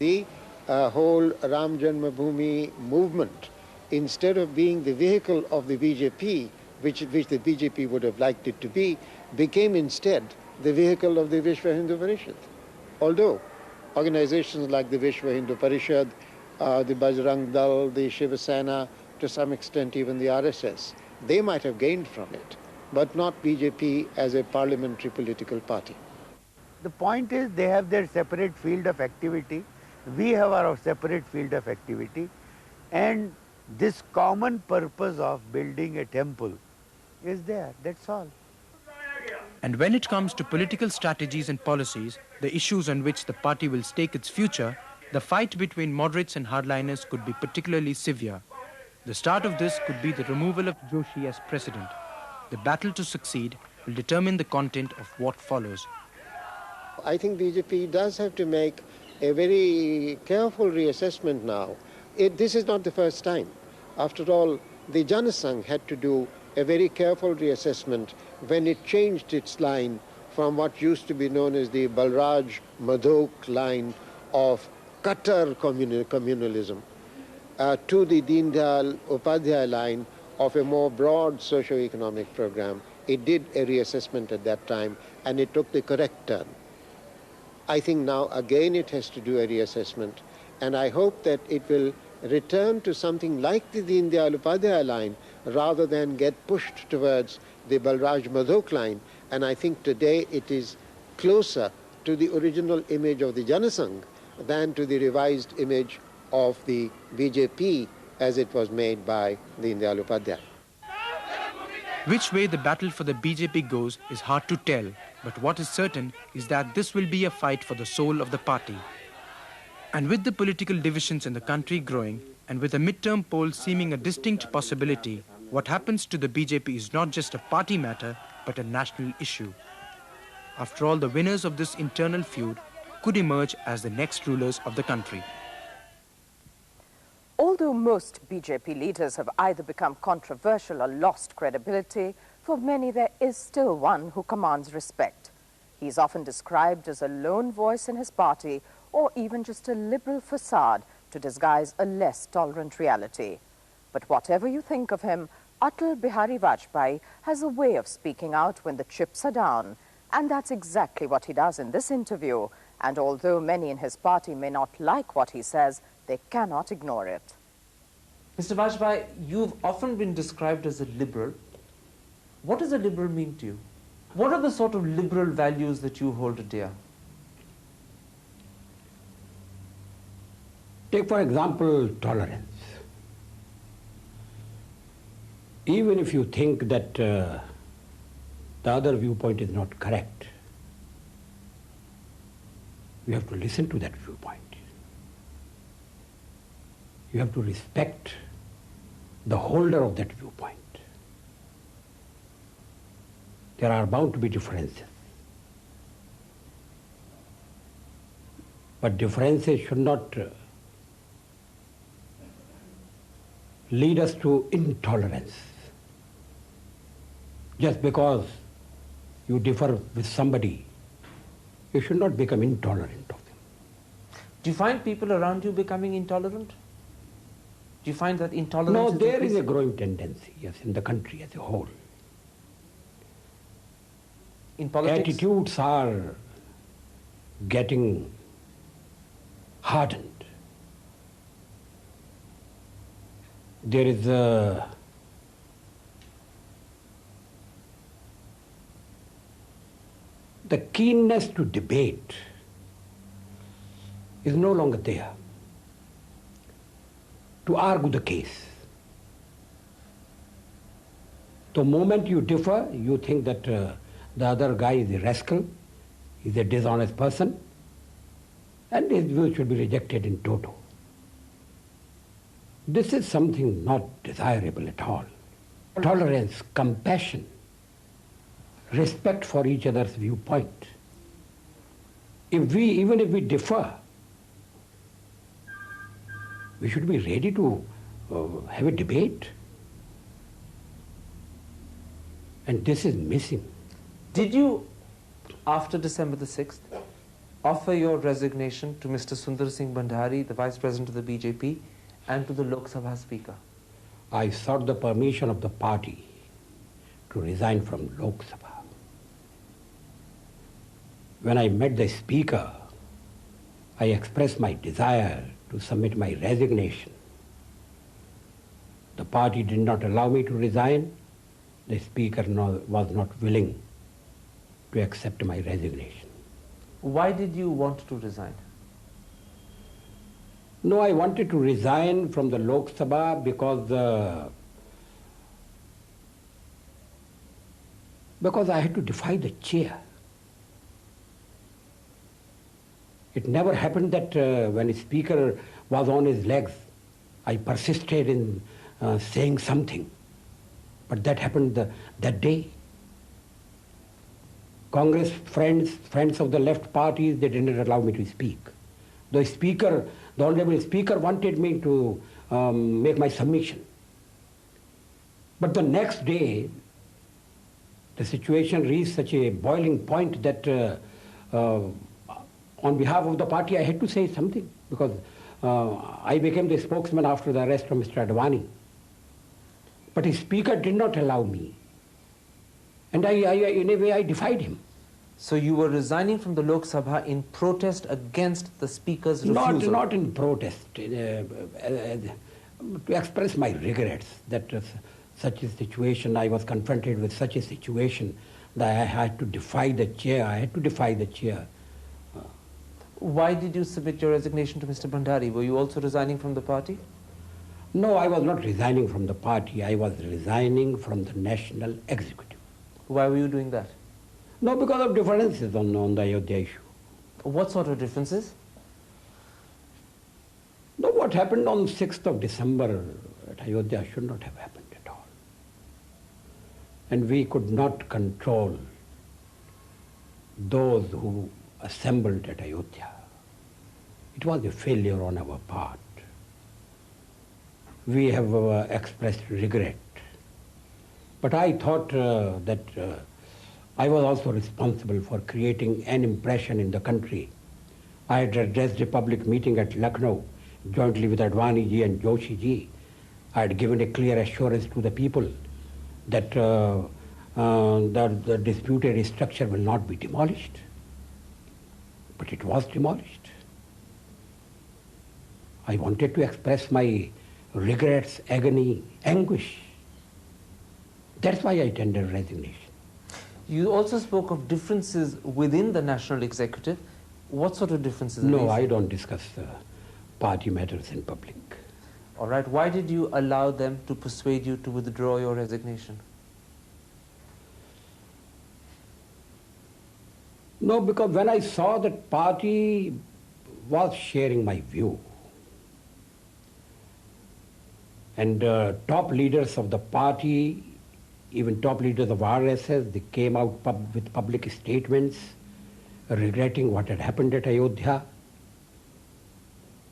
[SPEAKER 17] The whole Ram Janmabhoomi movement, instead of being the vehicle of the BJP, which the BJP would have liked it to be, became instead the vehicle of the Vishwa Hindu Parishad. Although organizations like the Vishwa Hindu Parishad, the Bajrang Dal, the Shiva Sena, to some extent even the RSS, they might have gained from it, but not BJP as a parliamentary political party.
[SPEAKER 15] The point is they have their separate field of activity, we have our separate field of activity, and this common purpose of building a temple is there, that's all.
[SPEAKER 5] And when it comes to political strategies and policies, the issues on which the party will stake its future, the fight between moderates and hardliners could be particularly severe. The start of this could be the removal of Joshi as president. The battle to succeed will determine the content of what follows.
[SPEAKER 17] I think BJP does have to make a very careful reassessment now. This is not the first time. After all, the Janasangh had to do a very careful reassessment when it changed its line from what used to be known as the Balraj Madhok line of Qatar communalism to the Deen Dayal Upadhyay line of a more broad socio-economic program. It did a reassessment at that time and it took the correct turn. I think now again it has to do a reassessment, and I hope that it will return to something like the Deen Dayal Upadhyay line, rather than get pushed towards the Balraj Madhok line. And I think today it is closer to the original image of the Janasangh than to the revised image of the BJP as it was made by Deen Dayal Upadhyay.
[SPEAKER 5] Which way the battle for the BJP goes is hard to tell, but what is certain is that this will be a fight for the soul of the party. And with the political divisions in the country growing, and with a midterm poll seeming a distinct possibility, what happens to the BJP is not just a party matter, but a national issue. After all, the winners of this internal feud could emerge as the next rulers of the country.
[SPEAKER 4] Although most BJP leaders have either become controversial or lost credibility, for many there is still one who commands respect. He is often described as a lone voice in his party or even just a liberal facade to disguise a less tolerant reality. But whatever you think of him, Atal Bihari Vajpayee has a way of speaking out when the chips are down. And that's exactly what he does in this interview. And although many in his party may not like what he says, they cannot ignore it.
[SPEAKER 16] Mr. Vajpayee, you've often been described as a liberal. What does a liberal mean to you? What are the sort of liberal values that you hold dear?
[SPEAKER 10] Take, for example, tolerance. Even if you think that the other viewpoint is not correct, you have to listen to that viewpoint. You have to respect the holder of that viewpoint. There are bound to be differences. But differences should not lead us to intolerance. Just because you differ with somebody, you should not become intolerant of them.
[SPEAKER 16] Do you find people around you becoming intolerant? Do you find that intolerance
[SPEAKER 10] No,
[SPEAKER 16] is
[SPEAKER 10] there
[SPEAKER 16] increasing?
[SPEAKER 10] is a growing tendency, yes, in the country as a whole.
[SPEAKER 16] In politics?
[SPEAKER 10] Attitudes are getting hardened. There is the keenness to debate is no longer there. To argue the case. The moment you differ, you think that the other guy is a rascal, is a dishonest person, and his view should be rejected in toto. This is something not desirable at all. Tolerance, compassion, respect for each other's viewpoint. Even if we differ, we should be ready to have a debate. And this is missing.
[SPEAKER 16] Did you, after December the 6th, offer your resignation to Mr. Sundar Singh Bhandari, the Vice President of the BJP, and to the Lok Sabha Speaker?
[SPEAKER 10] I sought the permission of the party to resign from Lok Sabha. When I met the Speaker, I expressed my desire to submit my resignation. The party did not allow me to resign. The Speaker was not willing to accept my resignation.
[SPEAKER 16] Why did you want to resign?
[SPEAKER 10] No, I wanted to resign from the Lok Sabha because I had to defy the chair. It never happened that when a speaker was on his legs, I persisted in saying something. But that happened that day. Congress friends of the left parties, they didn't allow me to speak. The Honorable Speaker wanted me to make my submission. But the next day, the situation reached such a boiling point that on behalf of the party, I had to say something because I became the spokesman after the arrest of Mr. Advani. But the Speaker did not allow me. And in a way, I defied him.
[SPEAKER 16] So you were resigning from the Lok Sabha in protest against the Speaker's refusal?
[SPEAKER 10] Not in protest, to express my regrets that such a situation, I was confronted with such a situation that I had to defy the chair. I had to defy the chair.
[SPEAKER 16] Why did you submit your resignation to Mr. Bhandari? Were you also resigning from the party?
[SPEAKER 10] No, I was not resigning from the party. I was resigning from the national executive.
[SPEAKER 16] Why were you doing that?
[SPEAKER 10] No, because of differences on the Ayodhya issue.
[SPEAKER 16] What sort of differences?
[SPEAKER 10] No, what happened on 6th of December at Ayodhya should not have happened at all. And we could not control those who assembled at Ayodhya. It was a failure on our part. We have expressed regret. But I thought that I was also responsible for creating an impression in the country. I had addressed a public meeting at Lucknow jointly with Advani ji and Joshi ji. I had given a clear assurance to the people that the disputed structure will not be demolished. But it was demolished. I wanted to express my regrets, agony, anguish. That's why I tendered resignation.
[SPEAKER 16] You also spoke of differences within the national executive. What sort of differences?
[SPEAKER 10] No, I don't discuss party matters in public.
[SPEAKER 16] All right. Why did you allow them to persuade you to withdraw your resignation?
[SPEAKER 10] No, because when I saw that party was sharing my view, and top leaders of the party, even top leaders of RSS, they came out with public statements regretting what had happened at Ayodhya.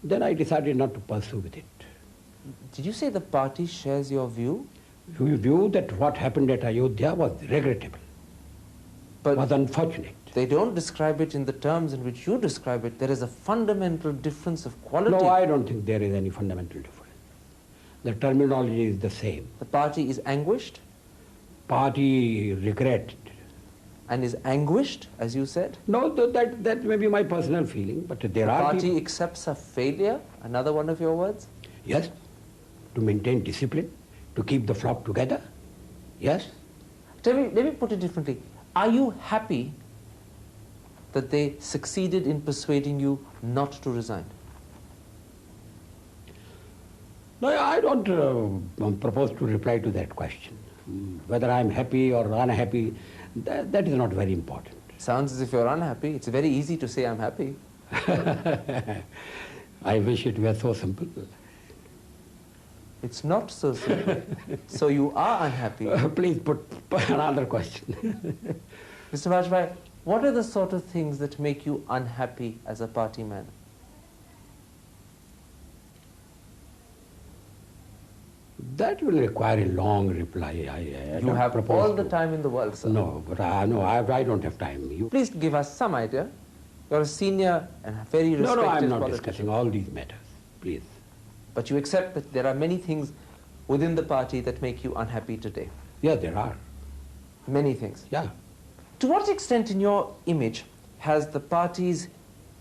[SPEAKER 10] Then I decided not to pursue with it.
[SPEAKER 16] Did you say the party shares your view?
[SPEAKER 10] We view that what happened at Ayodhya was regrettable,
[SPEAKER 16] but
[SPEAKER 10] was unfortunate.
[SPEAKER 16] They don't describe it in the terms in which you describe it. There is a fundamental difference of quality.
[SPEAKER 10] No, I don't think there is any fundamental difference. The terminology is the same.
[SPEAKER 16] The party is anguished?
[SPEAKER 10] Party regretted.
[SPEAKER 16] And is anguished, as you said?
[SPEAKER 10] No, that may be my personal feeling, but there are...
[SPEAKER 16] The party accepts a failure, another one of your words?
[SPEAKER 10] Yes, to maintain discipline, to keep the flock together, yes.
[SPEAKER 16] Let me put it differently. Are you happy that they succeeded in persuading you not to resign?
[SPEAKER 10] No, I don't propose to reply to that question. Whether I'm happy or unhappy, that is not very important.
[SPEAKER 16] Sounds as if you're unhappy. It's very easy to say I'm happy.
[SPEAKER 10] I wish it were so simple.
[SPEAKER 16] It's not so simple. So you are unhappy.
[SPEAKER 10] Please put another question.
[SPEAKER 16] Mr. Vajpayee, what are the sort of things that make you unhappy as a party man?
[SPEAKER 10] That will require a long reply.
[SPEAKER 16] You have all the time in the world, sir.
[SPEAKER 10] No, but I don't have time.
[SPEAKER 16] Please give us some idea. You're a senior and very respected
[SPEAKER 10] No, I'm not
[SPEAKER 16] politician.
[SPEAKER 10] discussing all these matters, please.
[SPEAKER 16] But you accept that there are many things within the party that make you unhappy today?
[SPEAKER 10] Yeah, there are.
[SPEAKER 16] Many things?
[SPEAKER 10] Yeah.
[SPEAKER 16] To what extent in your image has the party's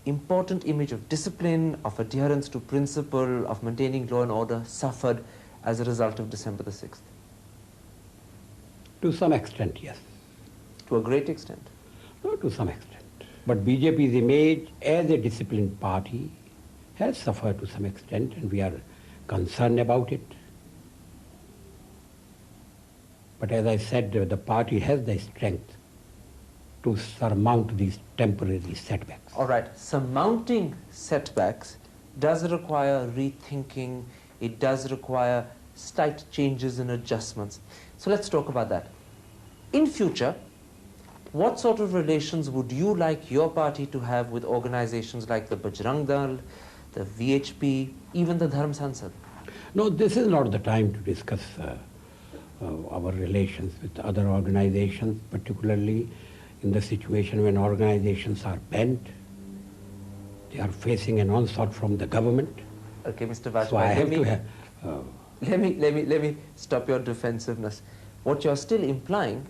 [SPEAKER 16] important image of discipline, of adherence to principle, of maintaining law and order suffered as a result of December the 6th?
[SPEAKER 10] To some extent, yes.
[SPEAKER 16] To a great extent?
[SPEAKER 10] No, to some extent. But BJP's image as a disciplined party has suffered to some extent, and we are concerned about it. But as I said, the party has the strength to surmount these temporary setbacks.
[SPEAKER 16] All right, surmounting setbacks does require rethinking. It does require slight changes and adjustments. So let's talk about that. In future, what sort of relations would you like your party to have with organizations like the Bajrang Dal, the VHP, even the Dharm Sansad?
[SPEAKER 10] No, this is not the time to discuss our relations with other organizations, particularly in the situation when organizations are bent. They are facing an onslaught from the government.
[SPEAKER 16] Okay, Mr. Vajpayee,
[SPEAKER 10] So I have to have,
[SPEAKER 16] let me stop your defensiveness. What you're still implying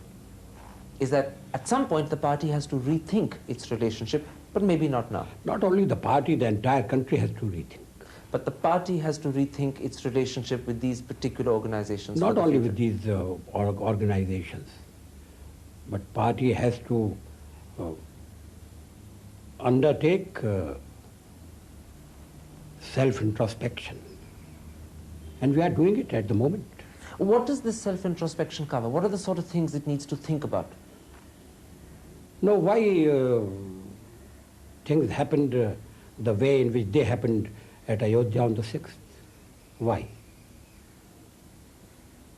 [SPEAKER 16] is that at some point the party has to rethink its relationship, but maybe not now.
[SPEAKER 10] Not only the party, the entire country has to rethink.
[SPEAKER 16] but the party has to rethink its relationship with these particular organizations.
[SPEAKER 10] Not only with these organizations, but party has to undertake self-introspection. And we are doing it at the moment.
[SPEAKER 16] What does this self-introspection cover? What are the sort of things it needs to think about?
[SPEAKER 10] No, why things happened the way in which they happened at Ayodhya on the 6th? Why?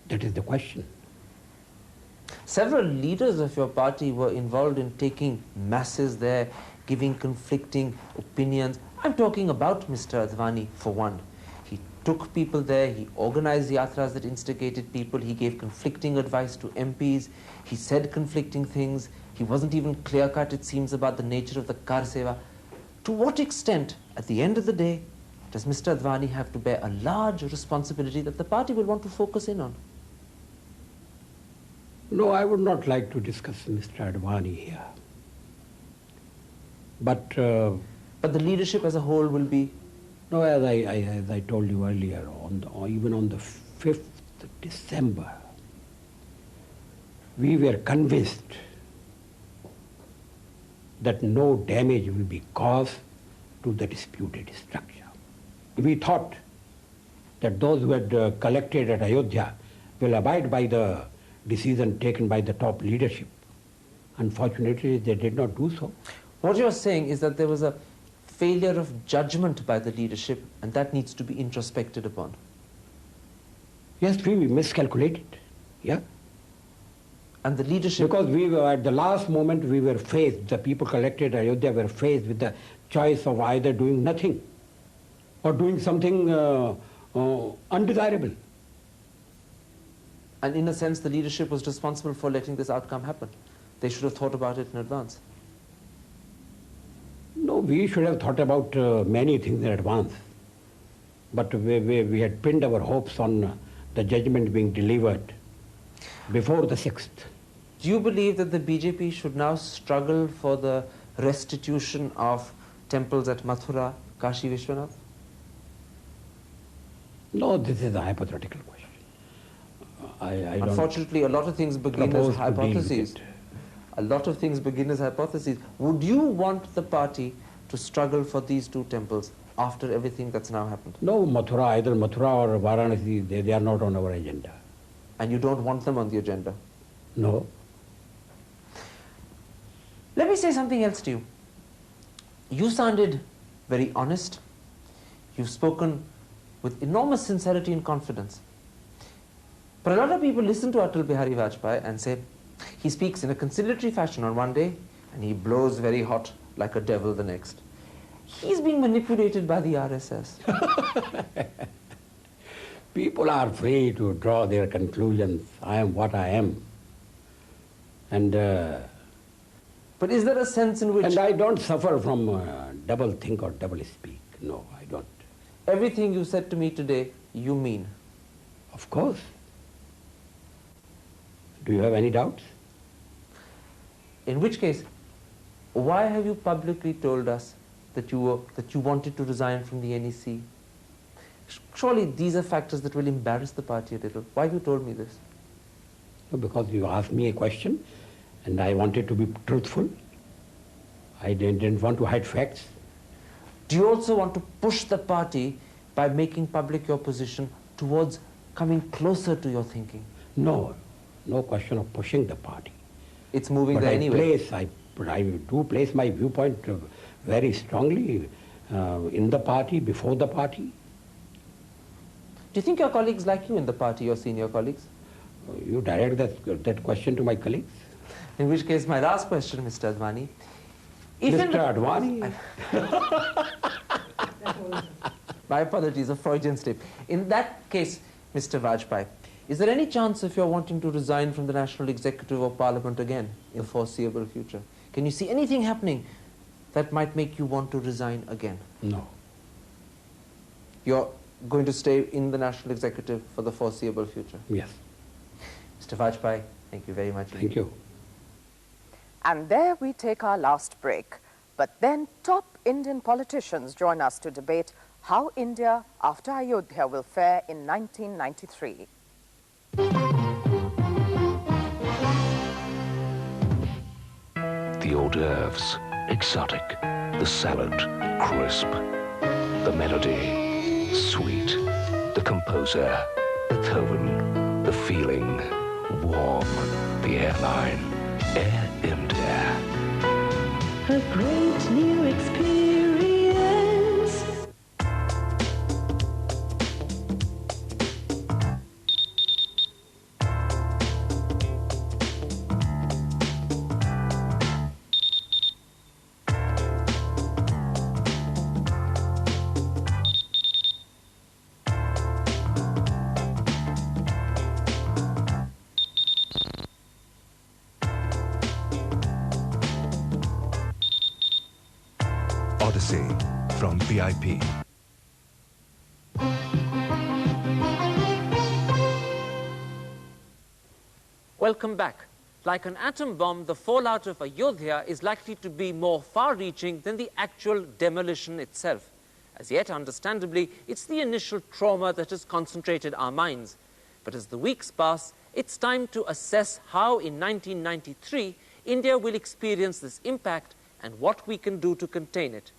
[SPEAKER 10] That is the question.
[SPEAKER 16] Several leaders of your party were involved in taking masses there, giving conflicting opinions. I'm talking about Mr. Advani for one. He took people there, he organized yatras that instigated people, he gave conflicting advice to MPs, he said conflicting things, he wasn't even clear-cut, it seems, about the nature of the Kar Seva. To what extent, at the end of the day, does Mr. Advani have to bear a large responsibility that the party will want to focus in on?
[SPEAKER 10] No, I would not like to discuss Mr. Advani here. But
[SPEAKER 16] the leadership as a whole will be?
[SPEAKER 10] No, as I told you earlier, even on the 5th December, we were convinced that no damage will be caused to the disputed structure. We thought that those who had collected at Ayodhya will abide by the decision taken by the top leadership. Unfortunately, they did not do so.
[SPEAKER 16] What you're saying is that there was a failure of judgment by the leadership, and that needs to be introspected upon.
[SPEAKER 10] Yes, we miscalculated, yeah.
[SPEAKER 16] And the leadership...
[SPEAKER 10] Because we were, at the last moment, we were faced, the people collected at Ayodhya were faced with the choice of either doing nothing or doing something undesirable.
[SPEAKER 16] And in a sense, the leadership was responsible for letting this outcome happen. They should have thought about it in advance.
[SPEAKER 10] No, we should have thought about many things in advance. But we had pinned our hopes on the judgment being delivered before the 6th.
[SPEAKER 16] Do you believe that the BJP should now struggle for the restitution of temples at Mathura, Kashi Vishwanath?
[SPEAKER 10] No, this is a hypothetical question.
[SPEAKER 16] Unfortunately, a lot of things begin as hypotheses. A lot of things begin as hypotheses. Would you want the party to struggle for these two temples after everything that's now happened?
[SPEAKER 10] No, Mathura, either Mathura or Varanasi, they are not on our agenda.
[SPEAKER 16] And you don't want them on the agenda?
[SPEAKER 10] No.
[SPEAKER 16] Let me say something else to you. You sounded very honest. You've spoken with enormous sincerity and confidence. But a lot of people listen to Atal Bihari Vajpayee and say, he speaks in a conciliatory fashion on one day, and he blows very hot like a devil the next. He's being manipulated by the RSS.
[SPEAKER 10] People are free to draw their conclusions. I am what I am. And
[SPEAKER 16] but is there a sense in which...
[SPEAKER 10] And I don't suffer from double think or double speak. No, I don't.
[SPEAKER 16] Everything you said to me today, you mean?
[SPEAKER 10] Of course. Do you have any doubts?
[SPEAKER 16] In which case, why have you publicly told us that you wanted to resign from the NEC? Surely these are factors that will embarrass the party a little. Why have you told me this?
[SPEAKER 10] No, because you asked me a question and I wanted to be truthful. I didn't want to hide facts.
[SPEAKER 16] Do you also want to push the party by making public your position towards coming closer to your thinking?
[SPEAKER 10] No, no question of pushing the party.
[SPEAKER 16] It's moving there anyway.
[SPEAKER 10] I do place my viewpoint very strongly in the party, before the party.
[SPEAKER 16] Do you think your colleagues like you in the party, your senior colleagues?
[SPEAKER 10] You direct that question to my colleagues.
[SPEAKER 16] In which case, my last question, Mr. Advani.
[SPEAKER 10] Mr. Advani?
[SPEAKER 16] My apologies, a Freudian slip. In that case, Mr. Vajpayee, is there any chance of your wanting to resign from the National Executive or Parliament again in the foreseeable future? Can you see anything happening that might make you want to resign again?
[SPEAKER 10] No.
[SPEAKER 16] You're going to stay in the National Executive for the foreseeable future?
[SPEAKER 10] Yes.
[SPEAKER 16] Mr. Vajpayee, thank you very much.
[SPEAKER 10] Thank you.
[SPEAKER 4] And there we take our last break. But then top Indian politicians join us to debate how India after Ayodhya will fare in 1993.
[SPEAKER 8] The hors d'oeuvres, exotic. The salad, crisp. The melody, sweet. The composer, Beethoven. The feeling, warm. The airline, Air India.
[SPEAKER 11] A great new experience.
[SPEAKER 12] Odyssey from VIP.
[SPEAKER 16] Welcome back. Like an atom bomb, the fallout of Ayodhya is likely to be more far-reaching than the actual demolition itself. As yet, understandably, it's the initial trauma that has concentrated our minds. But as the weeks pass, it's time to assess how in 1993 India will experience this impact and what we can do to contain it.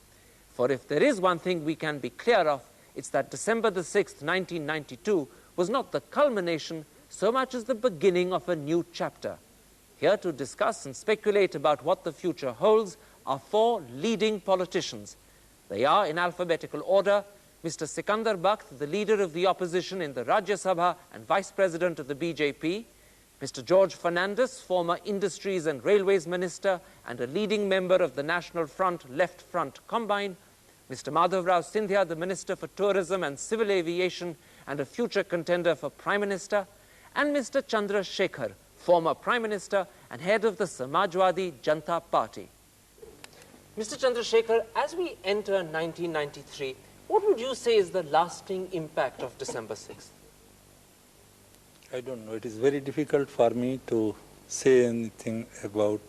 [SPEAKER 16] For if there is one thing we can be clear of, it's that December the 6th, 1992 was not the culmination so much as the beginning of a new chapter. Here to discuss and speculate about what the future holds are four leading politicians. They are, in alphabetical order, Mr. Sikandar Bakht, the leader of the opposition in the Rajya Sabha and vice president of the BJP, Mr. George Fernandes, former Industries and Railways Minister and a leading member of the National Front Left Front Combine, Mr. Madhav Rao Sindhya, the Minister for Tourism and Civil Aviation and a future contender for Prime Minister, and Mr. Chandra Shekhar, former Prime Minister and head of the Samajwadi Janata Party. Mr. Chandrasekhar, as we enter 1993, what would you say is the lasting impact of December 6th?
[SPEAKER 25] I don't know. It is very difficult for me to say anything about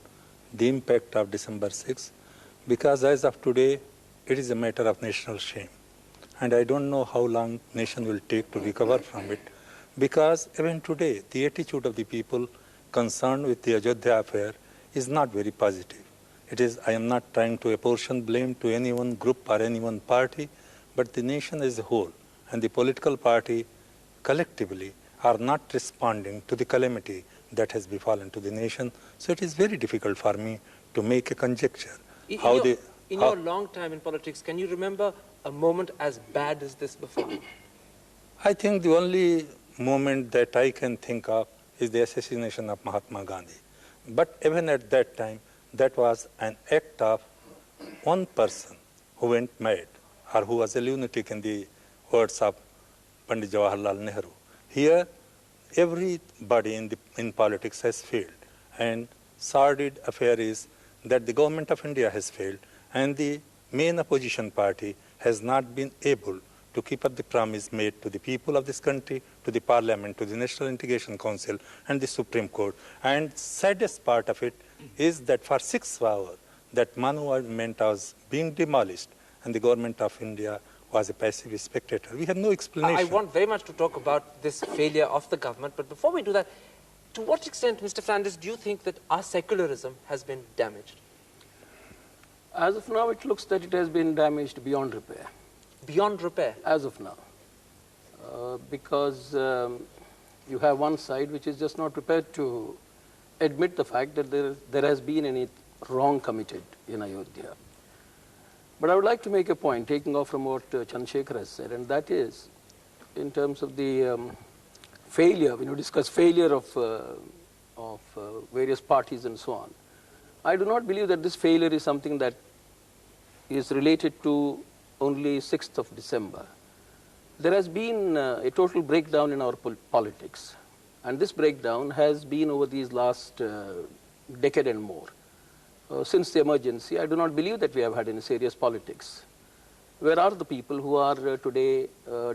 [SPEAKER 25] the impact of December 6th because as of today, it is a matter of national shame. And I don't know how long nation will take to recover from it because even today, the attitude of the people concerned with the Ayodhya affair is not very positive. It is, I am not trying to apportion blame to any one group or any one party, but the nation as a whole and the political party collectively are not responding to the calamity that has befallen to the nation. So it is very difficult for me to make a conjecture.
[SPEAKER 16] In your long time in politics, can you remember a moment as bad as this before?
[SPEAKER 25] I think the only moment that I can think of is the assassination of Mahatma Gandhi. But even at that time, that was an act of one person who went mad or who was a lunatic in the words of Pandit Jawaharlal Nehru. Here, everybody in politics has failed. And sordid affair is that the government of India has failed and the main opposition party has not been able to keep up the promise made to the people of this country, to the Parliament, to the National Integration Council and the Supreme Court. And saddest part of it is that for 6 hours, that monument was being demolished and the government of India was a passive spectator. We have no explanation.
[SPEAKER 16] I want very much to talk about this failure of the government, but before we do that, to what extent, Mr. Fernandes, do you think that our secularism has been damaged?
[SPEAKER 18] As of now, it looks that it has been damaged beyond repair.
[SPEAKER 16] Beyond repair?
[SPEAKER 18] As of now. Because you have one side which is just not prepared to admit the fact that there has been any wrong committed in Ayodhya. But I would like to make a point, taking off from what Chandrasekhar has said, and that is, in terms of the failure, when you discuss failure of various parties and so on, I do not believe that this failure is something that is related to only 6th of December. There has been a total breakdown in our politics, and this breakdown has been over these last decade and more. Since the emergency, I do not believe that we have had any serious politics. Where are the people who are today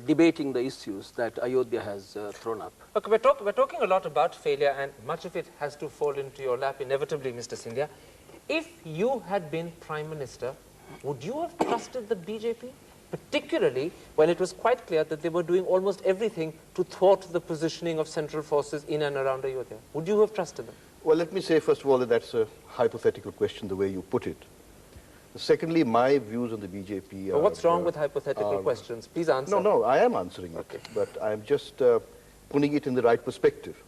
[SPEAKER 18] debating the issues that Ayodhya has thrown up?
[SPEAKER 16] Okay, we're talking a lot about failure, and much of it has to fall into your lap inevitably, Mr. Sindhya. If you had been Prime Minister, would you have trusted the BJP? particularly when it was quite clear that they were doing almost everything to thwart the positioning of central forces in and around Ayodhya? Would you have trusted them?
[SPEAKER 1] Well, let me say, first of all, that that's a hypothetical question, the way you put it. Secondly, my views on the BJP are...
[SPEAKER 16] What's wrong with hypothetical questions? Please answer.
[SPEAKER 1] No, I am answering it, but I'm just putting it in the right perspective.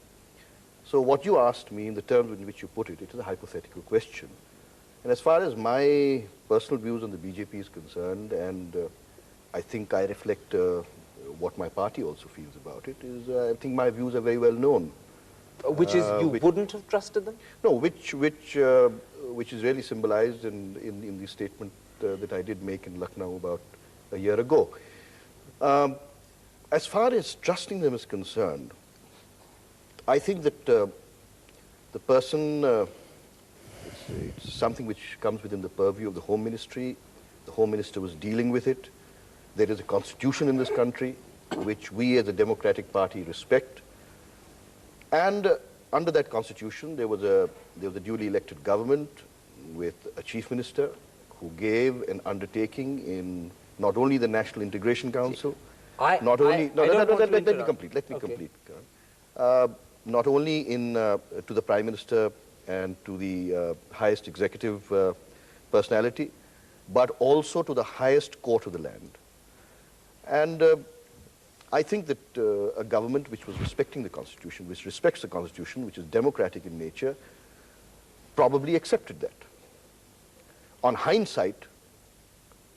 [SPEAKER 1] So what you asked me in the terms in which you put it, it is a hypothetical question. And as far as my personal views on the BJP is concerned, and I think I reflect what my party also feels about it, is I think my views are very well known.
[SPEAKER 16] Which is you wouldn't have trusted them?
[SPEAKER 1] No, which is really symbolized in the statement that I did make in Lucknow about a year ago. As far as trusting them is concerned, I think that the person, it's something which comes within the purview of the Home Ministry. The Home Minister was dealing with it. There is a constitution in this country which we as a democratic party respect. And under that constitution, there was a duly elected government with a chief minister who gave an undertaking in not only the National Integration Council, not only to the Prime Minister and to the highest executive personality, but also to the highest court of the land. And I think that a government which was respecting the Constitution, which respects the Constitution, which is democratic in nature, probably accepted that. On hindsight,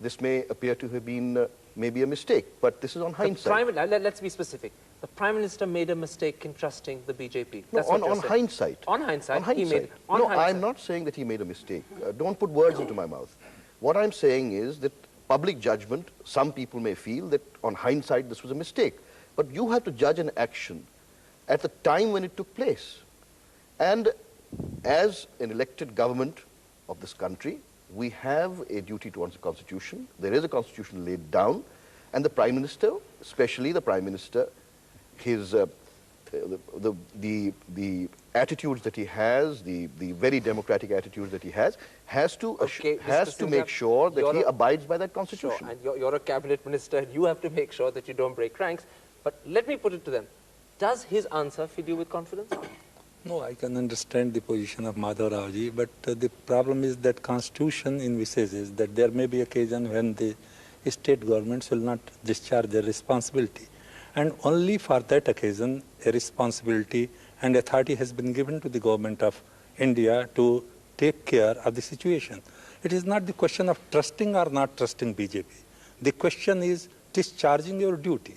[SPEAKER 1] this may appear to have been maybe a mistake, but this is on hindsight.
[SPEAKER 16] Let's be specific. The Prime Minister made a mistake in trusting the BJP.
[SPEAKER 1] No, on hindsight.
[SPEAKER 16] On hindsight,
[SPEAKER 1] he made... No, I'm not saying that he made a mistake. Don't put words into my mouth. What I'm saying is that public judgment, some people may feel that on hindsight this was a mistake. But you have to judge an action at the time when it took place. And as an elected government of this country, we have a duty towards the Constitution. There is a Constitution laid down. And the Prime Minister, especially the Prime Minister, his the attitudes that he has, the very democratic attitudes that he has to make sure that he abides by that Constitution.
[SPEAKER 16] Sure, and you're a cabinet minister, and you have to make sure that you don't break ranks. But let me put it to them. Does his answer fill you with confidence?
[SPEAKER 19] No, I can understand the position of Madhav Raoji, but the problem is that Constitution envisages that there may be occasion when the state governments will not discharge their responsibility. And only for that occasion, a responsibility and authority has been given to the government of India to take care of the situation. It is not the question of trusting or not trusting BJP. The question is discharging your duty.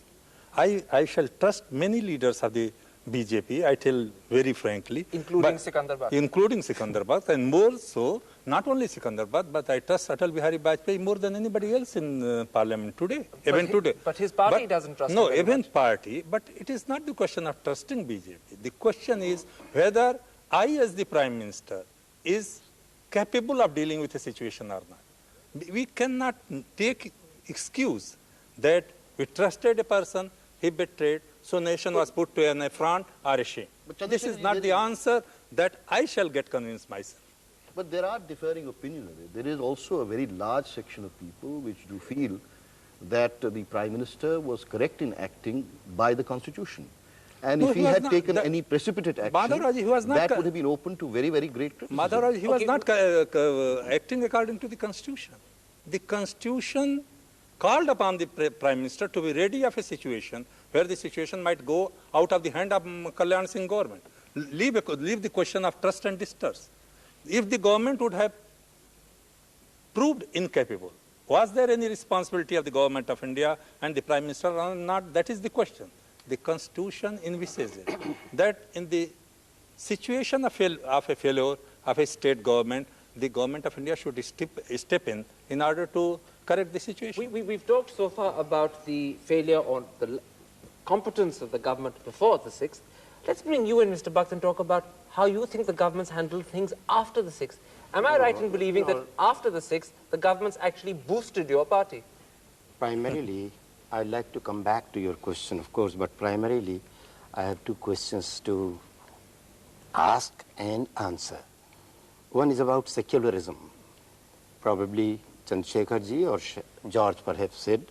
[SPEAKER 19] I shall trust many leaders of the BJP, I tell very frankly.
[SPEAKER 16] Including Sikandrabad.
[SPEAKER 19] Including Sikandrabad, and more so, not only Sikandrabad, but I trust Atal Bihari Vajpayee more than anybody else in Parliament today, today.
[SPEAKER 16] But his party doesn't trust him.
[SPEAKER 19] No, even party, but it is not the question of trusting BJP. The question is whether I as the Prime Minister is capable of dealing with the situation or not. We cannot take excuse that we trusted a person, he betrayed, so nation was put to an affront or a shame. This is not the answer that I shall get convinced myself.
[SPEAKER 1] But there are differing opinions. There is also a very large section of people which do feel that the Prime Minister was correct in acting by the Constitution. And if he had taken any precipitate action, that would have been open to very, very great criticism.
[SPEAKER 19] Madhav Raoji, he was not acting according to the Constitution. The Constitution called upon the Prime Minister to be ready of a situation where the situation might go out of the hand of Kalyan Singh government. Leave the question of trust and distrust. If the government would have proved incapable, was there any responsibility of the government of India and the Prime Minister or not? That is the question. The Constitution envisages that in the situation of a failure of a state government, the government of India should step in order to correct the situation.
[SPEAKER 16] We've talked so far about the failure or the competence of the government before the 6th. Let's bring you in, Mr. Bakht, and talk about how you think the government's handled things after the 6th. Am I right in believing that after the 6th, the government's actually boosted your party?
[SPEAKER 20] Primarily, I'd like to come back to your question, of course, but primarily, I have two questions to ask and answer. One is about secularism. Probably Chandrasekhar ji or George perhaps said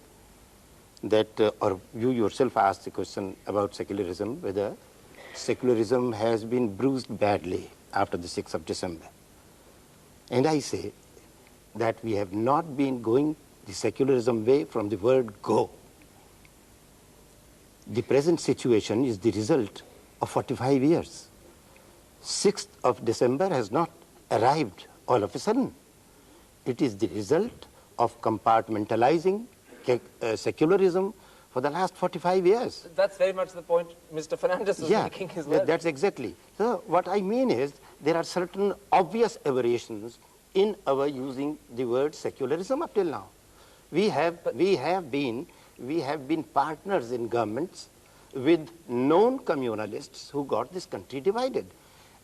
[SPEAKER 20] that, or you yourself asked the question about secularism, whether secularism has been bruised badly after the 6th of December. And I say that we have not been going the secularism way from the word go. The present situation is the result of 45 years. 6th of December has not arrived all of a sudden. It is the result of compartmentalizing secularism for the last 45 years.
[SPEAKER 16] That's very much the point Mr. Fernandez was making as well.
[SPEAKER 20] That's exactly. So what I mean is there are certain obvious aberrations in our using the word secularism up till now. We have been partners in governments with known communalists who got this country divided.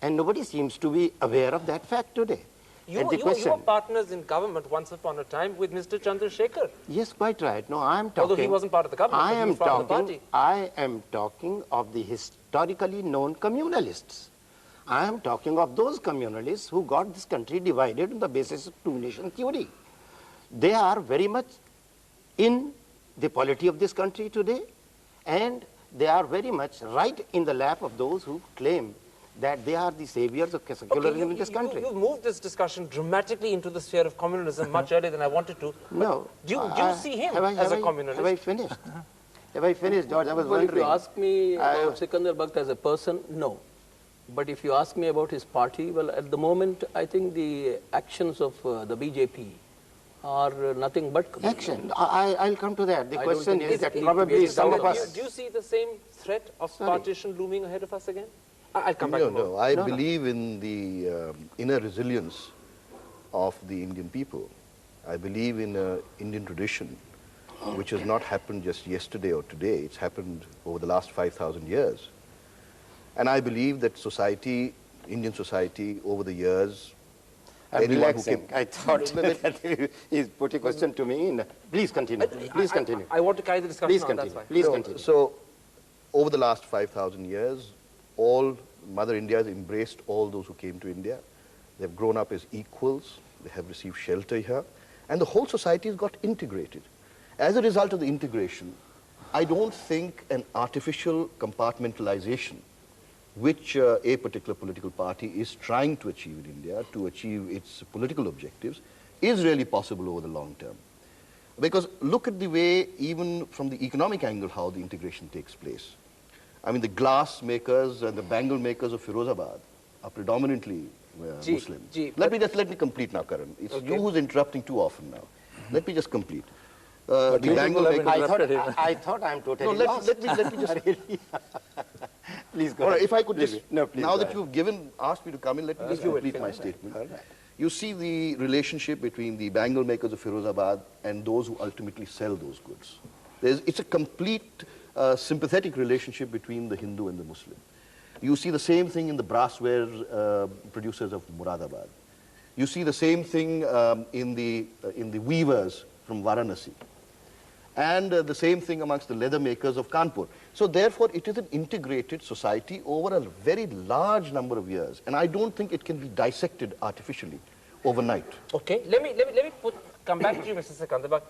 [SPEAKER 20] And nobody seems to be aware of that fact today.
[SPEAKER 16] You were partners in government once upon a time with Mr. Chandrasekhar.
[SPEAKER 20] Yes, quite right. No, I am talking...
[SPEAKER 16] Although he wasn't part of the government, he was part of the party.
[SPEAKER 20] I am talking of the historically known communalists. I am talking of those communalists who got this country divided on the basis of two-nation theory. They are very much in the polity of this country today, and they are very much right in the lap of those who claim that they are the saviors of secularism in this country.
[SPEAKER 16] You've moved this discussion dramatically into the sphere of communalism much earlier than I wanted to.
[SPEAKER 20] No.
[SPEAKER 16] Do you see him as a communalist?
[SPEAKER 20] Have I finished? Have I finished, George? I was
[SPEAKER 18] Well,
[SPEAKER 20] wondering.
[SPEAKER 18] if you ask me about Sikandar Bakht as a person, no. But if you ask me about his party, well, at the moment, I think the actions of the BJP are nothing but
[SPEAKER 20] action. I'll come to that. The
[SPEAKER 18] I
[SPEAKER 20] question
[SPEAKER 18] don't
[SPEAKER 20] is
[SPEAKER 18] think
[SPEAKER 20] that probably some of us...
[SPEAKER 16] Do you see the same threat of partition looming ahead of us again? I'll come back.
[SPEAKER 1] No. I believe in the inner resilience of the Indian people. I believe in an Indian tradition which has not happened just yesterday or today. It's happened over the last 5,000 years. And I believe that society, Indian society, over the years...
[SPEAKER 20] I'm relaxing. I thought that he's put a question to me. Please continue. Please continue.
[SPEAKER 16] I want to carry the discussion
[SPEAKER 20] Please
[SPEAKER 16] on,
[SPEAKER 20] continue.
[SPEAKER 16] that's why.
[SPEAKER 20] Please continue.
[SPEAKER 1] So, over the last 5,000 years, all Mother India has embraced all those who came to India. They've grown up as equals. They have received shelter here. And the whole society has got integrated. As a result of the integration, I don't think an artificial compartmentalization which a particular political party is trying to achieve in India to achieve its political objectives is really possible over the long term. Because look at the way, even from the economic angle, how the integration takes place. I mean, the glass makers and the bangle makers of Firozabad are predominantly Muslim. Let me complete now, Karan. It's you who's interrupting too often now. Let me just complete. The bangle makers...
[SPEAKER 20] I thought I'm totally lost.
[SPEAKER 1] Let me just...
[SPEAKER 20] Please go
[SPEAKER 1] All right,
[SPEAKER 20] ahead.
[SPEAKER 1] if I could just...
[SPEAKER 20] No, please
[SPEAKER 1] now that you've asked me to come in, let me just complete my
[SPEAKER 20] Right.
[SPEAKER 1] statement.
[SPEAKER 20] Right.
[SPEAKER 1] You see the relationship between the bangle makers of Firozabad and those who ultimately sell those goods. It's a complete sympathetic relationship between the Hindu and the Muslim. You see the same thing in the brassware producers of Muradabad. You see the same thing in the weavers from Varanasi. And the same thing amongst the leather makers of Kanpur. So therefore, it is an integrated society over a very large number of years. And I don't think it can be dissected artificially overnight.
[SPEAKER 16] Okay, let me come back to you, Mr. Sikandar Bakht.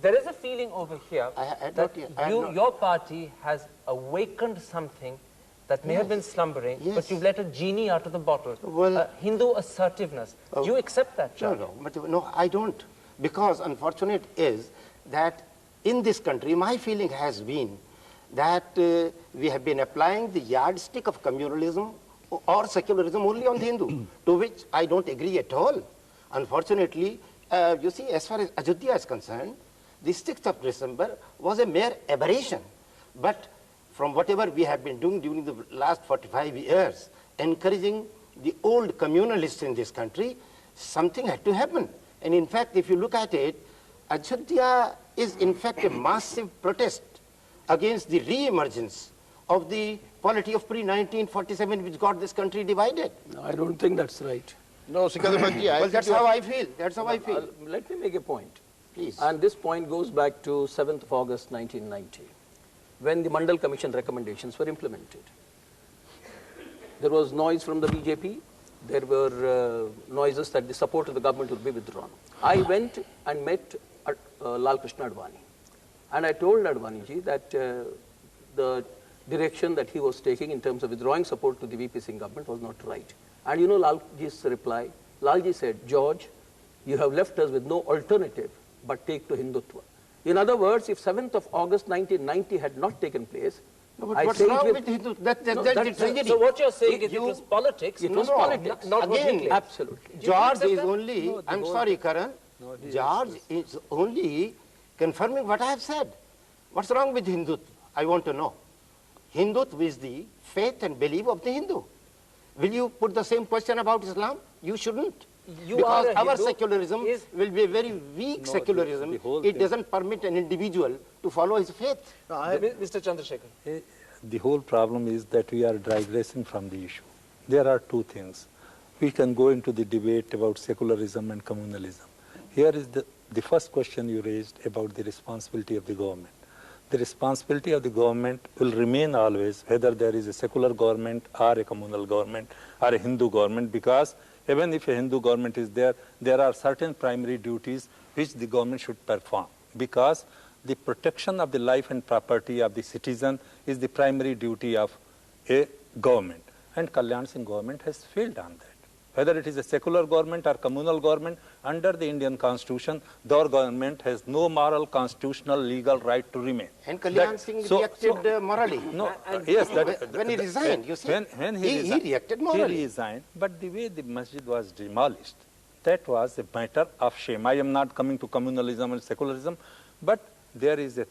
[SPEAKER 16] There is a feeling over here that your party has awakened something that may have been slumbering, but you've let a genie out of the bottle. Well, Hindu assertiveness. Do you accept that, Charlie?
[SPEAKER 20] No, I don't. Because unfortunate is that in this country, my feeling has been that we have been applying the yardstick of communalism or secularism only on the Hindu, to which I don't agree at all. Unfortunately, you see, as far as Ayodhya is concerned, the 6th of December was a mere aberration. But from whatever we have been doing during the last 45 years, encouraging the old communalists in this country, something had to happen. And in fact, if you look at it, Ayodhya is in fact a massive protest against the re-emergence of the polity of pre-1947 which got this country divided.
[SPEAKER 18] No, I don't think that's right.
[SPEAKER 1] No, Sikandar Bakht,
[SPEAKER 20] well, that's how I feel. That's how I feel.
[SPEAKER 18] Let me make a point.
[SPEAKER 20] Please.
[SPEAKER 18] And this point goes back to 7th of August 1990, when the Mandal Commission recommendations were implemented. There was noise from the BJP. There were noises that the support of the government would be withdrawn. I went and met Lal Krishna Advani. And I told Advaniji that the direction that he was taking in terms of withdrawing support to the VP Singh government was not right. And you know Lalji's reply? Lalji said, George, you have left us with no alternative but take to Hindutva. In other words, if 7th of August 1990 had not taken place,
[SPEAKER 20] no, but what's wrong with Hindutva? That's the tragedy.
[SPEAKER 6] So what you're saying is it was politics?
[SPEAKER 18] It was politics.
[SPEAKER 6] Not
[SPEAKER 20] again,
[SPEAKER 18] absolutely.
[SPEAKER 20] George is only, I'm sorry, Karan, George is only confirming what I have said. What's wrong with Hindutva? I want to know. Hindutva is the faith and belief of the Hindu. Will you put the same question about Islam? You shouldn't. Because our secularism will be a very weak secularism. It doesn't permit an individual to follow his faith.
[SPEAKER 6] Mr. Chandrasekhar.
[SPEAKER 19] The whole problem is that we are digressing from the issue. There are two things. We can go into the debate about secularism and communalism. Here is the first question you raised about the responsibility of the government. The responsibility of the government will remain always, whether there is a secular government or a communal government or a Hindu government, because even if a Hindu government is there, there are certain primary duties which the government should perform, because the protection of the life and property of the citizen is the primary duty of a government. And Kalyan Singh government has failed on that. Whether it is a secular government or communal government, under the Indian Constitution, the government has no moral, constitutional, legal right to remain.
[SPEAKER 20] And Kalyan Singh reacted morally.
[SPEAKER 19] No, yes.
[SPEAKER 20] When he resigned, you see,
[SPEAKER 19] when
[SPEAKER 20] he reacted morally.
[SPEAKER 19] He resigned, but the way the masjid was demolished, that was a matter of shame. I am not coming to communalism and secularism, but there is a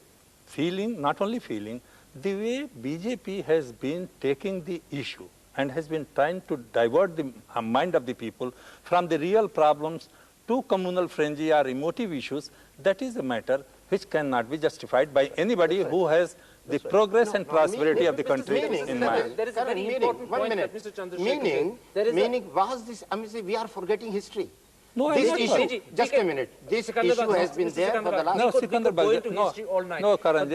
[SPEAKER 19] feeling, not only feeling, the way BJP has been taking the issue and has been trying to divert the mind of the people from the real problems to communal frenzy or emotive issues, that is a matter which cannot be justified by anybody who has the progress and prosperity of the country in mind.
[SPEAKER 6] There is a very important point that Mr. Chandrasekhar said.
[SPEAKER 20] Meaning, was this, I mean, we are forgetting history.
[SPEAKER 19] No,
[SPEAKER 20] this issue, just a minute, this issue has been there for the last...
[SPEAKER 19] No, Sikandar, no, Karan,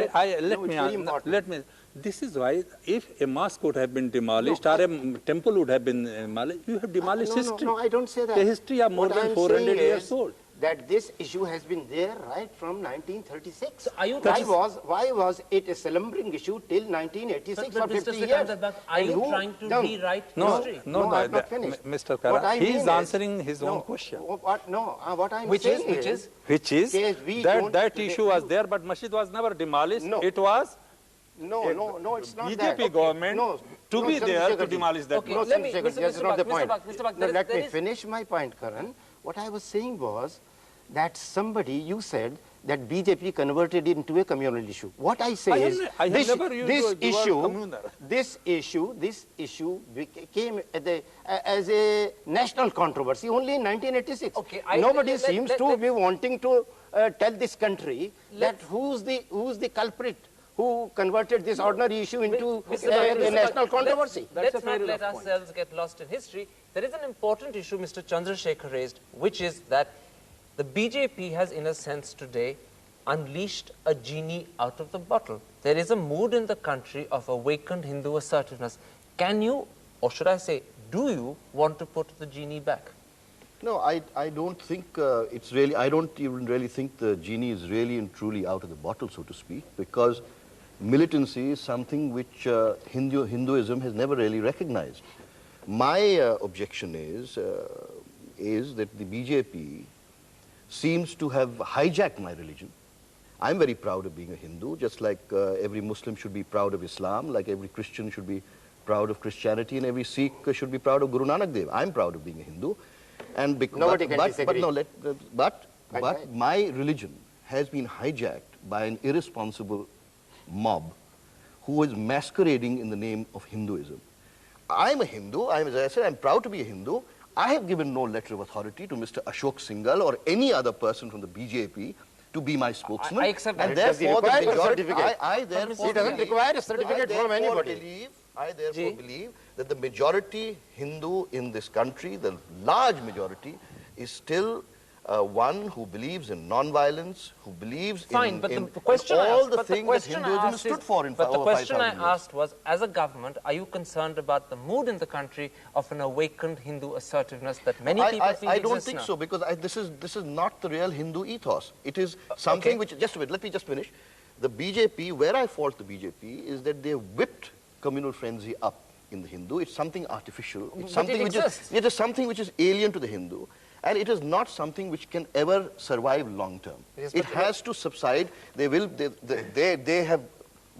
[SPEAKER 19] let me, this is why if a mosque would have been demolished or a temple would have been demolished, you have demolished history.
[SPEAKER 20] No, I don't say that.
[SPEAKER 19] The history of more than 400 years old.
[SPEAKER 20] That this issue has been there right from 1936.
[SPEAKER 6] So are you
[SPEAKER 20] why was it a slumbering issue till 1986 for 50 years?
[SPEAKER 6] Are you trying to rewrite history?
[SPEAKER 20] No, I have not finished.
[SPEAKER 19] Mr. Kara, he is answering his own question.
[SPEAKER 20] What I'm saying
[SPEAKER 19] Which is that issue was there, but masjid was never demolished.
[SPEAKER 20] No.
[SPEAKER 19] It was
[SPEAKER 20] No, it's not that.
[SPEAKER 19] BJP government to be there to demolish that.
[SPEAKER 20] No, that's not the point. Let me finish my point, Karan. What I was saying was that somebody, you said that BJP converted it into a communal issue. What I say is, this issue became as a national controversy only in 1986.
[SPEAKER 6] Okay,
[SPEAKER 20] nobody seems to be wanting to tell this country that who's the culprit who converted this ordinary issue into a national controversy.
[SPEAKER 6] Let's not let ourselves get lost in history. There is an important issue Mr. Chandrasekhar raised, which is that the BJP has, in a sense today, unleashed a genie out of the bottle. There is a mood in the country of awakened Hindu assertiveness. Can you, or should I say, do you want to put the genie back?
[SPEAKER 1] No, I don't think it's really, I don't even really think the genie is really and truly out of the bottle, so to speak, because militancy is something which Hinduism has never really recognized. My objection is that the BJP seems to have hijacked my religion. I'm very proud of being a Hindu, just like every Muslim should be proud of Islam, like every Christian should be proud of Christianity, and every Sikh should be proud of Guru Nanak Dev. I'm proud of being a Hindu. And but my religion has been hijacked by an irresponsible mob who is masquerading in the name of Hinduism. I'm a Hindu, as I said, I'm proud to be a Hindu. I have given no letter of authority to Mr. Ashok Singhal or any other person from the BJP to be my spokesman.
[SPEAKER 6] I accept that.
[SPEAKER 20] And therefore, it doesn't require a certificate from anybody.
[SPEAKER 1] I therefore believe that the majority Hindu in this country, the large majority, is still one who believes in non-violence, who believes in all the things that Hinduism stood for in over 5,000 years.
[SPEAKER 6] But the question I asked was, as a government, are you concerned about the mood in the country of an awakened Hindu assertiveness that many people feel
[SPEAKER 1] I don't think so, because this is not the real Hindu ethos. It is something which, just a minute, let me just finish. The BJP, where I fault the BJP, is that they whipped communal frenzy up in the Hindu. It's something artificial. It's something which is, it is something which is alien to the Hindu, and it is not something which can ever survive long term.
[SPEAKER 6] Yes,
[SPEAKER 1] it has to subside. They will. They have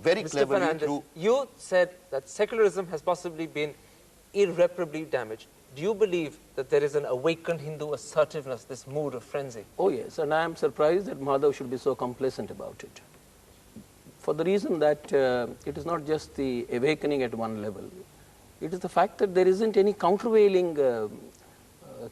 [SPEAKER 1] very cleverly through.
[SPEAKER 6] You said that secularism has possibly been irreparably damaged. Do you believe that there is an awakened Hindu assertiveness, this mood of frenzy?
[SPEAKER 18] Oh yes, and I am surprised that Madhav should be so complacent about it. For the reason that it is not just the awakening at one level, it is the fact that there isn't any countervailing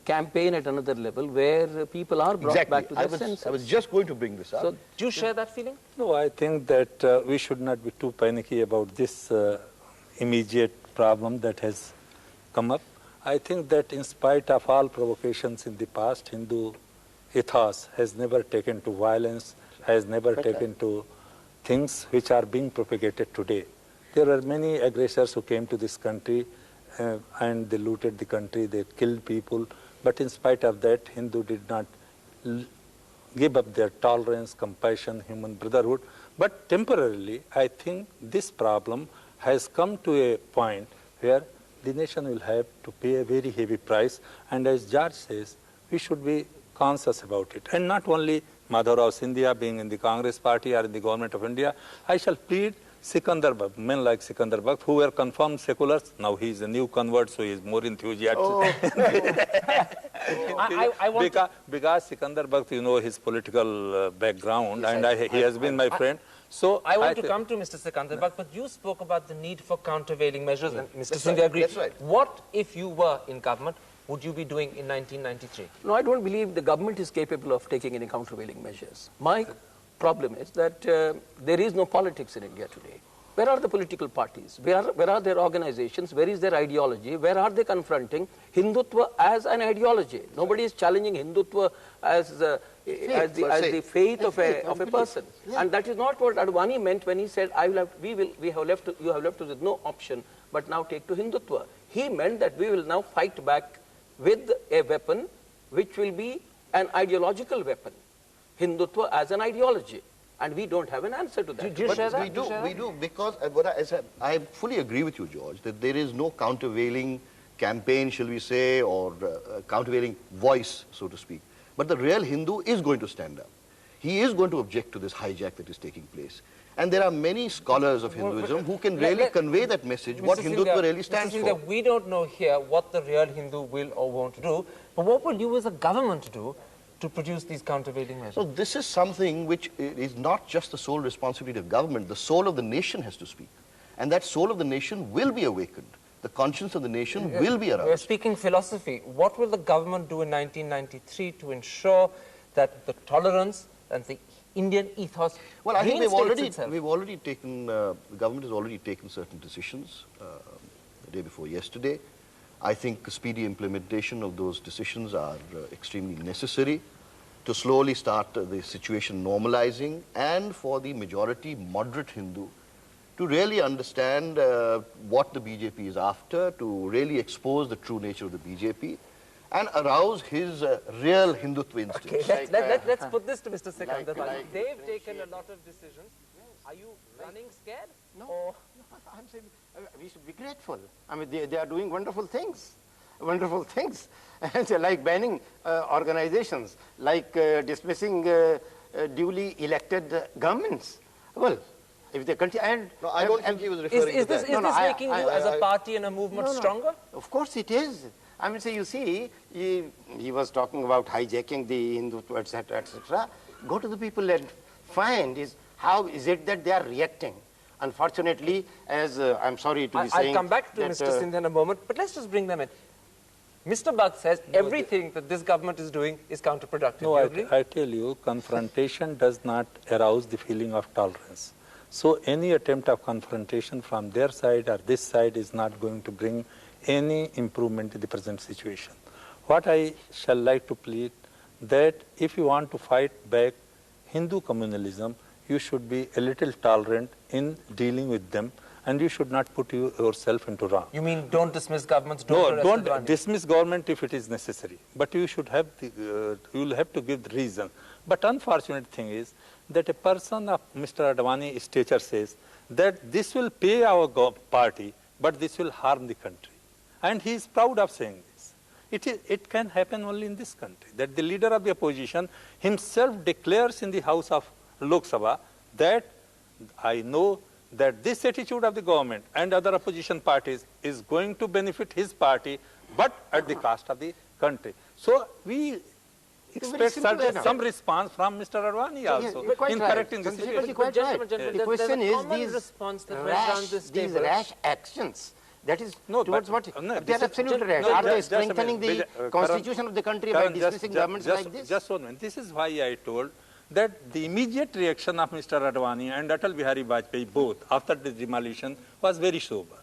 [SPEAKER 18] campaign at another level where people are brought back to their senses.
[SPEAKER 1] I was just going to bring this up.
[SPEAKER 6] So, do you share that feeling?
[SPEAKER 19] No, I think that we should not be too panicky about this immediate problem that has come up. I think that in spite of all provocations in the past, Hindu ethos has never taken to violence, has never taken to things which are being propagated today. There are many aggressors who came to this country and they looted the country, they killed people, but in spite of that, Hindu did not give up their tolerance, compassion, human brotherhood. But temporarily, I think this problem has come to a point where the nation will have to pay a very heavy price, and as George says, we should be conscious about it. And not only Madhav Rao Scindia being in the Congress party or in the government of India, I shall plead Sikandar Bhatt, men like Sikandar Bhatt, who were confirmed seculars. Now he is a new convert, so he is more enthusiastic.
[SPEAKER 6] Oh.
[SPEAKER 19] Because Sikandar Bhatt, you know his political background,
[SPEAKER 6] Yes,
[SPEAKER 19] and he has been my friend. So
[SPEAKER 6] I want to come to Mr. Sikandar Bhatt, but you spoke about the need for countervailing measures, and Mr. Scindia agreed.
[SPEAKER 1] That's right.
[SPEAKER 6] What if you were in government? Would you be doing in 1993?
[SPEAKER 18] No, I don't believe the government is capable of taking any countervailing measures. My problem is that there is no politics in India today. Where are the political parties? Where are their organizations? Where is their ideology? Where are they confronting Hindutva as an ideology? Nobody is challenging Hindutva as the faith of a person. Yeah. And that is not what Advani meant when he said, you have left us with no option, but now take to Hindutva. He meant that we will now fight back with a weapon which will be an ideological weapon. Hindutva as an ideology. And we don't have an answer to that.
[SPEAKER 1] Do you share that? We do, because I fully agree with you, George, that there is no countervailing campaign, shall we say, or countervailing voice, so to speak. But the real Hindu is going to stand up. He is going to object to this hijack that is taking place. And there are many scholars of Hinduism who can really convey that message, what Hindutva really stands for.
[SPEAKER 6] We don't know here what the real Hindu will or won't do, but what will you as a government do to produce these countervailing measures?
[SPEAKER 1] So this is something which is not just the sole responsibility of government. The soul of the nation has to speak. And that soul of the nation will be awakened. The conscience of the nation will be aroused.
[SPEAKER 6] We're speaking philosophy. What will the government do in 1993 to ensure that the tolerance and the Indian ethos
[SPEAKER 1] Well, I think
[SPEAKER 6] itself?
[SPEAKER 1] we've already taken, the government has already taken certain decisions the day before yesterday. I think speedy implementation of those decisions are extremely necessary to slowly start the situation normalizing, and for the majority moderate Hindu to really understand what the BJP is after, to really expose the true nature of the BJP and arouse his real Hindutva instincts.
[SPEAKER 6] Okay, let's put this to Mr. Sikandar Bhatt. They've taken a lot of decisions. Are you running scared?
[SPEAKER 20] No, I'm saying we should be grateful. I mean, they are doing wonderful things. Wonderful things. And like banning organizations, like dismissing duly elected governments. Well, if they continue, and
[SPEAKER 1] no, I don't think he was referring to that.
[SPEAKER 6] Is this making you as a party and a movement stronger?
[SPEAKER 20] Of course it is. I mean, say, you see, he was talking about hijacking the Hindutva, etc., etc. Go to the people and find how is it that they are reacting. Unfortunately, as I'm sorry to be saying...
[SPEAKER 6] I'll come back to Mr. Scindia in a moment, but let's just bring them in. Mr. Bhatt says everything that this government is doing is counterproductive.
[SPEAKER 19] No, I tell you, confrontation does not arouse the feeling of tolerance. So any attempt of confrontation from their side or this side is not going to bring any improvement in the present situation. What I shall like to plead, that if you want to fight back Hindu communalism, you should be a little tolerant in dealing with them, and you should not put yourself into wrong.
[SPEAKER 6] You mean don't dismiss governments?
[SPEAKER 19] Don't dismiss government if it is necessary, but you should have you will have to give the reason. But unfortunate thing is that a person of Mr. Advani's stature says that this will pay our party, but this will harm the country. And he is proud of saying this. It can happen only in this country, that the leader of the opposition himself declares in the House of Lok Sabha that I know that this attitude of the government and other opposition parties is going to benefit his party, but at the cost of the country. So we expect some response from Mr. Advani also in correcting the situation.
[SPEAKER 20] The question is these rash actions. That is towards what? They are absolutely rash. Are they strengthening the constitution of the country by dismissing governments like this?
[SPEAKER 19] Just 1 minute. This is why I told that the immediate reaction of Mr. Advani and Atal Bihari Vajpayee both after the demolition was very sober.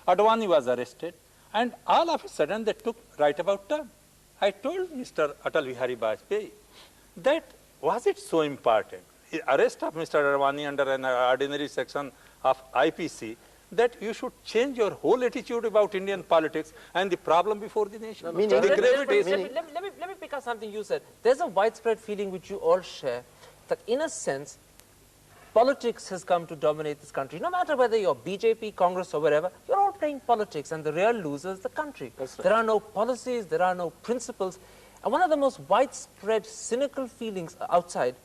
[SPEAKER 19] Advani was arrested and all of a sudden they took right about turn. I told Mr. Atal Bihari Vajpayee that was it so important, the arrest of Mr. Advani under an ordinary section of IPC, that you should change your whole attitude about Indian politics and the problem before the nation.
[SPEAKER 6] Let me pick up something you said. There's a widespread feeling which you all share that in a sense, politics has come to dominate this country. No matter whether you're BJP, Congress or wherever, you're all playing politics and the real loser is the country. Right. There are no policies, there are no principles. And one of the most widespread cynical feelings outside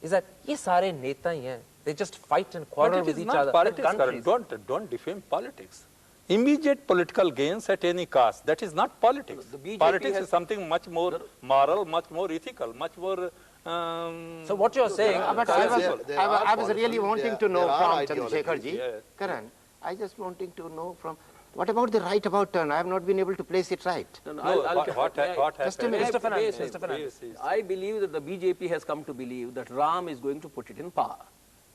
[SPEAKER 6] is that ye sare neta hi hain. They just fight and quarrel with each other.
[SPEAKER 19] Politics, don't defame politics. Immediate political gains at any cost. That is not politics. Politics is something much more moral, much more ethical, much more.
[SPEAKER 6] So what you're saying?
[SPEAKER 20] I was really wanting to know from Chandrasekhar ji, Karan. I just wanting to know from. What about the right about turn? I have not been able to place it right.
[SPEAKER 18] What happened? Mr. Fernandez. I believe that the BJP has come to believe that Ram is going to put it in power.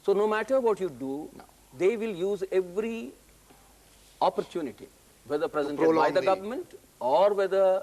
[SPEAKER 18] So no matter what you do, they will use every opportunity, whether presented by the government or whether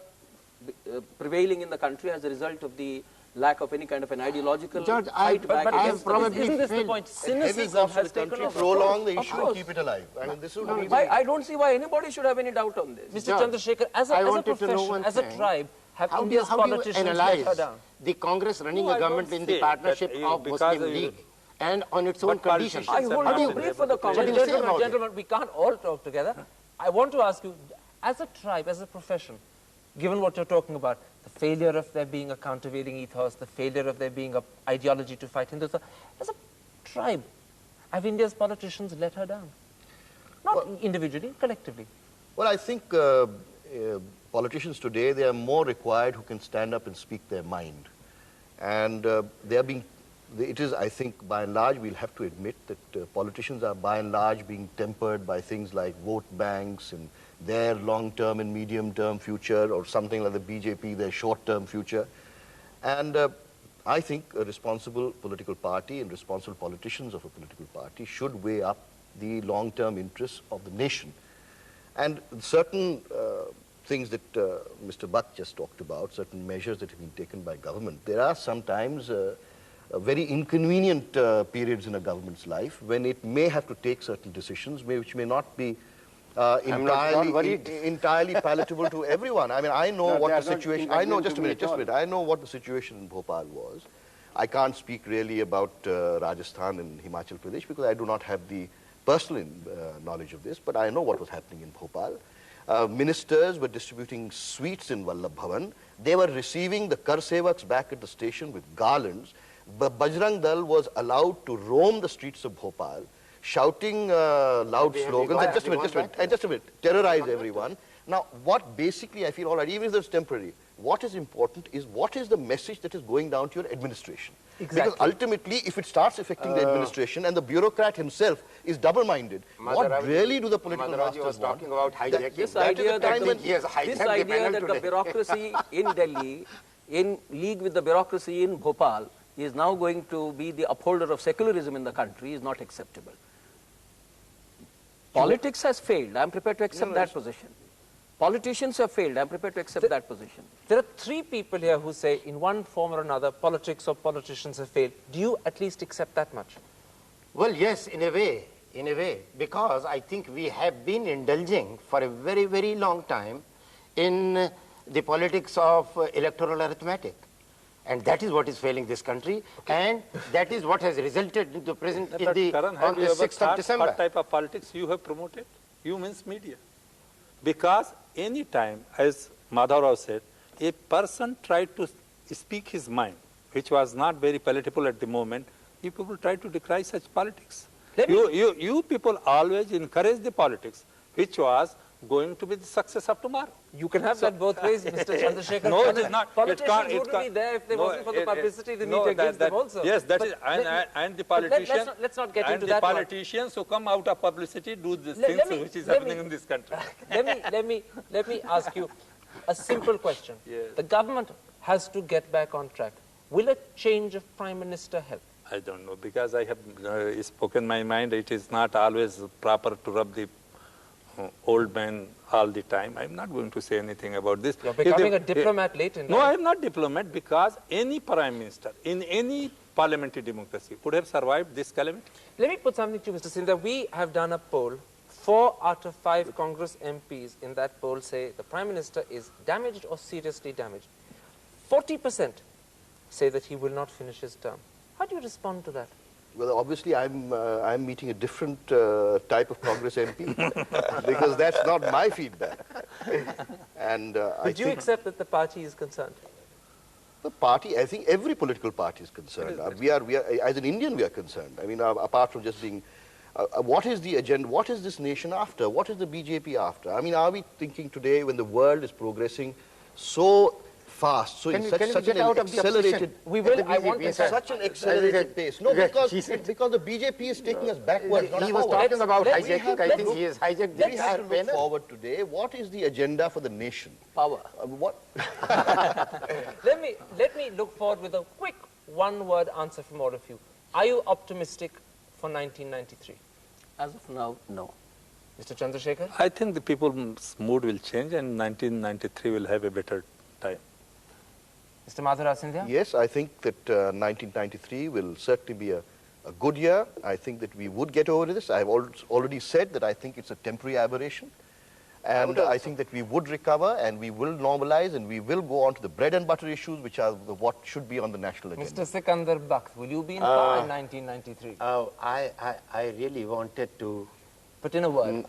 [SPEAKER 18] prevailing in the country as a result of the lack of any kind of an ideological fight back.
[SPEAKER 6] Isn't this the point? Cynicism has taken over.
[SPEAKER 1] Prolong the issue and keep it alive. I mean, this
[SPEAKER 18] I don't see why anybody should have any doubt on this.
[SPEAKER 6] Mr. Chandrasekhar, as a profession, as a tribe, have India's politicians let her down?
[SPEAKER 20] The Congress running a government in the partnership of Muslim League and on its own conditions.
[SPEAKER 18] I hold you brief for the Congress.
[SPEAKER 6] Gentlemen, we can't all talk together. I want to ask you, as a tribe, as a profession, given what you're talking about, the failure of there being a countervailing ethos, the failure of there being an ideology to fight Hindutva, as a tribe, have India's politicians let her down? Not individually, collectively.
[SPEAKER 1] Well, I think politicians today, they are more required who can stand up and speak their mind. And they are being, it is, I think, by and large, we'll have to admit that politicians are by and large being tempered by things like vote banks and their long-term and medium-term future, or something like the BJP, their short-term future. And I think a responsible political party and responsible politicians of a political party should weigh up the long-term interests of the nation. And certain things that Mr. Bhatt just talked about, certain measures that have been taken by government, there are sometimes very inconvenient periods in a government's life when it may have to take certain decisions which may not be entirely palatable to everyone. I mean, I know what the situation, I know, just a minute, I know what the situation in Bhopal was. I can't speak really about Rajasthan and Himachal Pradesh because I do not have the personal knowledge of this, but I know what was happening in Bhopal. Ministers were distributing sweets in Vallabh Bhavan. They were receiving the Kar Sevaks back at the station with garlands. Bajrang Dal was allowed to roam the streets of Bhopal, shouting loud slogans, and just a minute, terrorize everyone. Now, what basically I feel, all right, even if it's temporary, what is important is what is the message that is going down to your administration.
[SPEAKER 6] Exactly.
[SPEAKER 1] Because ultimately, if it starts affecting the administration and the bureaucrat himself is double-minded, what really do the political masters want?
[SPEAKER 20] Talking about hijacking.
[SPEAKER 18] This idea that the bureaucracy in Delhi, in league with the bureaucracy in Bhopal, is now going to be the upholder of secularism in the country is not acceptable. Politics has failed. I am prepared to accept that position. Politicians have failed. I am prepared to accept that position.
[SPEAKER 6] There are three people here who say, in one form or another, politics or politicians have failed. Do you at least accept that much?
[SPEAKER 20] Well, yes, in a way, because I think we have been indulging for a very, very long time in the politics of electoral arithmetic. And that is what is failing this country, and that is what has resulted in the present on the 6th of December.
[SPEAKER 19] What type of politics you have promoted? You means media. Because any time, as Madhavrao said, a person tried to speak his mind, which was not very palatable at the moment, you people try to decry such politics. You people always encourage the politics, which was going to be the success of tomorrow.
[SPEAKER 6] You can have that both ways, Mr. Chandrasekhar.
[SPEAKER 19] No, it is not.
[SPEAKER 6] Politicians wouldn't be there if they wasn't for the publicity the media gives them also.
[SPEAKER 19] Yes, that is, and the politicians,
[SPEAKER 6] let's not get into that
[SPEAKER 19] one. Politicians who come out of publicity do these things which is happening in this country.
[SPEAKER 6] let me ask you a simple question.
[SPEAKER 19] Yes.
[SPEAKER 6] The government has to get back on track. Will a change of Prime Minister help?
[SPEAKER 19] I don't know, because I have spoken my mind. It is not always proper to rub the old man all the time. I'm not going to say anything about this.
[SPEAKER 6] You're becoming a diplomat late in life.
[SPEAKER 19] No, I'm not diplomat, because any prime minister in any parliamentary democracy would have survived this calamity.
[SPEAKER 6] Let me put something to you, Mr. Sindhya. We have done a poll. 4 out of 5 Congress MPs in that poll say the Prime Minister is damaged or seriously damaged. 40% say that he will not finish his term. How do you respond to that?
[SPEAKER 1] Well, obviously, I'm meeting a different type of Congress MP because that's not my feedback. And
[SPEAKER 6] Would you accept that the party is concerned?
[SPEAKER 1] The party, I think every political party is concerned. We are, as an Indian, we are concerned. I mean, apart from just being, what is the agenda? What is this nation after? What is the BJP after? I mean, are we thinking today when the world is progressing so fast, so in such an accelerated, such an accelerated pace? No, because the BJP is taking us backwards.
[SPEAKER 20] He was talking about hijacking. I think he has hijacked the
[SPEAKER 1] We have to look forward today. What is the agenda for the nation?
[SPEAKER 6] Power.
[SPEAKER 1] What?
[SPEAKER 6] Let me look forward with a quick one-word answer from all of you. Are you optimistic for 1993?
[SPEAKER 18] As of now, no.
[SPEAKER 6] Mr. Chandrasekhar?
[SPEAKER 19] I think the people's mood will change and 1993 will have a better time.
[SPEAKER 6] Mr. Madhura Sindhya?
[SPEAKER 1] Yes, I think that 1993 will certainly be a good year. I think that we would get over this. I've already said that I think it's a temporary aberration. And I think that we would recover and we will normalize and we will go on to the bread and butter issues, which are what should be on the national agenda.
[SPEAKER 6] Mr. Sikandar Bakht, will you be in power in 1993?
[SPEAKER 20] I really wanted to...
[SPEAKER 6] But in a word?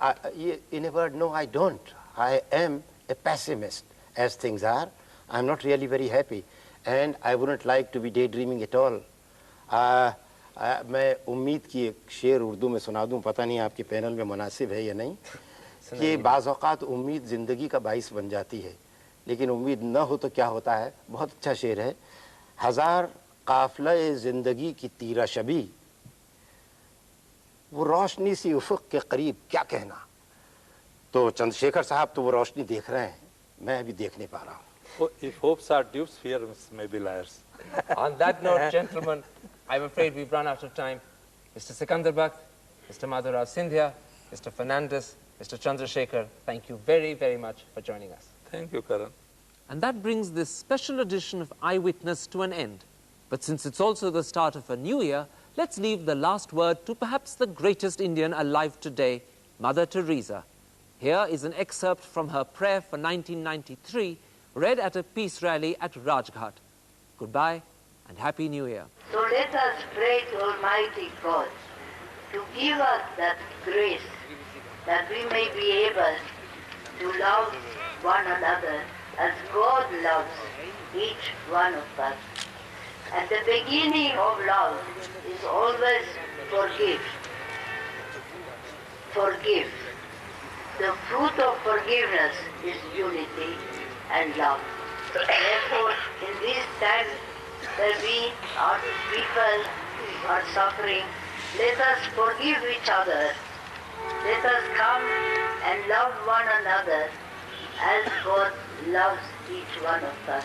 [SPEAKER 20] In a word, no, I don't. I am a pessimist as things are. I'm not really very happy. And I wouldn't like to be daydreaming at all. मैं उम्मीद की एक शेर उर्दू में सुना दूं, पता नहीं आपके पैनल में मुनासिब है या नहीं, कि बाज़ औक़ात उम्मीद ज़िंदगी का बाइस बन जाती है, लेकिन उम्मीद न हो तो क्या होता है. बहुत अच्छा शेर है. हज़ार काफ़िले ज़िंदगी की तीरा शबी, वो रोशनी सी उफ़क़ के करीब क्या कहना. तो चंद्रशेखर साहब तो वो रोशनी देख रहे हैं, मैं अभी देख नहीं पा रहा हूँ.
[SPEAKER 19] If hopes are dupes, fears may be liars.
[SPEAKER 6] On that note, gentlemen, I'm afraid we've run out of time. Mr. Sikandar Bakht, Mr. Madhura Sindhya, Mr. Fernandes, Mr. Chandrasekhar, thank you very, very much for joining us.
[SPEAKER 19] Thank you, Karan.
[SPEAKER 6] And that brings this special edition of Eyewitness to an end. But since it's also the start of a new year, let's leave the last word to perhaps the greatest Indian alive today, Mother Teresa. Here is an excerpt from her prayer for 1993, read at a peace rally at Rajghat. Goodbye and Happy New Year.
[SPEAKER 7] So let us pray to Almighty God to give us that grace that we may be able to love one another as God loves each one of us. And the beginning of love is always forgive. Forgive. The fruit of forgiveness is unity and love. Therefore, in these times where we, our people, are suffering, let us forgive each other. Let us come and love one another as God loves each one of us.